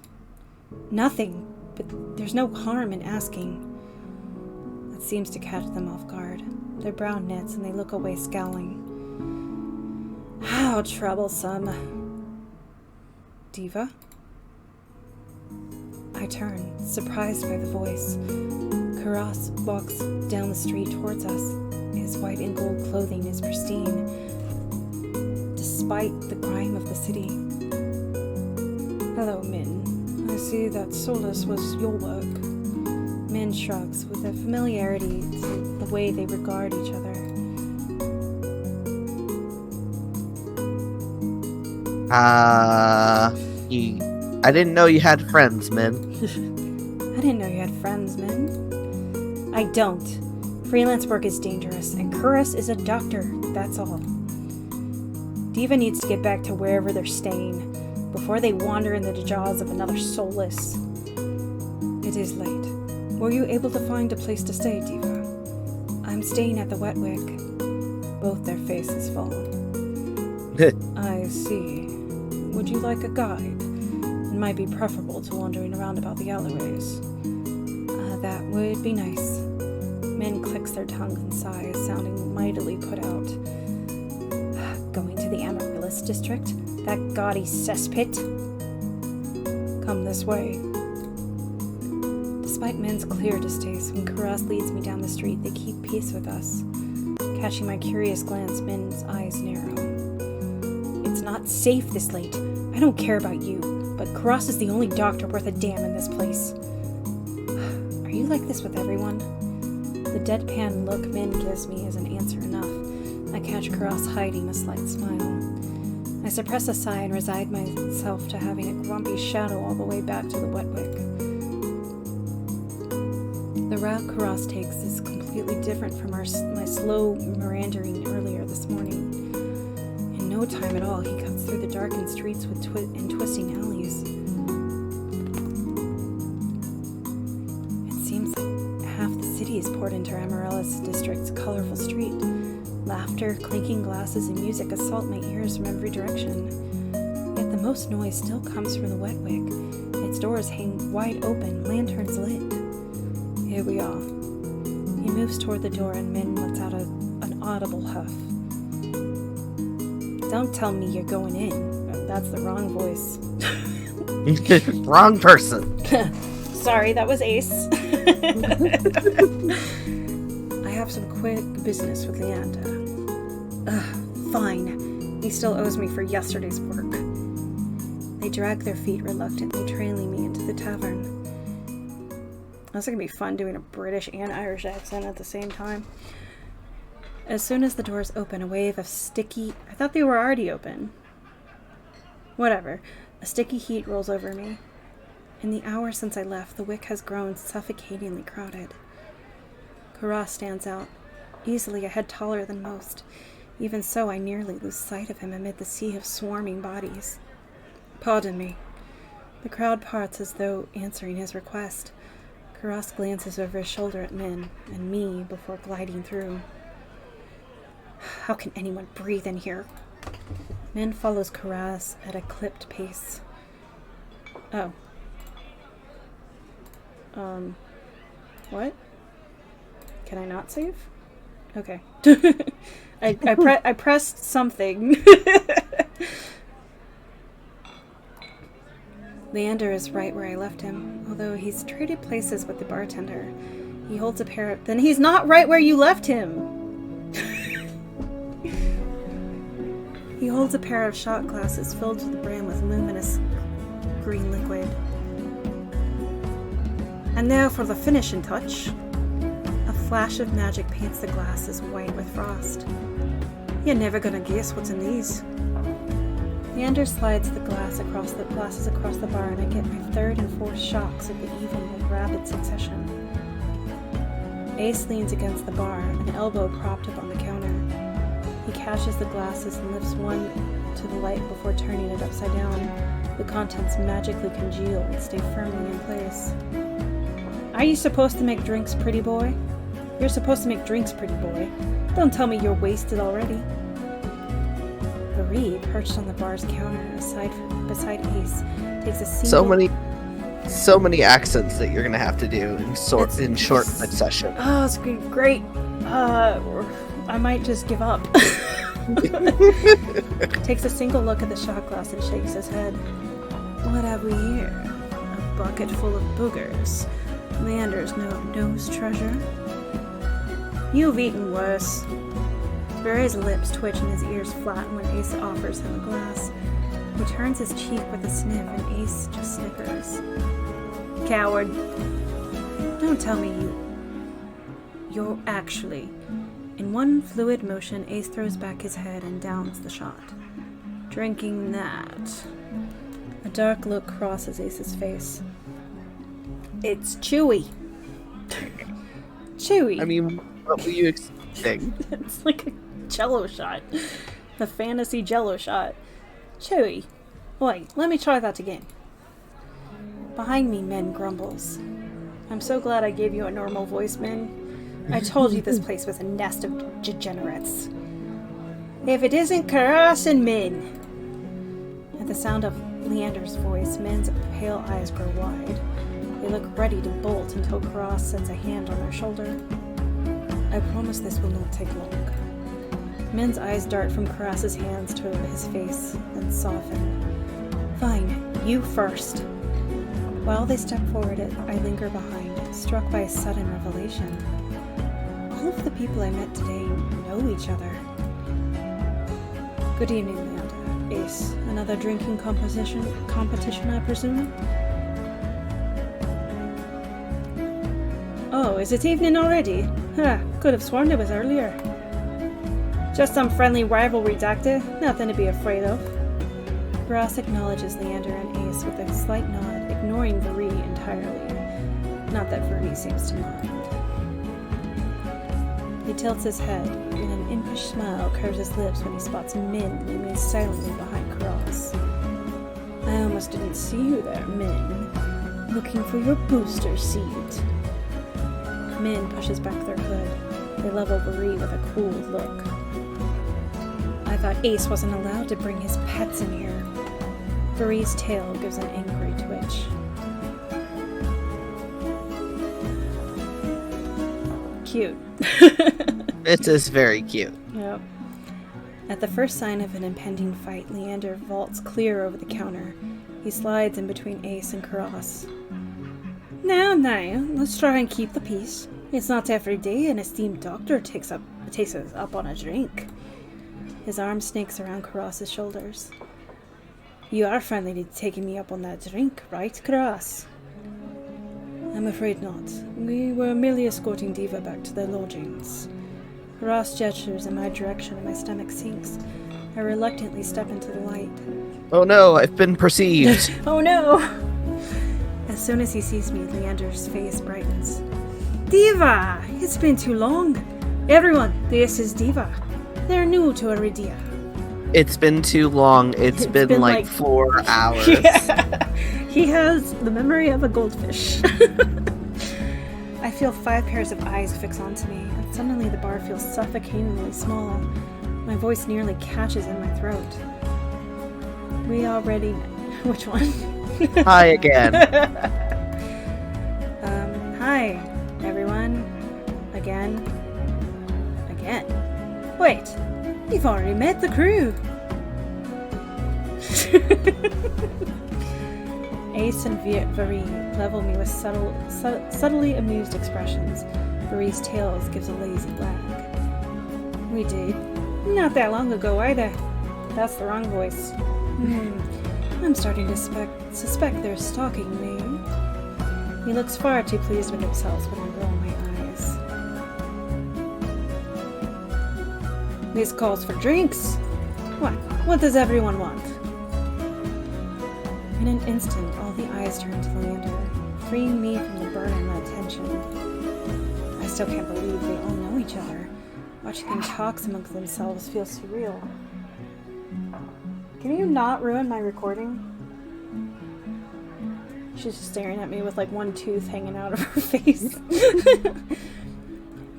Nothing, but there's no harm in asking. That seems to catch them off guard. Their brow knits and they look away scowling. How troublesome. deVa? I turn, surprised by the voice. Karas walks down the street towards us. His white and gold clothing is pristine, despite the grime of the city. Hello, Min. I see that Solus was your work. Min shrugs with a familiarity to the way they regard each other. I didn't know you had friends, Min. I didn't know you had friends, Min. I don't. Freelance work is dangerous, and Kuras is a doctor, that's all. deVa needs to get back to wherever they're staying, before they wander in the jaws of another soulless. It is late. Were you able to find a place to stay, deVa? I'm staying at the Wetwick. Both their faces fall. I see. Would you like a guide? It might be preferable to wandering around about the alleyways. That would be nice. Min clicks their tongues and sighs, sounding mightily put out. Going to the Amaryllis district? That gaudy cesspit? Come this way. Despite Min's clear distaste, when Kuras leads me down the street, they keep pace with us. Catching my curious glance, Min's eyes narrow. It's not safe this late. I don't care about you, but Kuras is the only doctor worth a damn in this place. Are you like this with everyone? The deadpan look Min gives me is an answer enough. I catch Kuras hiding a slight smile. I suppress a sigh and resign myself to having a grumpy shadow all the way back to the Wetwick. The route Kuras takes is completely different from my slow meandering earlier this morning. In no time at all, he cuts through the darkened streets and twisting alleys. It seems like half the city is poured into Amaryllis District's colorful street. Laughter, clinking glasses, and music assault my ears from every direction. Yet the most noise still comes from the Wetwick. Its doors hang wide open, lanterns lit. Here we are. He moves toward the door and Min lets out an audible huff. Don't tell me you're going in. That's the wrong voice. Wrong person. Sorry, that was Ace. I have some quick business with Leanda. Fine. He still owes me for yesterday's work. They drag their feet reluctantly, trailing me into the tavern. That's gonna be fun doing a British and Irish accent at the same time. As soon as the doors open, a wave of sticky... I thought they were already open. Whatever. A sticky heat rolls over me. In the hour since I left, the wick has grown suffocatingly crowded. Kuras stands out, easily a head taller than most. Even so, I nearly lose sight of him amid the sea of swarming bodies. Pardon me. The crowd parts as though answering his request. Kuras glances over his shoulder at Min and me before gliding through. How can anyone breathe in here? Min follows Kuras at a clipped pace. Oh. What? Can I not save? Okay. I pressed something. Leander is right where I left him, although he's traded places with the bartender. He holds a pair of... Then he's not right where you left him! He holds a pair of shot glasses filled to the brim with luminous green liquid. And now for the finishing touch. A flash of magic paints the glasses white with frost. You're never gonna guess what's in these. Leander slides the glasses across the bar, and I get my third and fourth shocks of the even in rapid succession. Ace leans against the bar, an elbow propped up on the counter. He catches the glasses and lifts one to the light before turning it upside down. The contents magically congeal and stay firmly in place. Are you supposed to make drinks, pretty boy? You're supposed to make drinks, pretty boy. Don't tell me you're wasted already. Marie, perched on the bar's counter beside Ace, takes a single... So many accents that you're gonna have to do in short succession. Oh, it's great. I might just give up. Takes a single look at the shot glass and shakes his head. What have we here? A bucket full of boogers. Leander's nose treasure. You've eaten worse. Barry's lips twitch and his ears flatten when Ace offers him a glass. He turns his cheek with a sniff and Ace just snickers. Coward. Don't tell me you're actually... In one fluid motion, Ace throws back his head and downs the shot. Drinking that. A dark look crosses Ace's face. It's chewy. Chewy. I mean, what were you expecting? It's like a jello shot. A fantasy jello shot. Chewy. Wait, let me try that again. Behind me, Min grumbles. I'm so glad I gave you a normal voice, Min. I told you this place was a nest of degenerates. If it isn't Karas and Min. At the sound of Leander's voice, Min's pale eyes grow wide. They look ready to bolt until Karas sets a hand on their shoulder. I promise this will not take long. Min's eyes dart from Karas's hands to his face, then soften. Fine, you first. While they step forward, I linger behind, struck by a sudden revelation. All of the people I met today know each other. Good evening, Leander. Ace, another drinking competition, I presume? Oh, is it evening already? Huh, could have sworn it was earlier. Just some friendly rivalry, Doctor. Nothing to be afraid of. Ross acknowledges Leander and Ace with a slight nod, ignoring Varee entirely. Not that Varee seems to mind. He tilts his head, and an impish smile curves his lips when he spots Min looming silently behind Karas. I almost didn't see you there, Min. Looking for your booster seat. Min pushes back their hood. They level Varee with a cool look. I thought Ace wasn't allowed to bring his pets in here. Varee's tail gives an angry twitch. Cute. It is very cute. Yep. At the first sign of an impending fight, Leander vaults clear over the counter. He slides in between Ace and Karas. Now, let's try and keep the peace. It's not every day an esteemed doctor takes us up on a drink. His arm snakes around Karas's shoulders. You are finally taking me up on that drink, right, Karas? I'm afraid not. We were merely escorting deVa back to their lodgings. Karas gestures in my direction and my stomach sinks. I reluctantly step into the light. Oh no, I've been perceived. Oh no! As soon as he sees me, Leander's face brightens. deVa! It's been too long. Everyone, this is deVa. They're new to Iridia. It's been too long. It's been like 4 hours. Yeah. He has the memory of a goldfish. I feel 5 pairs of eyes fix onto me, and suddenly the bar feels suffocatingly small. My voice nearly catches in my throat. We already know. Which one? Hi again. Hi, everyone. Again. Wait, you've already met the crew. Ace and Varee level me with subtly amused expressions. Varee's tail gives a lazy wag. We did. Not that long ago either. That's the wrong voice. I'm starting to suspect they're stalking me. He looks far too pleased with himself when I roll my eyes. This calls for drinks. What does everyone want? In an instant, all the eyes turn to Leander, freeing me from the burden of attention. I still can't believe they all know each other. Watching them talk amongst themselves feels surreal. Can you not ruin my recording? She's just staring at me with like one tooth hanging out of her face.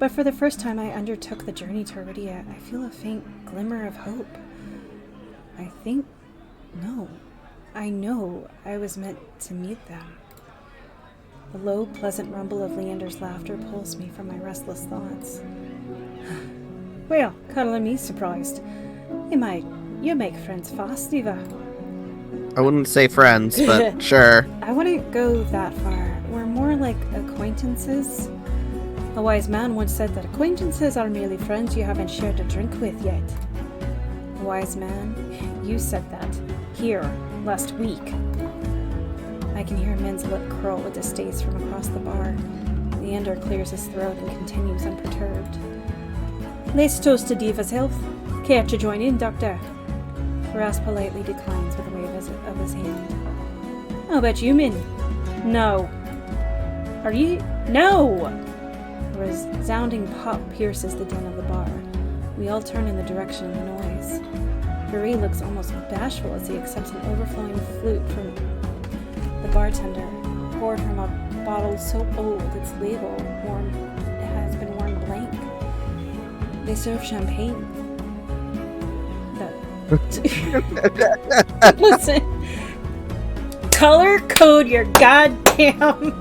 But for the first time I undertook the journey to Aridia, I feel a faint glimmer of hope. I know I was meant to meet them. The low, pleasant rumble of Leander's laughter pulls me from my restless thoughts. Well, cuddling me surprised. You make friends fast, deVa. I wouldn't say friends, but sure. I wouldn't go that far. We're more like acquaintances. A wise man once said that acquaintances are merely friends you haven't shared a drink with yet. A wise man? You said that. Here, last week. I can hear Min's lip curl with distaste from across the bar. Leander clears his throat and continues unperturbed. Let's toast to deVa's health. Care to join in, Doctor? Ras politely declines with a wave of his hand. How about you, Min? No. Are you? No! A resounding pop pierces the din of the bar. We all turn in the direction of the noise. Marie looks almost bashful as he accepts an overflowing flute from the bartender, poured from a bottle so old its label has been worn blank. They serve champagne. Listen. Color code your goddamn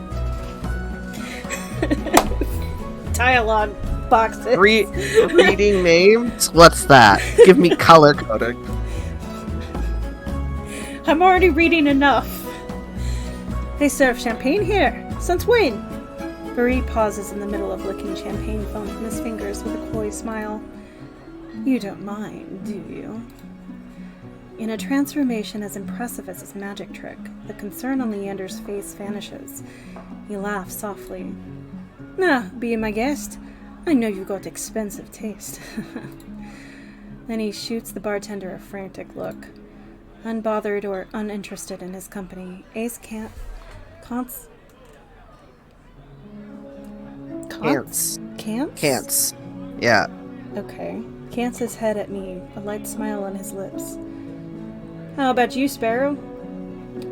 dialogue boxes. Reading names? What's that? Give me color coding. I'm already reading enough. They serve champagne here. Since when? Marie pauses in the middle of licking champagne foam from his fingers with a coy smile. You don't mind, do you? In a transformation as impressive as his magic trick, the concern on Leander's face vanishes. He laughs softly. Being my guest, I know you've got expensive taste. Then he shoots the bartender a frantic look. Unbothered or uninterested in his company, Ace Cants? Yeah. Okay. Cants his head at me, a light smile on his lips. How about you, Sparrow?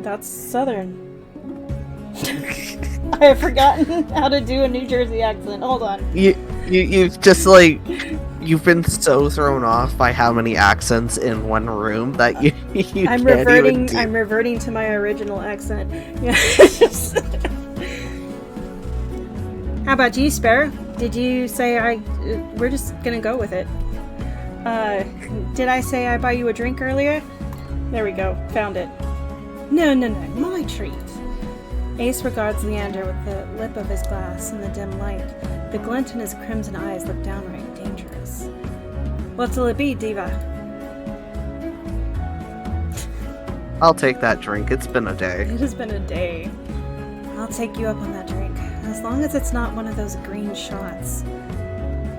That's Southern. I have forgotten how to do a New Jersey accent. Hold on. You've just you've been so thrown off by how many accents in one room that you I'm can't reverting. even do. I'm reverting to my original accent. How about you, Sparrow? Did you say we're just gonna go with it. Did I say I buy you a drink earlier? There we go. Found it. No, my treat. Ace regards Leander with the lip of his glass in the dim light. The glint in his crimson eyes look downright dangerous. What'll it be, deVa? I'll take that drink. It's been a day. It has been a day. I'll take you up on that drink, as long as it's not one of those green shots.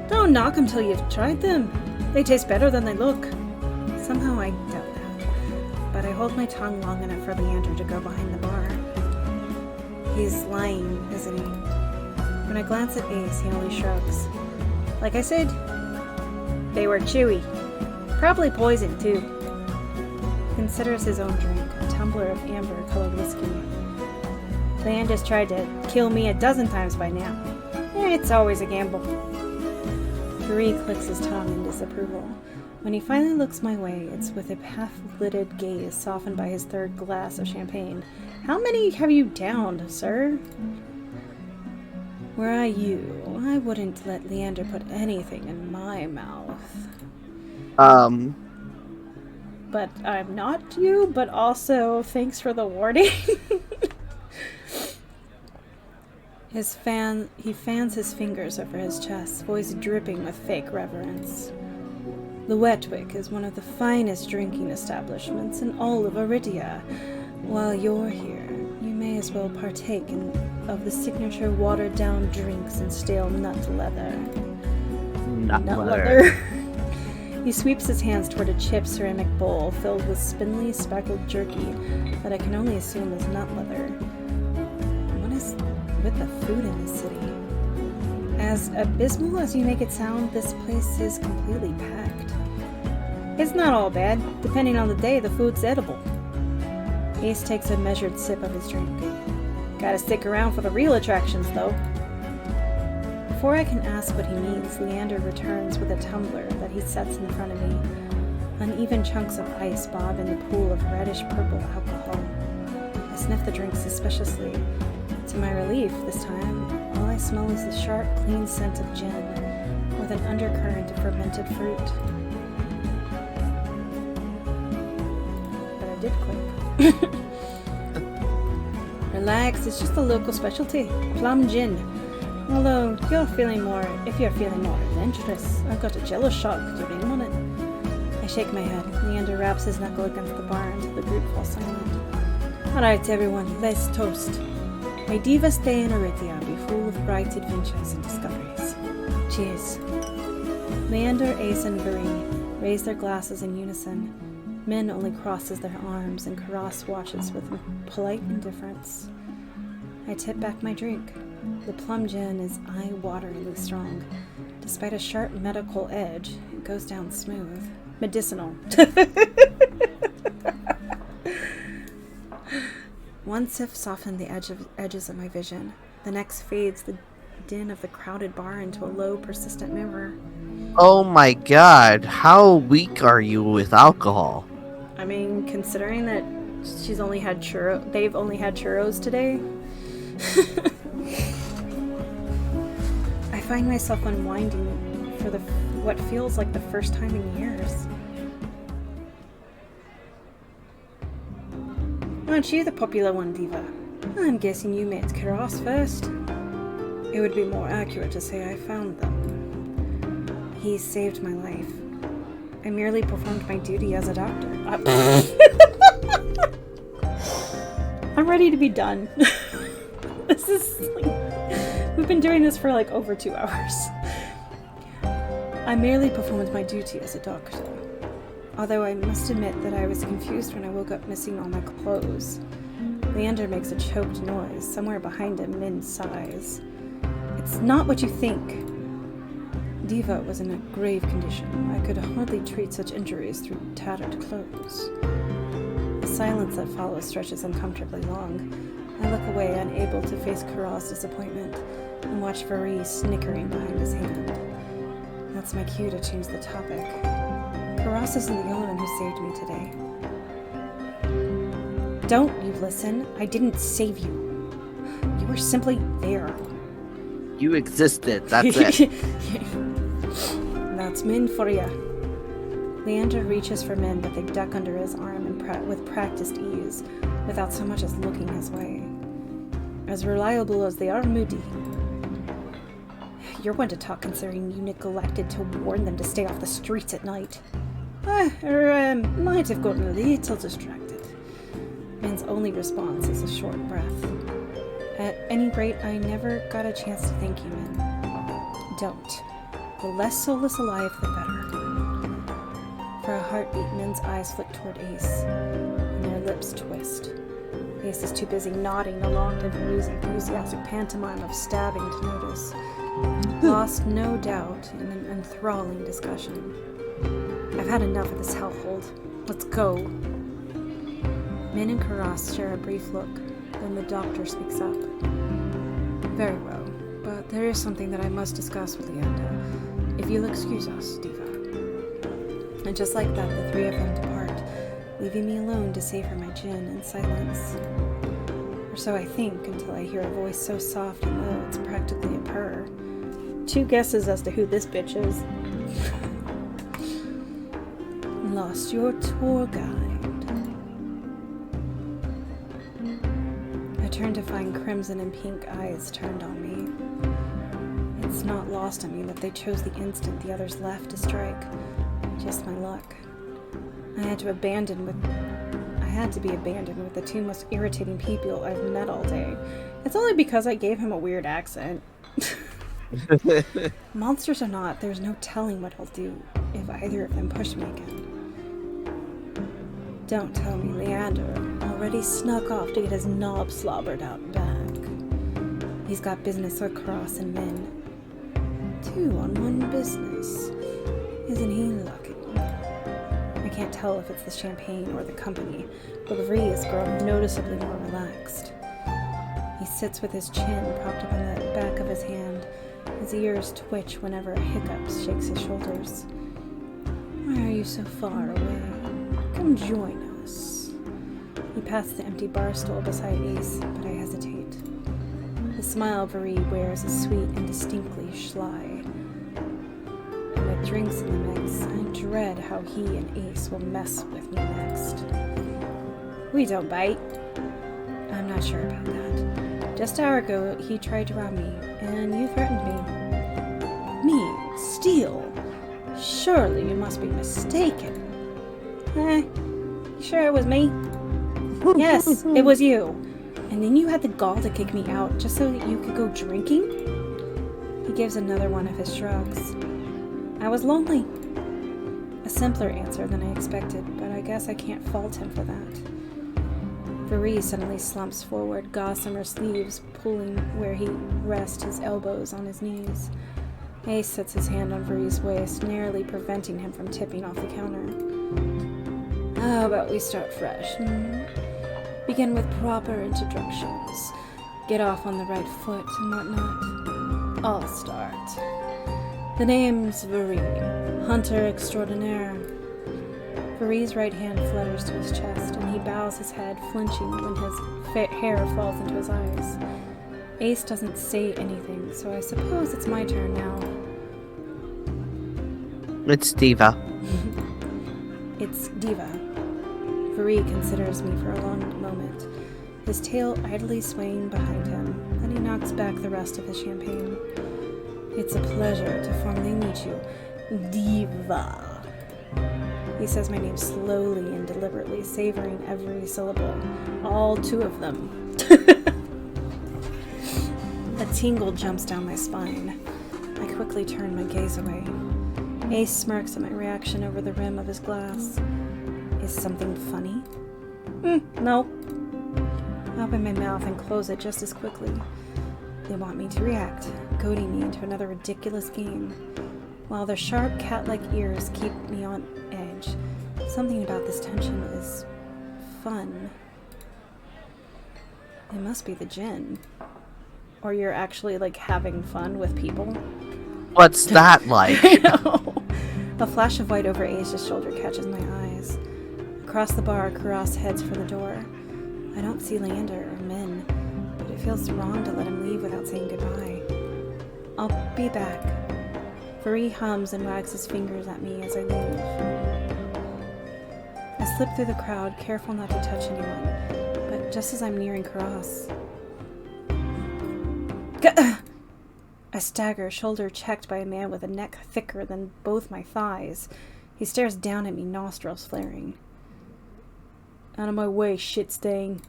Don't knock them till you've tried them. They taste better than they look. Somehow I doubt that. But I hold my tongue long enough for Leander to go behind the bar. He's lying, isn't he? When I glance at Ace, he only shrugs. Like I said, they were chewy. Probably poison, too. Considers his own drink, a tumbler of amber-colored whiskey. Leander's tried to kill me 12 times by now. It's always a gamble. Marie clicks his tongue in disapproval. When he finally looks my way, it's with a half-lidded gaze softened by his third glass of champagne. How many have you downed, sir? Were I you, I wouldn't let Leander put anything in my mouth. But I'm not you, but also thanks for the warning. He fans his fingers over his chest, voice dripping with fake reverence. The Wetwick is one of the finest drinking establishments in all of Aridia. While you're here, you may as well partake of the signature watered-down drinks and stale nut leather. Nut leather. He sweeps his hands toward a chipped ceramic bowl filled with spindly, speckled jerky that I can only assume is nut leather. What is with the food in this city? As abysmal as you make it sound, this place is completely packed. It's not all bad. Depending on the day, the food's edible. Ace takes a measured sip of his drink. Gotta stick around for the real attractions, though. Before I can ask what he means, Leander returns with a tumbler that he sets in front of me. Uneven chunks of ice bob in the pool of reddish-purple alcohol. I sniff the drink suspiciously. To my relief, this time, all I smell is the sharp, clean scent of gin, with an undercurrent of fermented fruit. But I did click. Relax, it's just a local specialty. Plum gin. Although, if you're feeling more adventurous, I've got a jello shot with your name on it. I shake my head. Leander raps his knuckle against the bar until the group falls silent. Alright, everyone, let's toast. May deVa stay in Aritia be full of bright adventures and discoveries. Cheers. Leander, Ace, and Varee raise their glasses in unison. Min only crosses their arms, and Karas watches with polite indifference. I tip back my drink. The plum gin is eye-wateringly strong. Despite a sharp medical edge, it goes down smooth. Medicinal. One sip softened the edges of my vision. The next fades the din of the crowded bar into a low, persistent murmur. Oh my god, how weak are you with alcohol? I mean, considering that they've only had churros today. I find myself unwinding for what feels like the first time in years. Aren't you the popular one, deVa? I'm guessing you met Karas first. It would be more accurate to say I found them. He saved my life. I merely performed my duty as a doctor. I'm ready to be done. This is we've been doing this for over 2 hours. I merely performed my duty as a doctor. Although I must admit that I was confused when I woke up missing all my clothes. Leander makes a choked noise. Somewhere behind him, Min sighs. It's not what you think. deVa was in a grave condition. I could hardly treat such injuries through tattered clothes. The silence that follows stretches uncomfortably long. I look away, unable to face Karas' disappointment, and watch Varee snickering behind his hand. That's my cue to change the topic. Karas isn't the only one who saved me today. Don't you listen? I didn't save you. You were simply there. You existed, that's it. That's Min for ya. Leander reaches for Min, but they duck under his arm with practiced ease, without so much as looking his way. As reliable as they are moody. You're one to talk, considering you neglected to warn them to stay off the streets at night. Might have gotten a little distracted. Min's only response is a short breath. At any rate, I never got a chance to thank you, Min. Don't. The less soulless alive, the better. For a heartbeat, Min's eyes flick toward Ace, and their lips twist. Ace is too busy nodding along to Varee's enthusiastic pantomime of stabbing to notice. Lost, no doubt, in an enthralling discussion. I've had enough of this hellhole. Let's go. Min and Karas share a brief look, then the doctor speaks up. Very well, but there is something that I must discuss with Leander. If you'll excuse us, deVa. And just like that, the three of them depart, leaving me alone to savor my gin in silence. Or so I think, until I hear a voice so soft and low it's practically a purr. 2 guesses as to who this bitch is. Lost your tour guide. I turn to find crimson and pink eyes turned on me. It's not lost on me that they chose the instant the others left to strike. Just my luck. I had to abandon I had to be abandoned with the two most irritating people I've met all day. It's only because I gave him a weird accent. Monsters or not, there's no telling what he'll do if either of them push me again. Don't tell me Leander already snuck off to get his knob slobbered out back. He's got business across and men. 2 on 1 business. Isn't he lucky? I can't tell if it's the champagne or the company, but Vree has grown noticeably more relaxed. He sits with his chin propped up on the back of his hand. His ears twitch whenever a hiccup shakes his shoulders. Why are you so far away? Come join us. He passed the empty bar stool beside Ace, but I hesitate. The smile Vree wears is sweet and distinctly sly. And with drinks in the mix, I dread how he and Ace will mess with me next. We don't bite. I'm not sure about that. Just an hour ago, he tried to rob me, and you threatened me. Me? Steal? Surely you must be mistaken. You sure it was me? Yes, it was you. And then you had the gall to kick me out just so that you could go drinking? He gives another one of his shrugs. I was lonely. A simpler answer than I expected, but I guess I can't fault him for that. Vree suddenly slumps forward, gossamer sleeves pulling where he rests his elbows on his knees. Ace sets his hand on Vree's waist, narrowly preventing him from tipping off the counter. How about we start fresh? Begin with proper introductions. Get off on the right foot and whatnot. I'll start. The name's Vree, hunter extraordinaire. Vree's right hand flutters to his chest, and he bows his head, flinching when his hair falls into his eyes. Ace doesn't say anything, so I suppose it's my turn now. It's deVa. It's deVa. Vree considers me for a long moment, his tail idly swaying behind him. Then he knocks back the rest of his champagne. It's a pleasure to formally meet you, deVa. He says my name slowly and deliberately, savoring every syllable. All 2 of them. A tingle jumps down my spine. I quickly turn my gaze away. Ace smirks at my reaction over the rim of his glass. Is something funny? No. I open my mouth and close it just as quickly. They want me to react, goading me into another ridiculous game. While their sharp cat-like ears keep me on edge, something about this tension is fun. It must be the gin. Or you're actually, like, having fun with people. What's that like? I know. A flash of white over Ace's shoulder catches my eyes. Across the bar, Kuras heads for the door. I don't see Leander or Min, but it feels wrong to let him leave without saying goodbye. I'll be back. Vree hums and wags his fingers at me as I leave. I slip through the crowd, careful not to touch anyone, but just as I'm nearing Kuras, I stagger, shoulder checked by a man with a neck thicker than both my thighs. He stares down at me, nostrils flaring. Out of my way, shit stain.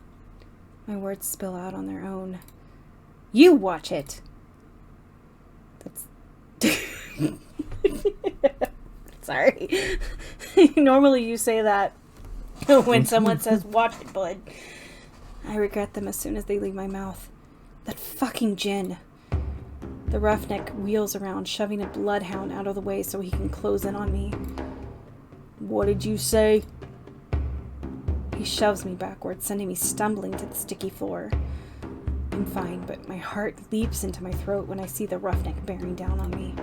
My words spill out on their own. You watch it! That's... Sorry. Normally you say that when someone says, watch it, bud. I regret them as soon as they leave my mouth. That fucking gin. The roughneck wheels around, shoving a bloodhound out of the way so he can close in on me. What did you say? He shoves me backwards, sending me stumbling to the sticky floor. I'm fine, but my heart leaps into my throat when I see the roughneck bearing down on me.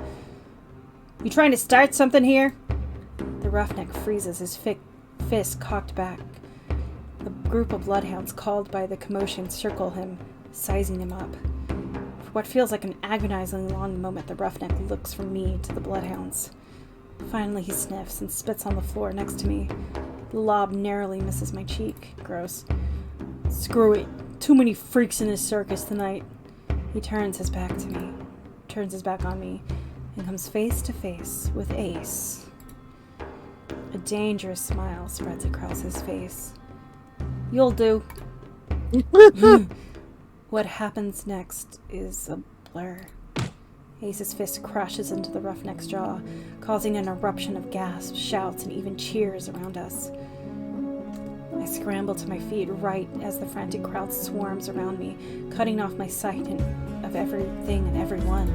You trying to start something here? The roughneck freezes, his fist cocked back. A group of bloodhounds called by the commotion circle him, sizing him up. For what feels like an agonizingly long moment, the roughneck looks from me to the bloodhounds. Finally, he sniffs and spits on the floor next to me. The lob narrowly misses my cheek. Gross. Screw it. Too many freaks in this circus tonight. He turns his back on me, and comes face to face with Ace. A dangerous smile spreads across his face. You'll do. What happens next is a blur. Ace's fist crashes into the roughneck's jaw, causing an eruption of gasps, shouts, and even cheers around us. I scramble to my feet right as the frantic crowd swarms around me, cutting off my sight of everything and everyone.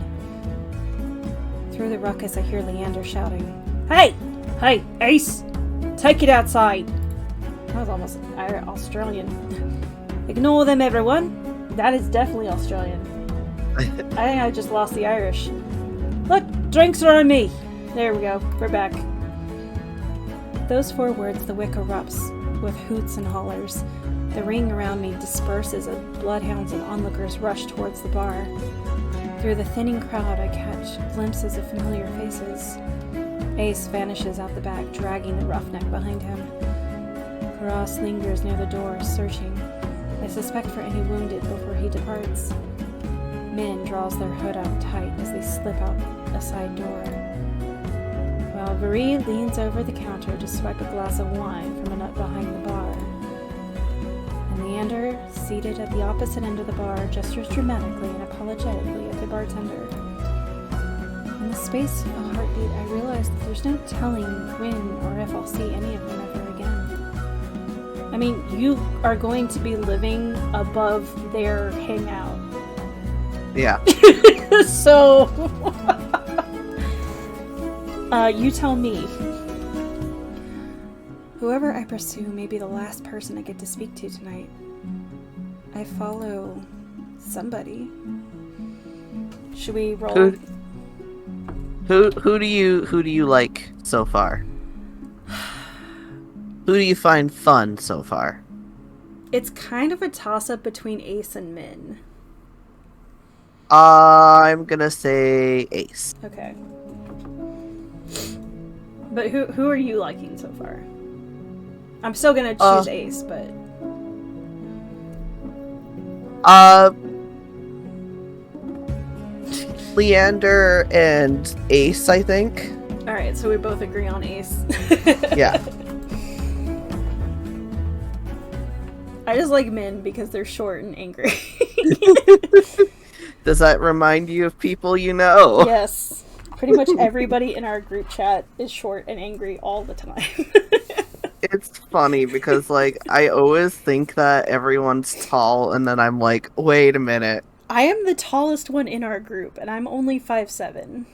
Through the ruckus, I hear Leander shouting, "Hey! Hey, Ace! Take it outside!" That was almost Australian. "Ignore them, everyone." That is definitely Australian. I think I just lost the Irish. "Look, drinks are on me." There we go. We're back. Those 4 words, the wick erupts with hoots and hollers. The ring around me disperses as bloodhounds and onlookers rush towards the bar. Through the thinning crowd, I catch glimpses of familiar faces. Ace vanishes out the back, dragging the roughneck behind him. Ross lingers near the door, searching. I suspect for any wounded before he departs. Min draws their hood up tight as they slip out a side door, while Marie leans over the counter to swipe a glass of wine from a nut behind the bar. And Leander, seated at the opposite end of the bar, gestures dramatically and apologetically at the bartender. In the space of a heartbeat, I realize that there's no telling when or if I'll see any of them ever again. I mean, you are going to be living above their hangout. Yeah. So, you tell me. Whoever I pursue may be the last person I get to speak to tonight. I follow somebody. Should we roll? Who do you like so far? Who do you find fun so far? It's kind of a toss-up between Ace and Min. I'm gonna say Ace. Okay. But who are you liking so far? I'm still gonna choose Ace, but... Leander and Ace, I think. Alright, so we both agree on Ace. Yeah. I just like Min because they're short and angry. Does that remind you of people you know? Yes. Pretty much everybody in our group chat is short and angry all the time. It's funny because, like, I always think that everyone's tall, and then I'm like, wait a minute. I am the tallest one in our group, and I'm only 5'7".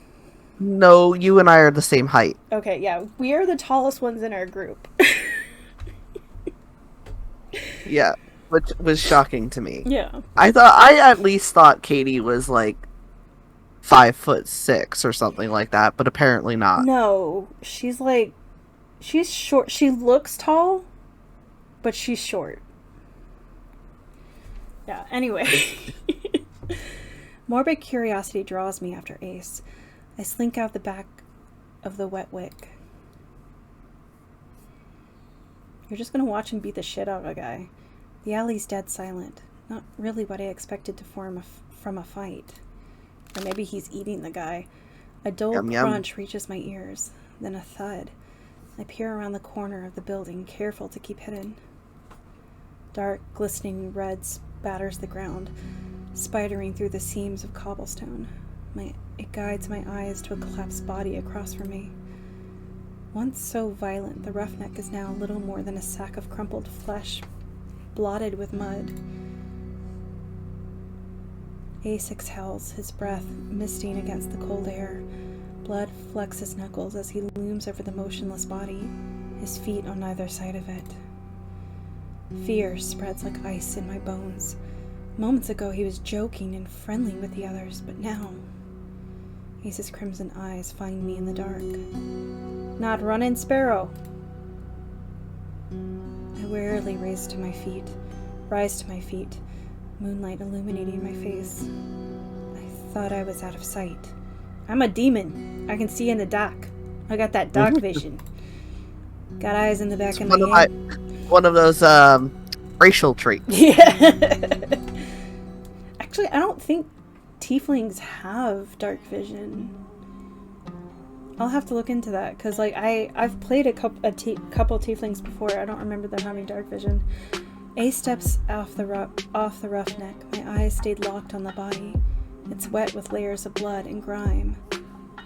No, you and I are the same height. Okay, yeah, we are the tallest ones in our group. Yeah, which was shocking to me. Yeah. I at least thought Katie was like 5'6" or something like that, but apparently not. No, she's short. She looks tall, but she's short. Yeah, anyway. Morbid curiosity draws me after Ace. I slink out the back of the wet wick. You're just gonna watch him beat the shit out of a guy. The alley's dead silent. Not really what I expected to form from a fight. Or maybe he's eating the guy. A dull crunch reaches my ears, then a thud. I peer around the corner of the building, careful to keep hidden. Dark, glistening red spatters the ground, spidering through the seams of cobblestone. It guides my eyes to a collapsed body across from me. Once so violent, the roughneck is now little more than a sack of crumpled flesh, blotted with mud. Ace exhales, his breath misting against the cold air. Blood flecks his knuckles as he looms over the motionless body, his feet on either side of it. Fear spreads like ice in my bones. Moments ago he was joking and friendly with the others, but now... Ace's crimson eyes find me in the dark. "Not running, Sparrow!" I warily rise to my feet, moonlight illuminating my face. I thought I was out of sight. I'm a demon. I can see in the dark. I got that dark vision. Got eyes in the back of my head. One of those racial traits. Yeah. Actually, I don't think tieflings have dark vision. I'll have to look into that, because like I've played a couple tieflings before. I don't remember them having dark vision. Ace steps off the roughneck. My eyes stayed locked on the body. It's wet with layers of blood and grime.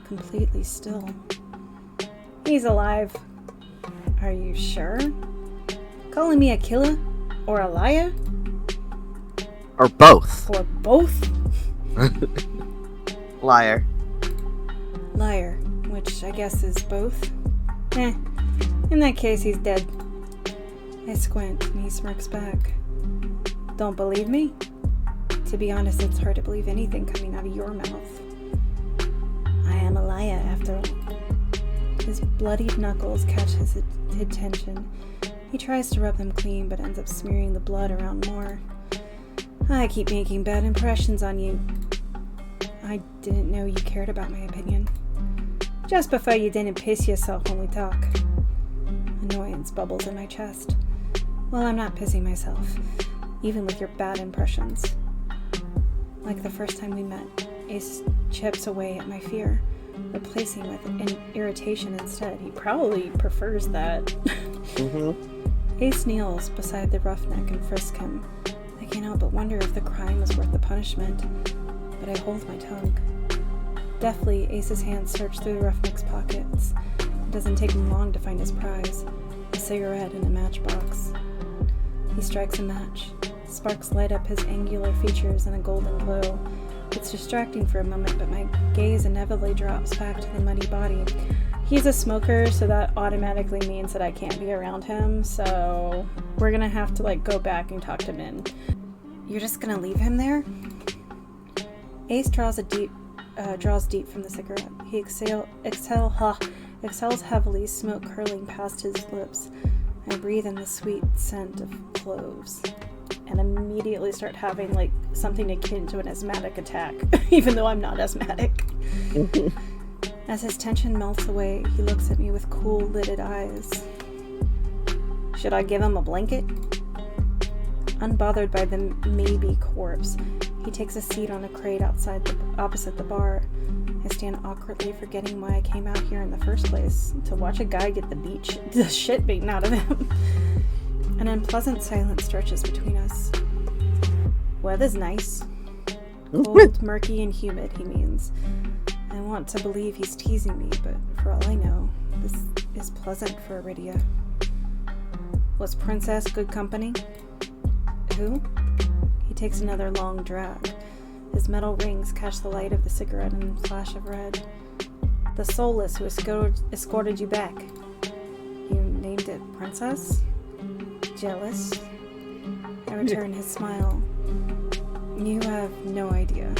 Completely still. He's alive. Are you sure? Calling me a killer? Or a liar? Or both. Or both? Liar. Liar, which I guess is both. In that case, he's dead. I squint, and he smirks back. Don't believe me? To be honest, it's hard to believe anything coming out of your mouth. I am a liar, after all. His bloodied knuckles catch his attention. He tries to rub them clean, but ends up smearing the blood around more. I keep making bad impressions on you. I didn't know you cared about my opinion. Just prefer you didn't piss yourself when we talk. Annoyance bubbles in my chest. Well, I'm not pissing myself, even with your bad impressions. Like the first time we met, Ace chips away at my fear, replacing with an irritation instead. He probably prefers that. Mm-hmm. Ace kneels beside the roughneck and frisk him. I can't help but wonder if the crime was worth the punishment, but I hold my tongue. Deftly, Ace's hands search through the roughneck's pockets. It doesn't take him long to find his prize, a cigarette in a matchbox. He strikes a match. Sparks light up his angular features in a golden glow. It's distracting for a moment, but my gaze inevitably drops back to the muddy body. He's a smoker, so that automatically means that I can't be around him, so we're gonna have to go back and talk to Min. You're just gonna leave him there? Ace draws deep from the cigarette. He exhales heavily, smoke curling past his lips. I breathe in the sweet scent of cloves and immediately start having something akin to an asthmatic attack, even though I'm not asthmatic. As his tension melts away, he looks at me with cool, lidded eyes. Should I give him a blanket? Unbothered by the maybe corpse, he takes a seat on a crate opposite the bar. I stand awkwardly, forgetting why I came out here in the first place, to watch a guy get the shit beaten out of him. An unpleasant silence stretches between us. Weather's nice. Cold, murky, and humid, he means. I want to believe he's teasing me, but for all I know, this is pleasant for Iridia. Was Princess good company? Who? He takes another long drag. His metal rings catch the light of the cigarette and a flash of red. The soulless who escorted you back. You named it Princess? Jealous? I return his smile. You have no idea.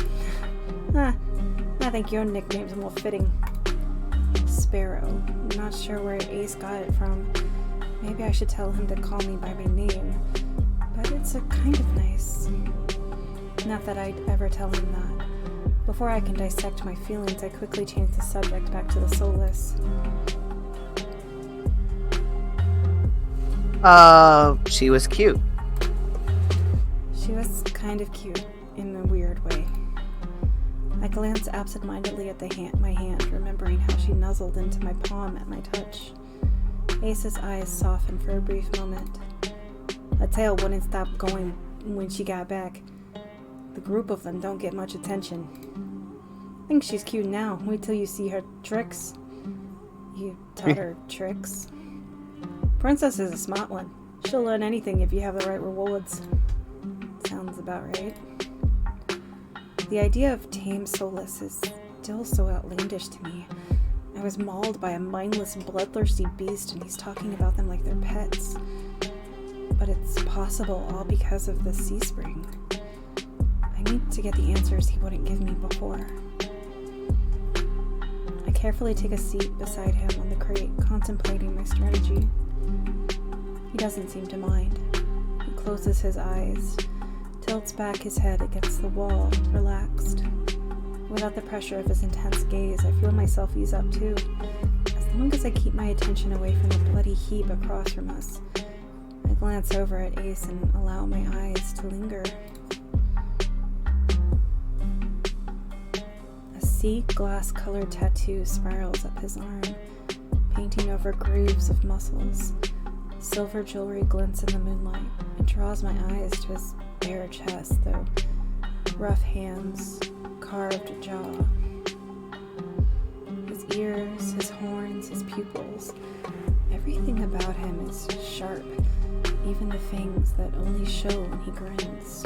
I think your nickname's more fitting. Sparrow. I'm not sure where Ace got it from. Maybe I should tell him to call me by my name. But it's a kind of nice. Not that I'd ever tell him that. Before I can dissect my feelings, I quickly change the subject back to the soulless. She was cute. She was kind of cute, in a weird way. I glance absentmindedly at my hand, remembering how she nuzzled into my palm at my touch. Ace's eyes softened for a brief moment. Her tail wouldn't stop going when she got back. The group of them don't get much attention. Think she's cute now. Wait till you see her tricks. You taught her tricks? Princess is a smart one. She'll learn anything if you have the right rewards. Sounds about right. The idea of tame soulless is still so outlandish to me. I was mauled by a mindless, bloodthirsty beast, and he's talking about them like they're pets. But it's possible all because of the sea spring. I need to get the answers he wouldn't give me before. I carefully take a seat beside him on the crate, contemplating my strategy. He doesn't seem to mind. He closes his eyes, tilts back his head against the wall, relaxed. Without the pressure of his intense gaze, I feel myself ease up too. As long as I keep my attention away from the bloody heap across from us, I glance over at Ace and allow my eyes to linger. A sea glass-colored tattoo spirals up his arm, painting over grooves of muscles. Silver jewelry glints in the moonlight. It draws my eyes to his bare chest, though. Rough hands, carved jaw. His ears, his horns, his pupils. Everything about him is sharp, even the fangs that only show when he grins.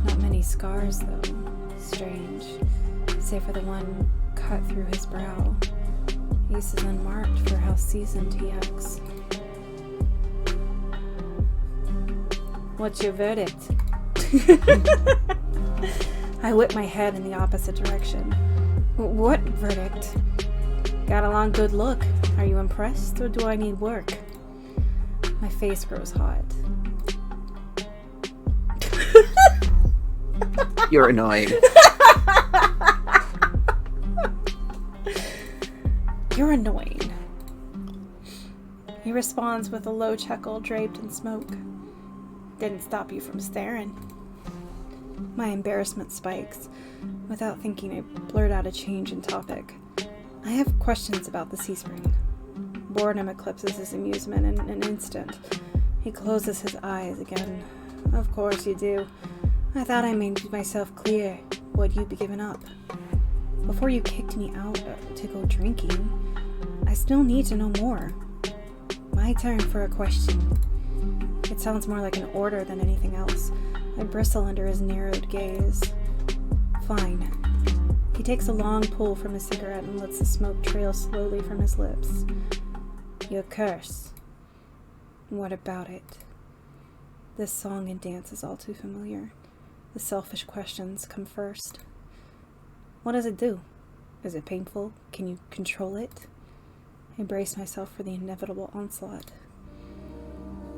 Not many scars, though. Strange, save for the one cut through his brow. Ace is unmarked for how seasoned he acts. What's your verdict? I whip my head in the opposite direction. What verdict? Got a long good look. Are you impressed, or do I need work? My face grows hot. You're annoying. You're annoying. He responds with a low chuckle draped in smoke. Didn't stop you from staring. My embarrassment spikes. Without thinking, I blurt out a change in topic. I have questions about the sea spring. Boredom eclipses his amusement in an instant. He closes his eyes again. Of course you do. I thought I made myself clear what you'd be giving up. Before you kicked me out to go drinking, I still need to know more. My turn for a question. It sounds more like an order than anything else. I bristle under his narrowed gaze. Fine. He takes a long pull from his cigarette and lets the smoke trail slowly from his lips. Your curse. What about it? This song and dance is all too familiar. The selfish questions come first. What does it do? Is it painful? Can you control it? I brace myself for the inevitable onslaught.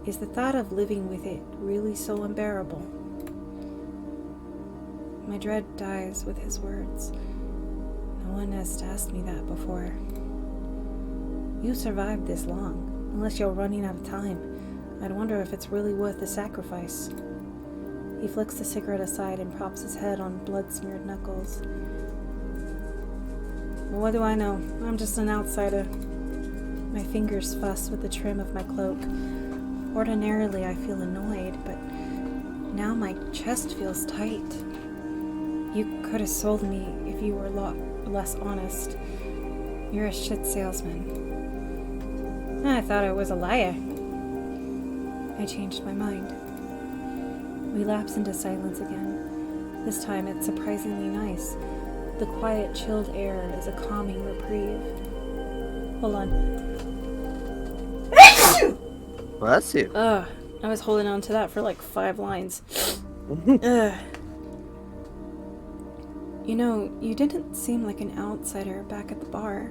Is the thought of living with it really so unbearable? My dread dies with his words. No one has asked me that before. You survived this long, unless you're running out of time. I'd wonder if it's really worth the sacrifice. He flicks the cigarette aside and props his head on blood-smeared knuckles. What do I know? I'm just an outsider. My fingers fuss with the trim of my cloak. Ordinarily, I feel annoyed, but now my chest feels tight. You could have sold me if you were less honest. You're a shit salesman. I thought I was a liar. I changed my mind. We lapse into silence again. This time it's surprisingly nice. The quiet, chilled air is a calming reprieve. Hold on. Bless you. I was holding on to that for like 5 lines. You know, you didn't seem like an outsider back at the bar.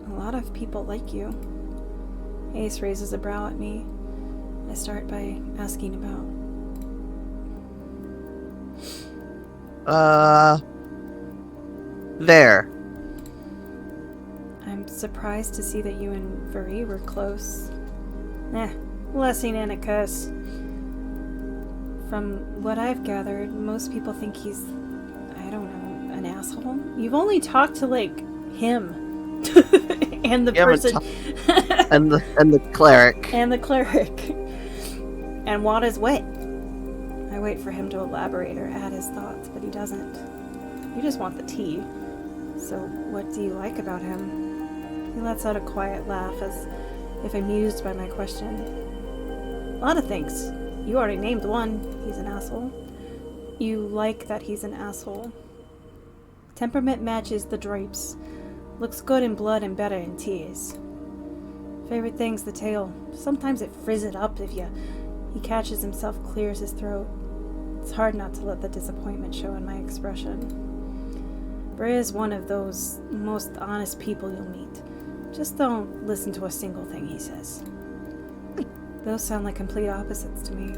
A lot of people like you. Ace raises a brow at me. I start by asking about. There. I'm surprised to see that you and Vuri were close. Blessing and a curse. From what I've gathered, most people think he's, I don't know, an asshole. You've only talked to, like, him. And the person. and the cleric. And the cleric. And water's wet. I wait for him to elaborate or add his thoughts, but he doesn't. You just want the tea. So, what do you like about him? He lets out a quiet laugh as if amused by my question. A lot of things. You already named one. He's an asshole. You like that he's an asshole. Temperament matches the drapes. Looks good in blood and better in tears. Favorite thing's the tail. Sometimes it frizzes it up if you... He catches himself, clears his throat. It's hard not to let the disappointment show in my expression. Bray is one of those most honest people you'll meet. Just don't listen to a single thing he says. Those sound like complete opposites to me.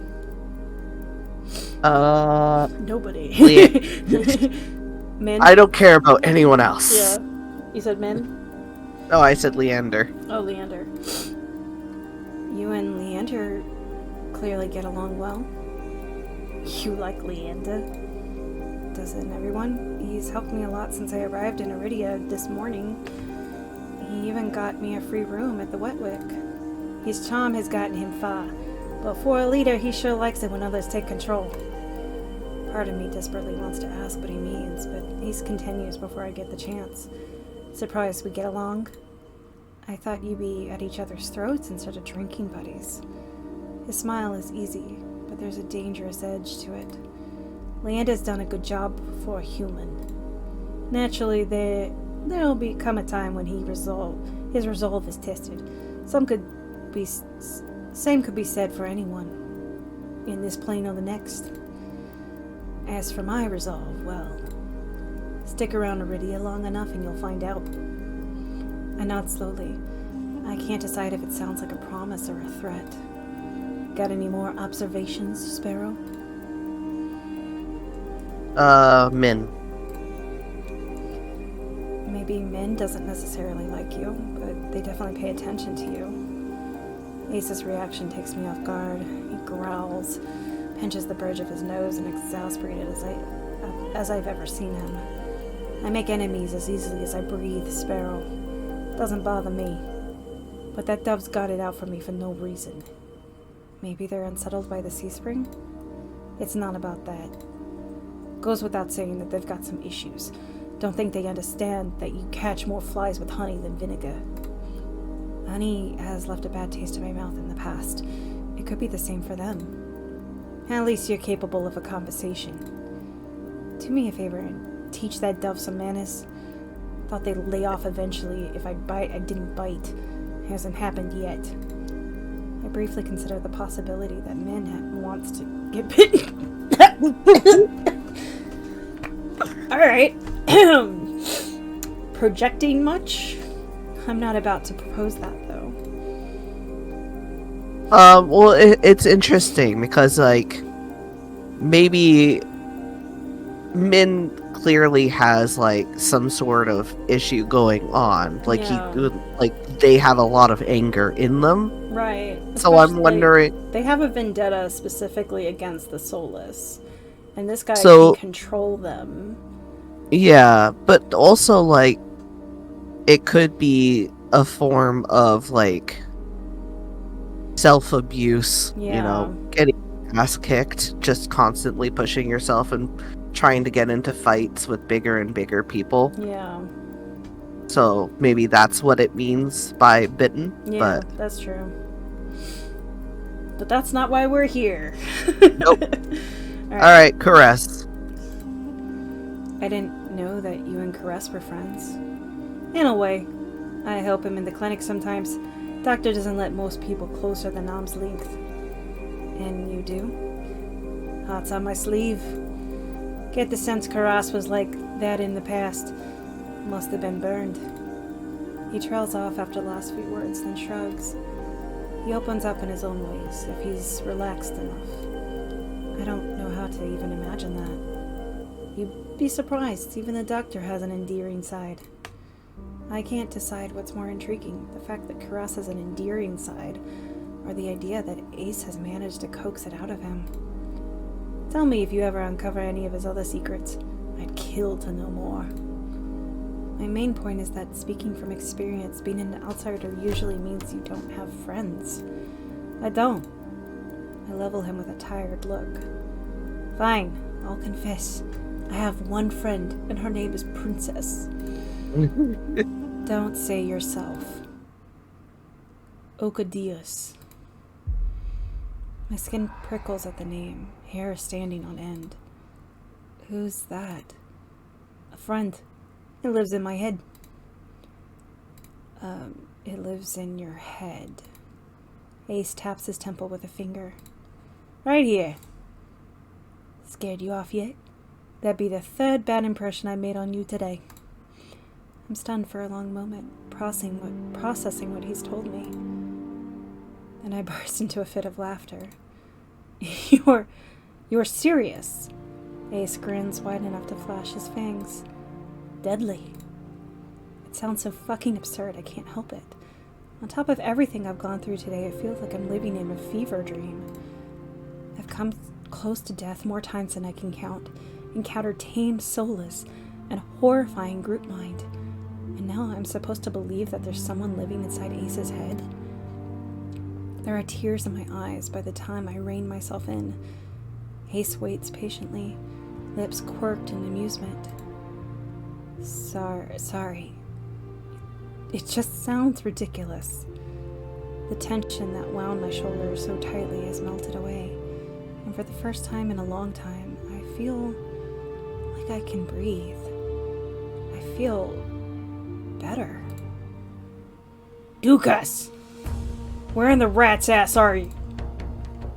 Nobody. Men? I don't care about anyone else. Yeah. You said men? Oh, I said Leander. Oh, Leander. You and Leander clearly get along well. You like Leander? Doesn't everyone? He's helped me a lot since I arrived in Iridia this morning. He even got me a free room at the Wetwick. His charm has gotten him far, but for a leader, he sure likes it when others take control. Part of me desperately wants to ask what he means, but Ace continues before I get the chance. Surprised we get along? I thought you'd be at each other's throats instead of drinking buddies. His smile is easy, but there's a dangerous edge to it. Land has done a good job for a human. Naturally, there'll come a time when his resolve is tested. Same could be said for anyone, in this plane or the next. As for my resolve, well, stick around Iridia long enough and you'll find out. I nod slowly. I can't decide if it sounds like a promise or a threat. Got any more observations, Sparrow? Min. Maybe Min doesn't necessarily like you, but they definitely pay attention to you. Ace's reaction takes me off guard. He growls, pinches the bridge of his nose, and exasperated as I've ever seen him. I make enemies as easily as I breathe, Sparrow. Doesn't bother me. But that dove's got it out for me for no reason. Maybe they're unsettled by the sea spring? It's not about that. Goes without saying that they've got some issues. Don't think they understand that you catch more flies with honey than vinegar. Honey has left a bad taste in my mouth in the past. It could be the same for them. At least you're capable of a conversation. Do me a favor and teach that dove some manners. Thought they'd lay off eventually. If I bite, I didn't bite. Hasn't happened yet. I briefly consider the possibility that Min wants to get bitten. Alright. Projecting much? I'm not about to propose that, though. Well, it's interesting because, like, maybe Min clearly has, like, some sort of issue going on. Like, Yeah. They have a lot of anger in them. Right. So I'm wondering... They have a vendetta specifically against the Soulless. And this guy So- can control them. Yeah, but also, like, it could be a form of, like, self-abuse, you Yeah. know, getting ass kicked, just constantly pushing yourself and trying to get into fights with bigger and bigger people. Yeah. So maybe that's what it means by bitten, Yeah, but that's true. But that's not why we're here. Nope. Alright, Caress. I didn't know that you and Caress were friends. In a way. I help him in the clinic sometimes. Doctor doesn't let most people closer than arm's length. And you do? Heart's on my sleeve. Get the sense Caress was like that in the past. Must have been burned. He trails off after the last few words, then shrugs. He opens up in his own ways, if he's relaxed enough. I don't know how to even imagine that. You'd be surprised, even the doctor has an endearing side. I can't decide what's more intriguing, the fact that Caress has an endearing side, or the idea that Ace has managed to coax it out of him. Tell me if you ever uncover any of his other secrets. I'd kill to know more. My main point is that, speaking from experience, being an outsider usually means you don't have friends. I don't. I level him with a tired look. Fine, I'll confess. I have one friend, and her name is Princess. Don't say yourself. Okadius. My skin prickles at the name, hair standing on end. Who's that? A friend. It lives in my head. It lives in your head. Ace taps his temple with a finger. Right here. Scared you off yet? That'd be the third bad impression I made on you today. I'm stunned for a long moment, processing what he's told me. Then I burst into a fit of laughter. You're serious? Ace grins wide enough to flash his fangs. Deadly. It sounds so fucking absurd, I can't help it. On top of everything I've gone through today, it feels like I'm living in a fever dream. I've come close to death more times than I can count, encountered tame, soulless, and horrifying group mind. And now I'm supposed to believe that there's someone living inside Ace's head? There are tears in my eyes by the time I rein myself in. Ace waits patiently, lips quirked in amusement. Sorry. It just sounds ridiculous. The tension that wound my shoulders so tightly has melted away, and for the first time in a long time, I feel like I can breathe. I feel better. Dukas! Where in the rat's ass are you?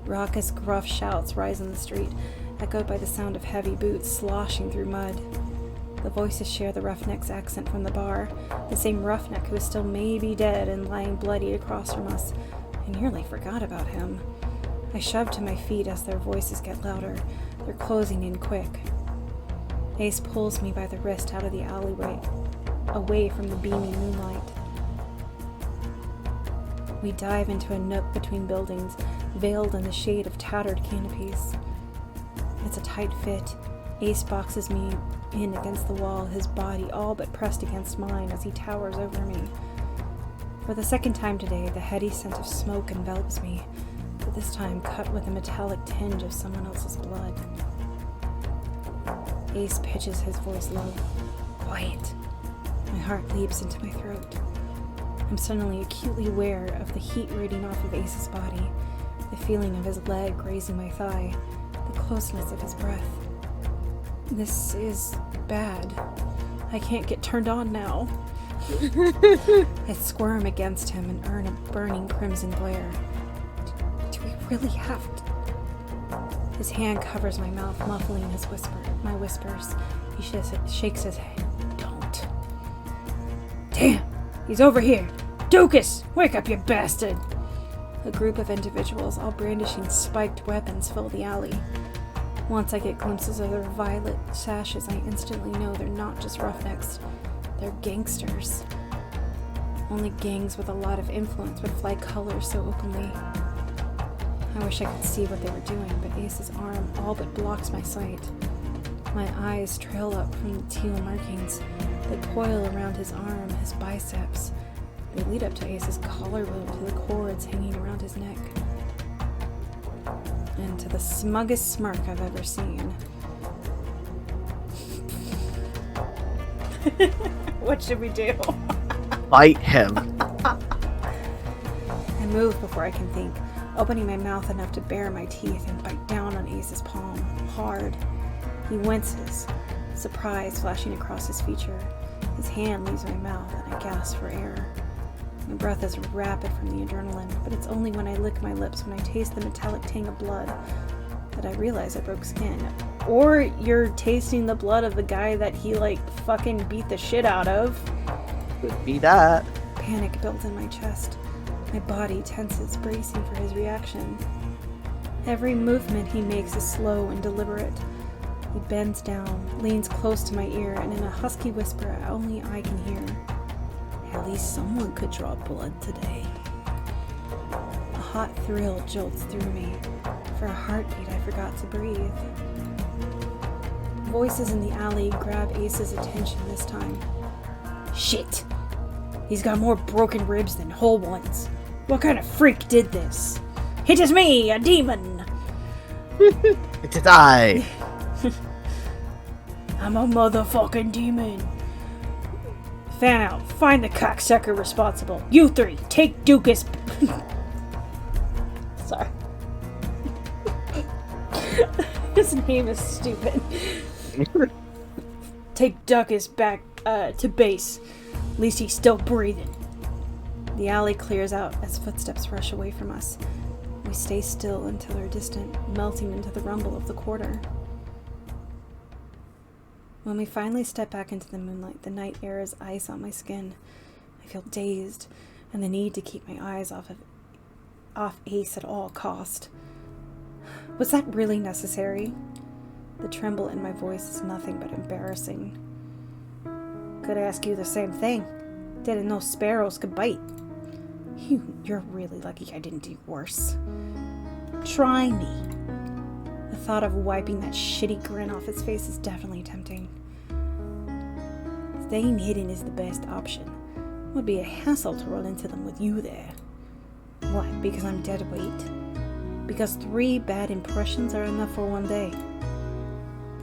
Raucous, gruff shouts rise in the street, echoed by the sound of heavy boots sloshing through mud. The voices share the roughneck's accent from the bar, the same roughneck who is still maybe dead and lying bloodied across from us. I nearly forgot about him. I shove to my feet as their voices get louder. They're closing in quick. Ace pulls me by the wrist out of the alleyway, away from the beaming moonlight. We dive into a nook between buildings, veiled in the shade of tattered canopies. It's a tight fit. Ace boxes me in against the wall, his body all but pressed against mine as he towers over me. For the second time today, the heady scent of smoke envelops me, but this time cut with a metallic tinge of someone else's blood. Ace pitches his voice low. Quiet. My heart leaps into my throat. I'm suddenly acutely aware of the heat radiating off of Ace's body, the feeling of his leg grazing my thigh, the closeness of his breath. This is bad. I can't get turned on now. I squirm against him and earn a burning crimson glare. Do we really have to? His hand covers my mouth, muffling my whispers. He shakes his head. Don't. Damn! He's over here! Dukas! Wake up, you bastard! A group of individuals, all brandishing spiked weapons, fill the alley. Once I get glimpses of their violet sashes, I instantly know they're not just roughnecks. They're gangsters. Only gangs with a lot of influence would fly colors so openly. I wish I could see what they were doing, but Ace's arm all but blocks my sight. My eyes trail up from the teal markings. They coil around his arm, his biceps. They lead up to Ace's collarbone to the cords hanging around his neck. And to the smuggest smirk I've ever seen. What should we do? Fight him. I move before I can think, opening my mouth enough to bare my teeth and bite down on Ace's palm, hard. He winces, surprise flashing across his feature. His hand leaves my mouth and I gasp for air. My breath is rapid from the adrenaline, but it's only when I lick my lips, when I taste the metallic tang of blood, that I realize I broke skin. Or you're tasting the blood of the guy that he, fucking beat the shit out of. Could be that. Panic builds in my chest. My body tenses, bracing for his reaction. Every movement he makes is slow and deliberate. He bends down, leans close to my ear, and in a husky whisper only I can hear, "At least someone could draw blood today." A hot thrill jolts through me. For a heartbeat, I forgot to breathe. Voices in the alley grab Ace's attention this time. Shit! He's got more broken ribs than whole ones. What kind of freak did this? It is me, a demon! It is I. I'm a motherfucking demon. Fan out. Find the cocksucker responsible. You three, take Dukas. Sorry. His name is stupid. Take Dukas back to base. At least he's still breathing. The alley clears out as footsteps rush away from us. We stay still until they're distant, melting into the rumble of the quarter. When we finally step back into the moonlight, the night air is ice on my skin. I feel dazed, and the need to keep my eyes off Ace at all cost. Was that really necessary? The tremble in my voice is nothing but embarrassing. Could ask you the same thing. Didn't know sparrows could bite. You're really lucky I didn't do worse. Try me. The thought of wiping that shitty grin off his face is definitely tempting. Staying hidden is the best option. Would be a hassle to run into them with you there. What, because I'm dead weight? Because 3 bad impressions are enough for one day?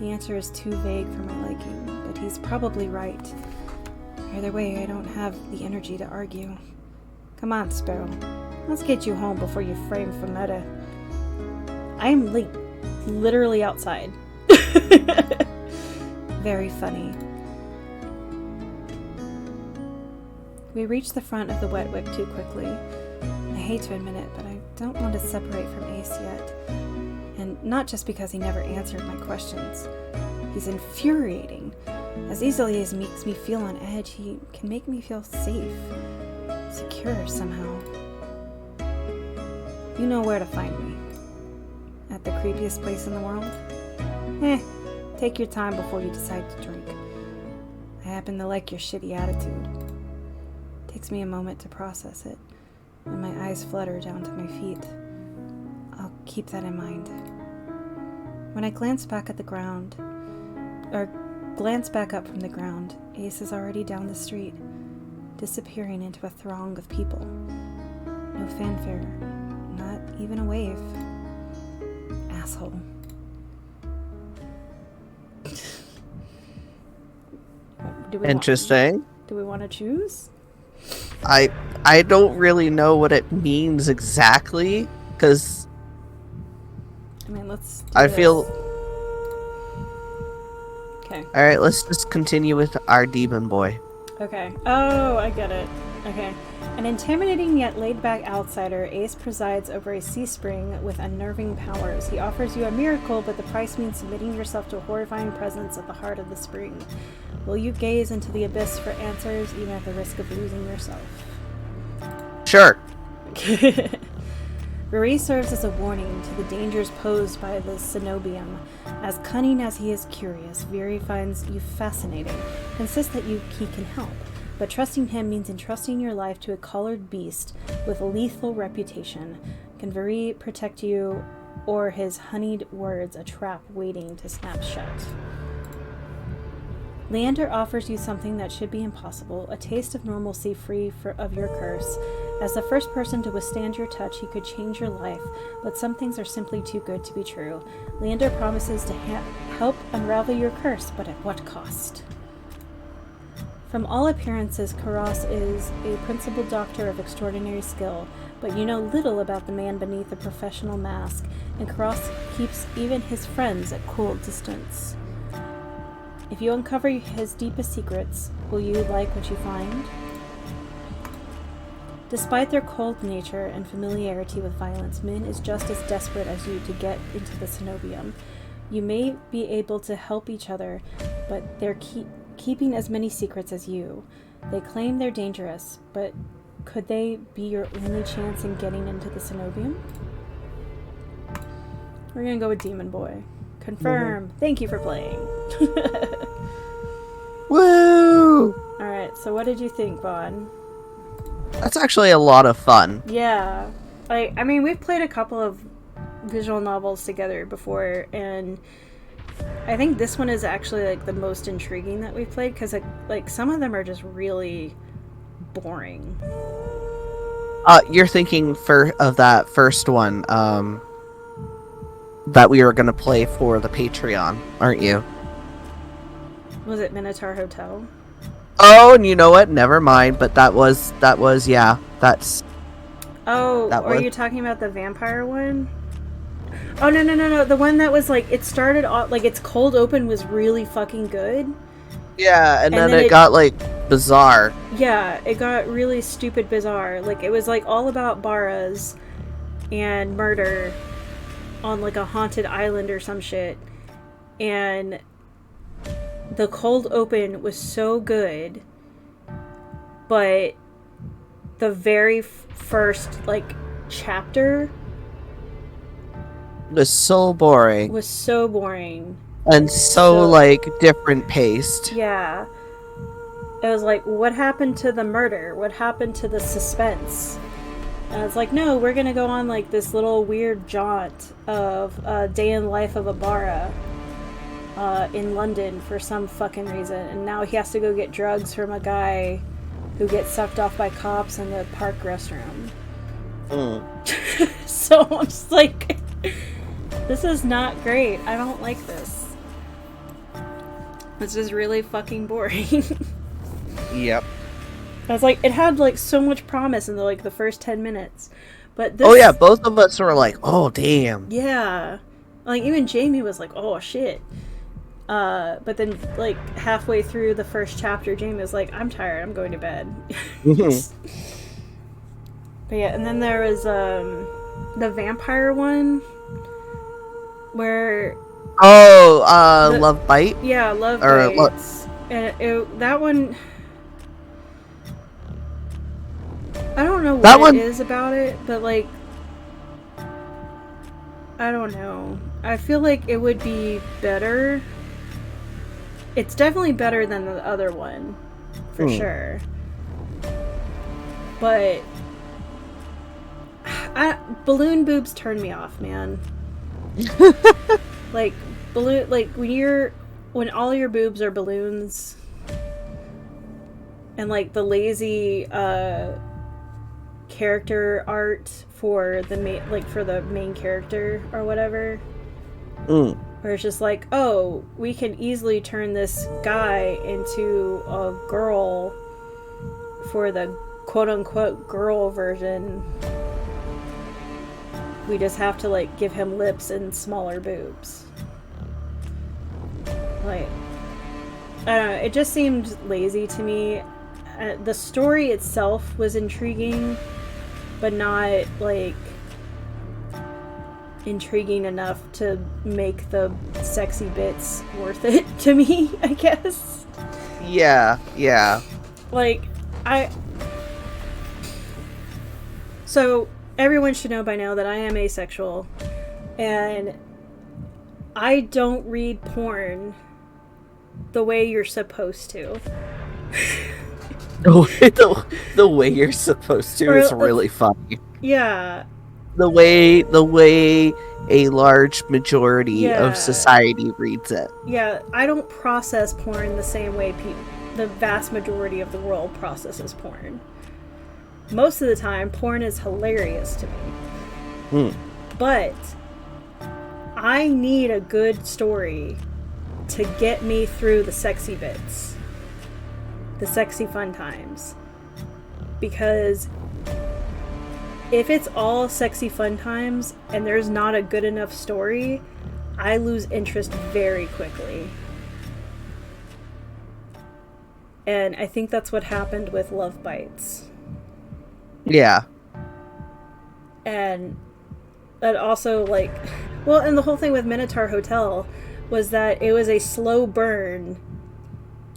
The answer is too vague for my liking, but he's probably right. Either way, I don't have the energy to argue. Come on, Sparrow. Let's get you home before you frame for meta. I am, like, literally outside. Very funny. We reached the front of the wet wick too quickly. I hate to admit it, but I don't want to separate from Ace yet. And not just because he never answered my questions. He's infuriating. As easily as he makes me feel on edge, he can make me feel safe. Secure somehow. You know where to find me. At the creepiest place in the world? Take your time before you decide to drink. I happen to like your shitty attitude. Takes me a moment to process it, and my eyes flutter down to my feet. I'll keep that in mind. When I glance back up from the ground, Ace is already down the street, disappearing into a throng of people. No fanfare, not even a wave. Asshole. Interesting. Do we want to choose? I don't really know what it means exactly, because I mean, let's do I this. feel... Okay. Alright, let's just continue with our demon boy. Okay. Oh, I get it. Okay. An intimidating yet laid-back outsider, Ace presides over a sea spring with unnerving powers. He offers you a miracle, but the price means submitting yourself to a horrifying presence at the heart of the spring. Will you gaze into the abyss for answers, even at the risk of losing yourself? Sure. Ruri serves as a warning to the dangers posed by the cenobium. As cunning as he is curious, Viri finds you fascinating, insists that he can help. But trusting him means entrusting your life to a collared beast with a lethal reputation. Can Viri protect you, or his honeyed words a trap waiting to snap shut? Leander offers you something that should be impossible, a taste of normalcy free of your curse. As the first person to withstand your touch, he could change your life, but some things are simply too good to be true. Leander promises to help unravel your curse, but at what cost? From all appearances, Karas is a principled doctor of extraordinary skill, but you know little about the man beneath the professional mask, and Karas keeps even his friends at cool distance. If you uncover his deepest secrets, will you like what you find? Despite their cold nature and familiarity with violence, Min is just as desperate as you to get into the cenobium. You may be able to help each other, but they're keeping as many secrets as you. They claim they're dangerous, but could they be your only chance in getting into the cenobium? We're gonna go with Demon Boy. Confirm. Mm-hmm. Thank you for playing. Woo! Alright, so what did you think, Vaughn? That's actually a lot of fun. Yeah. I mean, we've played a couple of visual novels together before, and I think this one is actually, like, the most intriguing that we've played, because, like, some of them are just really boring. You're thinking of that first one, that we were going to play for the Patreon, aren't you? Was it Minotaur Hotel? Oh, and you know what? Never mind. But that was, yeah. That's. Oh, are you talking about the vampire one? Oh, no. The one that was, like, it started off, like, its cold open was really fucking good. Yeah, and then it got, like, bizarre. Yeah, it got really stupid bizarre. Like, it was, like, all about Baras and murder on, like, a haunted island or some shit. And the cold open was so good, but the very first, like, chapter was so boring. And so, like, different paced. Yeah. It was like, what happened to the murder? What happened to the suspense? And it's like, no, we're gonna go on, like, this little weird jaunt of a day in life of a Bara in London for some fucking reason. And now he has to go get drugs from a guy who gets sucked off by cops in the park restroom. So I'm just like, this is not great. I don't like this. This is really fucking boring. Yep. I was like, it had like so much promise in the first 10 minutes. But this, Oh yeah, both of us were like, oh damn. yeah. Like even Jamie was like, oh shit. But then like halfway through the first chapter, Jamie was like, I'm tired, I'm going to bed. But yeah, and then there was the vampire one where Love Bite? yeah, Love Or Bites. And that one, I don't know what it is about it, but like, I don't know. I feel like it would be better. It's definitely better than the other one, for sure. But balloon boobs turn me off, man. Like when all your boobs are balloons, and like the lazy character art for the main character or whatever. Where it's just like, oh, we can easily turn this guy into a girl for the quote-unquote girl version. We just have to like give him lips and smaller boobs. Like, I don't know, it just seemed lazy to me. The story itself was intriguing, but not like intriguing enough to make the sexy bits worth it to me, I guess. Yeah. Like, so everyone should know by now that I am asexual, and I don't read porn the way you're supposed to. The way you're supposed to is really funny. Yeah. The way a large majority of society reads it. Yeah, I don't process porn the same way the vast majority of the world processes porn. Most of the time, porn is hilarious to me. But I need a good story to get me through the sexy bits. The sexy fun times. Because if it's all sexy fun times and there's not a good enough story, I lose interest very quickly. And I think that's what happened with Love Bites. Yeah. And that also, like, well, and the whole thing with Minotaur Hotel was that it was a slow burn.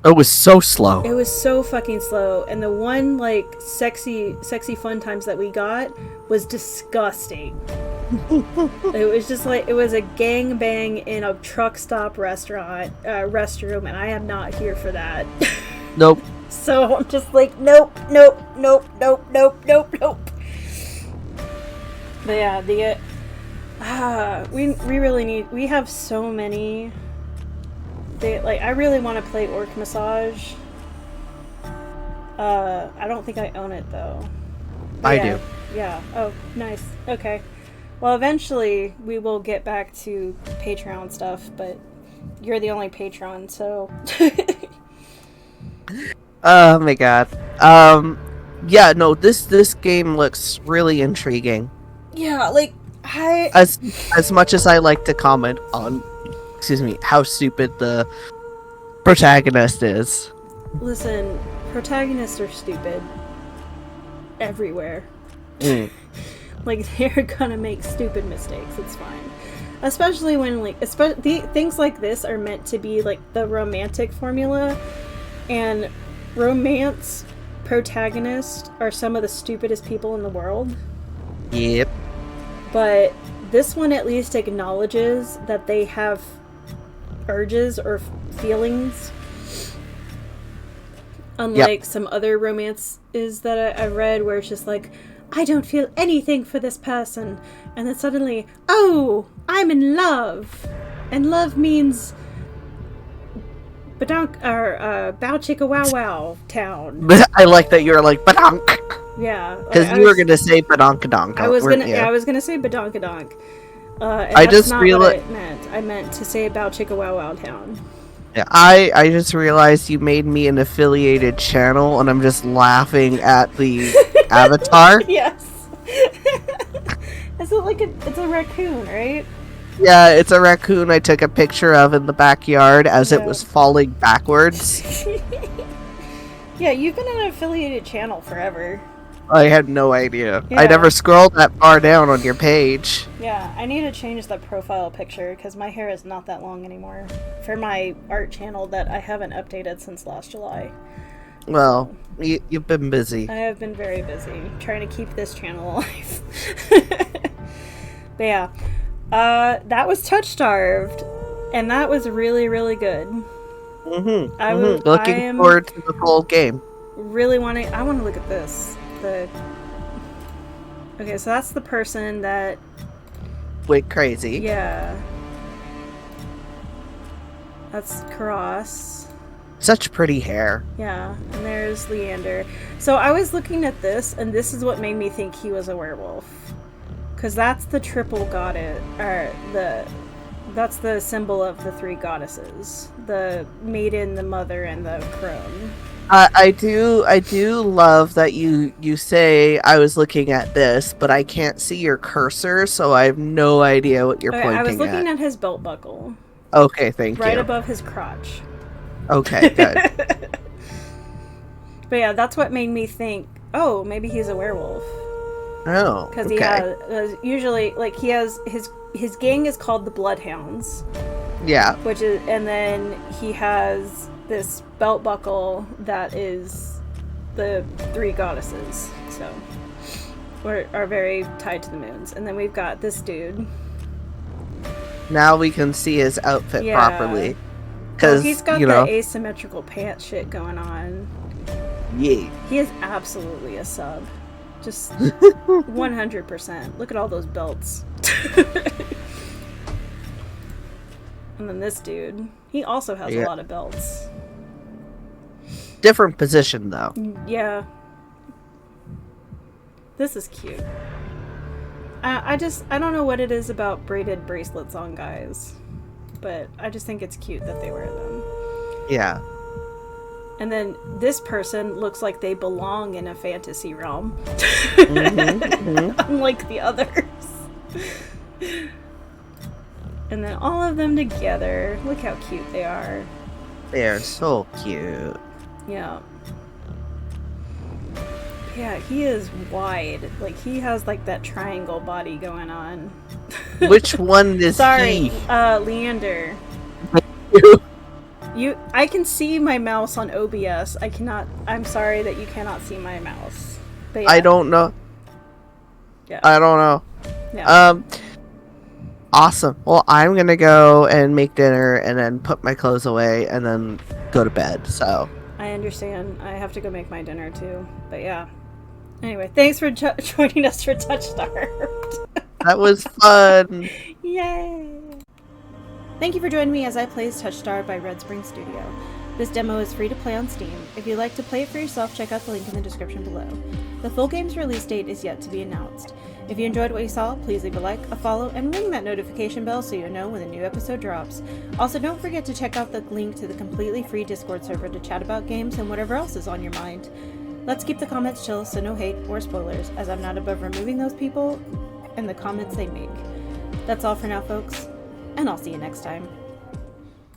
It was so slow. It was so fucking slow. And the one, like, sexy fun times that we got was disgusting. It was just like, it was a gangbang in a truck stop restroom, and I am not here for that. Nope. So I'm just like, nope. But yeah, we really need, we have so many. I really want to play Orc Massage. I don't think I own it though. But I do. Yeah. Oh, nice. Okay. Well, eventually we will get back to Patreon stuff, but you're the only patron, so. Oh my god. Yeah, no, this game looks really intriguing. Yeah, like as much as I like to comment on, how stupid the protagonist is. Listen, protagonists are stupid everywhere. Like, they're gonna make stupid mistakes. It's fine. Especially when, like, things like this are meant to be, like, the romantic formula. And romance protagonists are some of the stupidest people in the world. Yep. But this one at least acknowledges that they have urges or feelings. Unlike some other romances that I've read where it's just like, I don't feel anything for this person. And then suddenly, oh, I'm in love. And love means badonk, or bow chicka wow wow town. I like that you're like, badonk. Yeah. Because you were gonna say badonkadonk, I was weren't gonna. you? Yeah, I was gonna say badonkadonk. And I that's just not reali- what it meant. I meant to say about Chicka Wow Wow Town. Yeah, I just realized you made me an affiliated channel, and I'm just laughing at the avatar. Yes. Is it like it's a raccoon, right? Yeah, it's a raccoon I took a picture of in the backyard as it Yeah. was falling backwards. Yeah, you've been an affiliated channel forever. I had no idea. Yeah. I never scrolled that far down on your page. Yeah, I need to change the profile picture because my hair is not that long anymore for my art channel that I haven't updated since last July. Well, you've been busy. I have been very busy trying to keep this channel alive. But yeah, that was TOUCHSTARVED, and that was really, really good. Looking forward to the full game. Really wanting. I want to look at this. Okay, so that's the person that. Went crazy. Yeah. That's Karas. Such pretty hair. Yeah, and there's Leander. So I was looking at this, and this is what made me think he was a werewolf. Because that's the triple goddess, or that's the symbol of the three goddesses. The maiden, the mother, and the crone. I do love that you say I was looking at this, but I can't see your cursor, so I have no idea what you're pointing at. I was looking at his belt buckle. Okay, thank you. Right above his crotch. Okay, good. But yeah, that's what made me think, oh, maybe he's a werewolf. Oh, Because okay. he has, usually, like, he has, his gang is called the Bloodhounds. Yeah. Which is, and then he has this belt buckle that is the three goddesses, so, are very tied to the moons. And then we've got this dude. Now we can see his outfit properly. Because he's got the asymmetrical pants shit going on. Yeah. He is absolutely a sub. Just 100%. Look at all those belts. And then this dude, he also has a lot of belts. Different position, though. Yeah. This is cute. I don't know what it is about braided bracelets on guys, but I just think it's cute that they wear them. Yeah. And then this person looks like they belong in a fantasy realm. Unlike the others. And then all of them together. Look how cute they are. They're so cute. Yeah. Yeah, he is wide. Like, he has, like, that triangle body going on. Which one is Sorry, he? Leander. I can see my mouse on OBS. I'm sorry that you cannot see my mouse. But yeah. I don't know. Yeah. I don't know. Yeah. Awesome. Well, I'm gonna go and make dinner and then put my clothes away and then go to bed, so. I understand. I have to go make my dinner too. But yeah. Anyway, thanks for joining us for TOUCHSTARVED. That was fun. Yay! Thank you for joining me as I play TOUCHSTARVED by Red Spring Studio. This demo is free to play on Steam. If you'd like to play it for yourself, check out the link in the description below. The full game's release date is yet to be announced. If you enjoyed what you saw, please leave a like, a follow, and ring that notification bell so you'll know when a new episode drops. Also, don't forget to check out the link to the completely free Discord server to chat about games and whatever else is on your mind. Let's keep the comments chill so no hate or spoilers, as I'm not above removing those people and the comments they make. That's all for now, folks, and I'll see you next time.